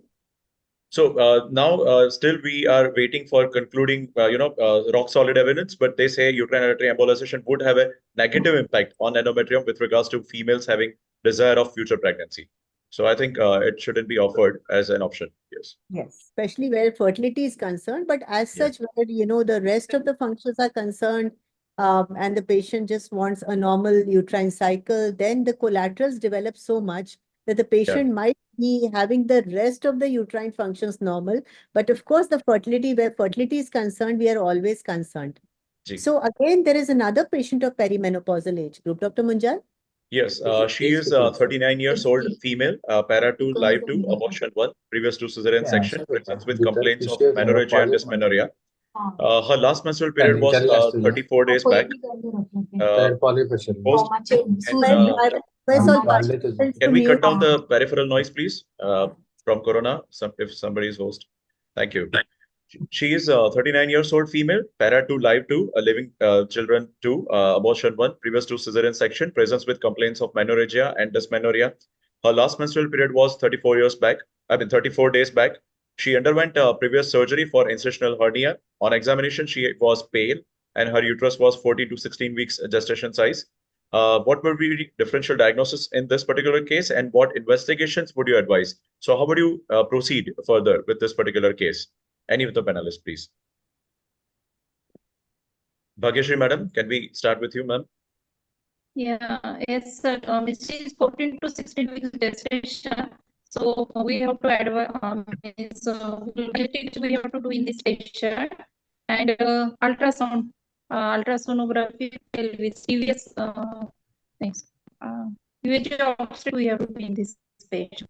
So now, still we are waiting for concluding, rock solid evidence. But they say uterine artery embolization would have a negative impact on endometrium with regards to females having desire of future pregnancy. So I think it shouldn't be offered as an option. Yes. Yes, especially where fertility is concerned. But as such, where the rest of the functions are concerned, and the patient just wants a normal uterine cycle, then the collaterals develop so much that the patient might be having the rest of the uterine functions normal. But of course, the fertility, where fertility is concerned, we are always concerned. So again, there is another patient of perimenopausal age group. Dr. Munjal? Yes, she is 39 years old, female, para 2, live 2, abortion 1, previous to cesarean section, presents with complaints of menorrhea and dysmenorrhea. Her last menstrual period was 34 days back. Can we cut down the peripheral noise, please, from Corona, if somebody is host? Thank you. She is 39 years old, female, para 2, live 2, living children 2, abortion 1, previous to cesarean section, presents with complaints of menorrhagia and dysmenorrhea. Her last menstrual period was 34 days back. She underwent previous surgery for incisional hernia. On examination, she was pale and her uterus was 14 to 16 weeks gestation size. What would be the differential diagnosis in this particular case, and what investigations would you advise? So how would you proceed further with this particular case? Any of the panelists, please. Bhagyashree, madam, can we start with you, ma'am? Yeah, yes, sir. She is 14 to 16 weeks gestation. So we have to advise, we have to do in this patient, and ultrasound, ultrasonography with serious things. USG obstetric we have to do in this patient.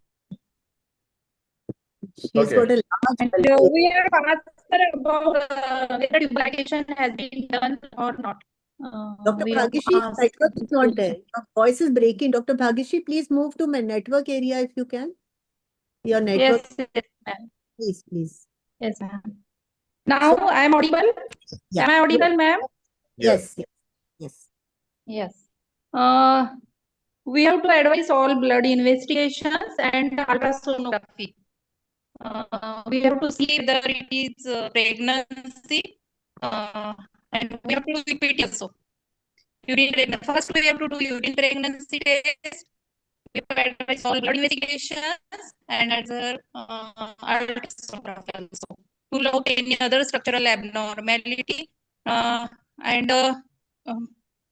She's got a large And we have asked her about whether tubulation has been done or not. Dr. Bhagyashree, network is not there. Your voice is breaking. Dr. Bhagyashree, please move to my network area if you can. Your network. Yes, ma'am. Please. Yes, ma'am. Now I am audible. Yeah. Am I audible, ma'am? Yes. Yes. We have to advise all blood investigations and ultrasonography. We have to see whether it is pregnancy, and we have to do EPT also. Urine pregnancy. First, we have to do urine pregnancy test. We have to advise all blood investigations and other ultrasonography also to look any other structural abnormality, and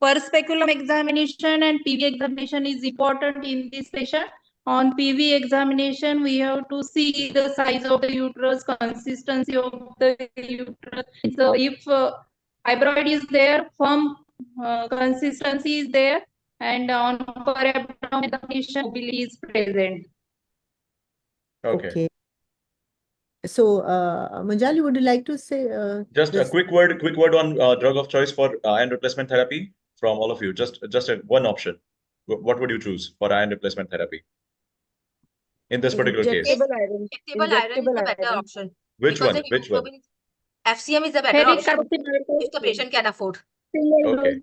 per speculum examination and PV examination is important in this patient. On PV examination, we have to see the size of the uterus, consistency of the uterus. So if fibroid is there, firm consistency is there, and on per abdomen examination, mobility is present. Okay. So, Manjali, would you like to say? Just a quick word on drug of choice for iron replacement therapy from all of you. Just one option. What would you choose for iron replacement therapy in this particular case? Injectable iron. Injectable iron is the better option. Which Because one? the Which one? hemoglobin FCM is the better option if the patient can afford. Okay.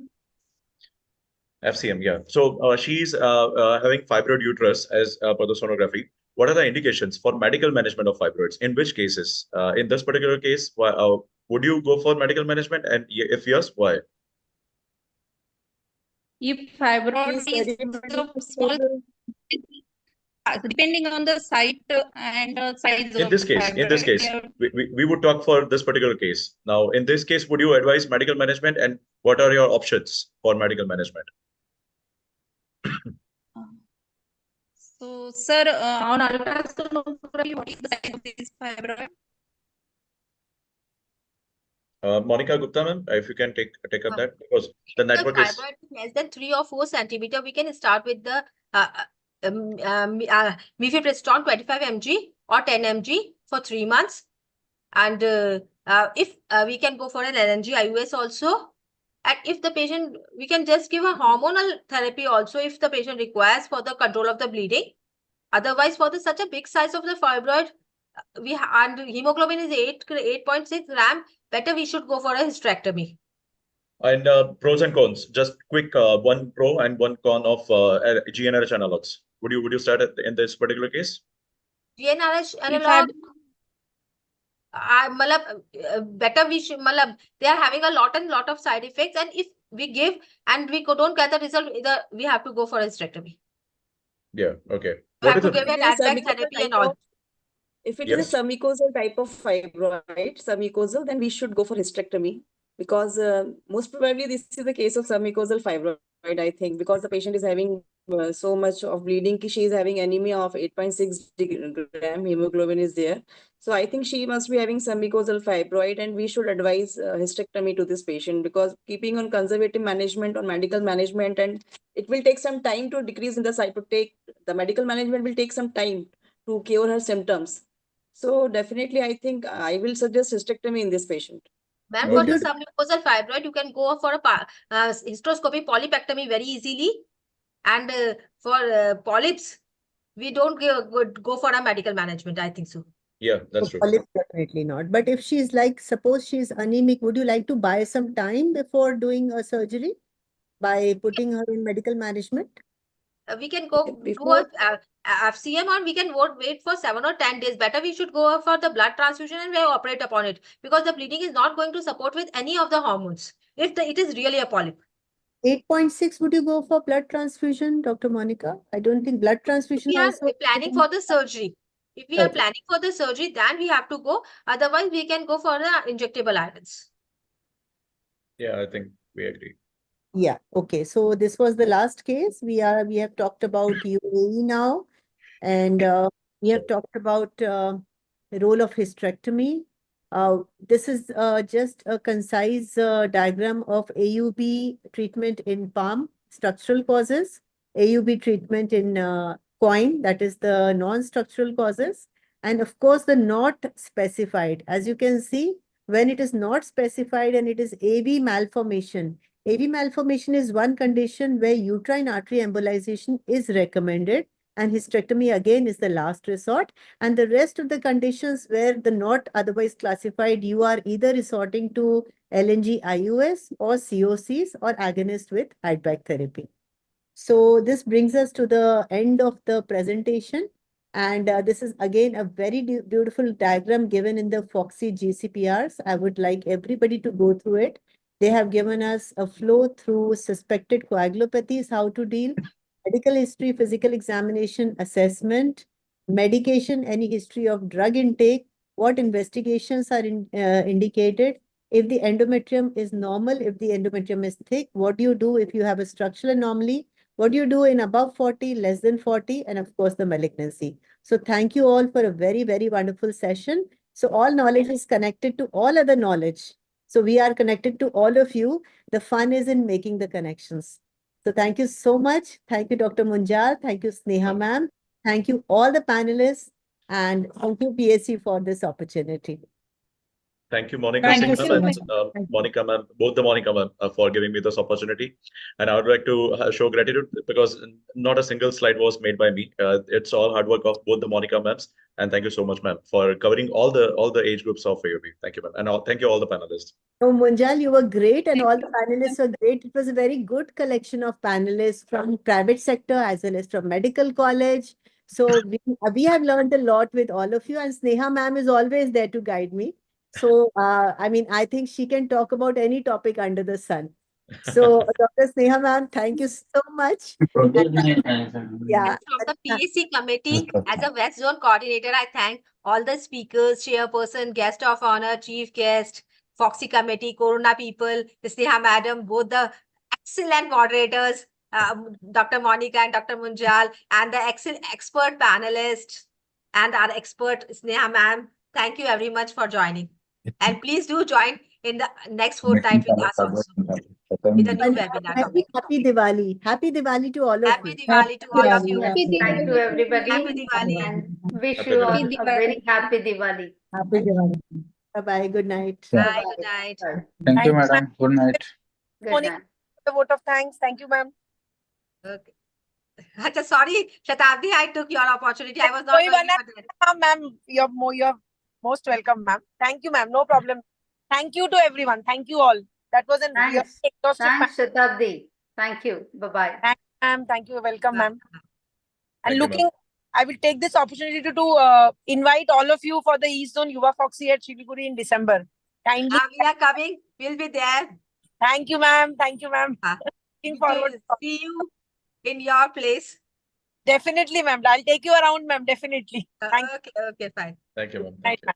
FCM, yeah. So she's having fibroid uterus as per the sonography. What are the indications for medical management of fibroids? In which cases? In this particular case, would you go for medical management? And if yes, why? If fibroid is small, depending on the site and size In of this case, fibroid, we would talk for this particular case. Now, in this case, would you advise medical management, and what are your options for medical management? So, sir, on ultrasonography, what is the size of this fibroid? Monica Gupta, ma'am, if you can take up that, because the network The is fibroid is less than 3 or 4 centimeter. We can start with the mifepristone 25 mg or 10 mg for 3 months, and if we can go for an LNG IUS also. And if the patient, we can just give a hormonal therapy also if the patient requires for the control of the bleeding. Otherwise, for such a big size of the fibroid, and hemoglobin is 8.6 gram, better we should go for a hysterectomy. And pros and cons. Just quick, one pro and one con of GnRH analogs. Would you start in this particular case? GnRH analog. Better we should, they are having a lot of side effects, and if we give and we don't get the result, either we have to go for a hysterectomy. Yeah, okay. We have to give an advanced therapy and all. If it is a submucosal type of fibroid, submucosal, then we should go for hysterectomy. because most probably this is a case of submucosal fibroid, I think, because the patient is having so much of bleeding. She is having anemia of 8.6 gram, hemoglobin is there. So I think she must be having submucosal fibroid, and we should advise hysterectomy to this patient, because keeping on conservative management or medical management, and it will take some time to decrease in the cytotake. The medical management will take some time to cure her symptoms. So definitely, I think I will suggest hysterectomy in this patient. Ma'am, for the submucosal fibroid, you can go for a hysteroscopy polypectomy very easily. And for polyps, we don't go for a medical management, I think so. Yeah, that's true. Polyps, definitely not. But if she's like, suppose she's anemic, would you like to buy some time before doing a surgery by putting her in medical management? We can go do a FCM, or we can wait for 7 or 10 days. Better we should go for the blood transfusion and we operate upon it, because the bleeding is not going to support with any of the hormones if it is really a polyp. 8.6, would you go for blood transfusion, Dr. Monica? I don't think blood transfusion We are also. planning for the surgery. If we are planning for the surgery, then we have to go. Otherwise, we can go for the injectable irons. Yeah, I think we agree. Yeah, okay. So this was the last case. We have talked about UAE now, and we have talked about the role of hysterectomy. This is just a concise diagram of AUB treatment in palm, structural causes, AUB treatment in coin, that is the non-structural causes, and of course the not specified. As you can see, when it is not specified and it is AV malformation, AV malformation is one condition where uterine artery embolization is recommended, and hysterectomy again is the last resort. And the rest of the conditions where the not otherwise classified, you are either resorting to LNG IUS or COCs or agonist with feedback therapy. So this brings us to the end of the presentation. And this is again a very beautiful diagram given in the Fogsi GCPRs. I would like everybody to go through it. They have given us a flow through suspected coagulopathies, how to deal, medical history, physical examination, assessment, medication, any history of drug intake, what investigations are indicated, if the endometrium is normal, if the endometrium is thick, what do you do if you have a structural anomaly, what do you do in above 40, less than 40, and of course the malignancy. So thank you all for a very, very wonderful session. So all knowledge is connected to all other knowledge. So we are connected to all of you. The fun is in making the connections. So thank you so much. Thank you, Dr. Munjal. Thank you, Sneha ma'am. Thank you all the panelists, and thank you, PSC, for this opportunity. Thank you, Monica Thank Singh you ma'am so and Monica ma'am, both the Monica ma'am, for giving me this opportunity. And I would like to show gratitude because not a single slide was made by me. It's all hard work of both the Monica ma'ams. And thank you so much, ma'am, for covering all the age groups of AUB. Thank you, ma'am. And thank you all the panelists. So Munjal, you were great, and all the panelists were great. It was a very good collection of panelists from private sector as well as from medical college. So we have learned a lot with all of you, and Sneha ma'am is always there to guide me. So I mean, I think she can talk about any topic under the sun. So Dr. Sneha ma'am, thank you so much. Yeah. From the PSC committee, as a West Zone coordinator, I thank all the speakers, chairperson, guest of honor, chief guest, Fogsi committee, Corona people, Sneha madam, both the excellent moderators, Dr. Monica and Dr. Munjal, and the excellent expert panelists, and our expert Sneha ma'am. Thank you very much for joining. And please do join in the next fortnight with us also, with a new webinar coming. Happy Diwali. Happy Diwali to all of you. Happy Diwali to all of you. Thank you, everybody. Happy Diwali. And wish Happy you all Diwali. a very happy Diwali. Happy Diwali. Bye-bye. Good night. Bye. Good night. Thank you, madam. Good night. Good Monica, night. the vote of thanks. Thank you, ma'am. Okay. Achha, sorry, Shatabdi, I took your opportunity. I was not ready for that. Ma'am, you're most welcome, ma'am. Thank you, ma'am. No problem. Thank you to everyone. Thank you all. That was a really exhaustive. Thanks, Shatabdi. Thank you. Bye-bye. Thank you, ma'am. Thank you. Welcome, ma'am. And Thank you, ma'am. I will take this opportunity to invite all of you for the East Zone Yuva Fogsi at Siliguri in December. Kindly. We are coming. We'll be there. Thank you, ma'am. Thank you, ma'am. Looking forward to see you in your place. Definitely, ma'am. I'll take you around, ma'am. Definitely. Thank Okay, fine. Thank you, ma'am. you.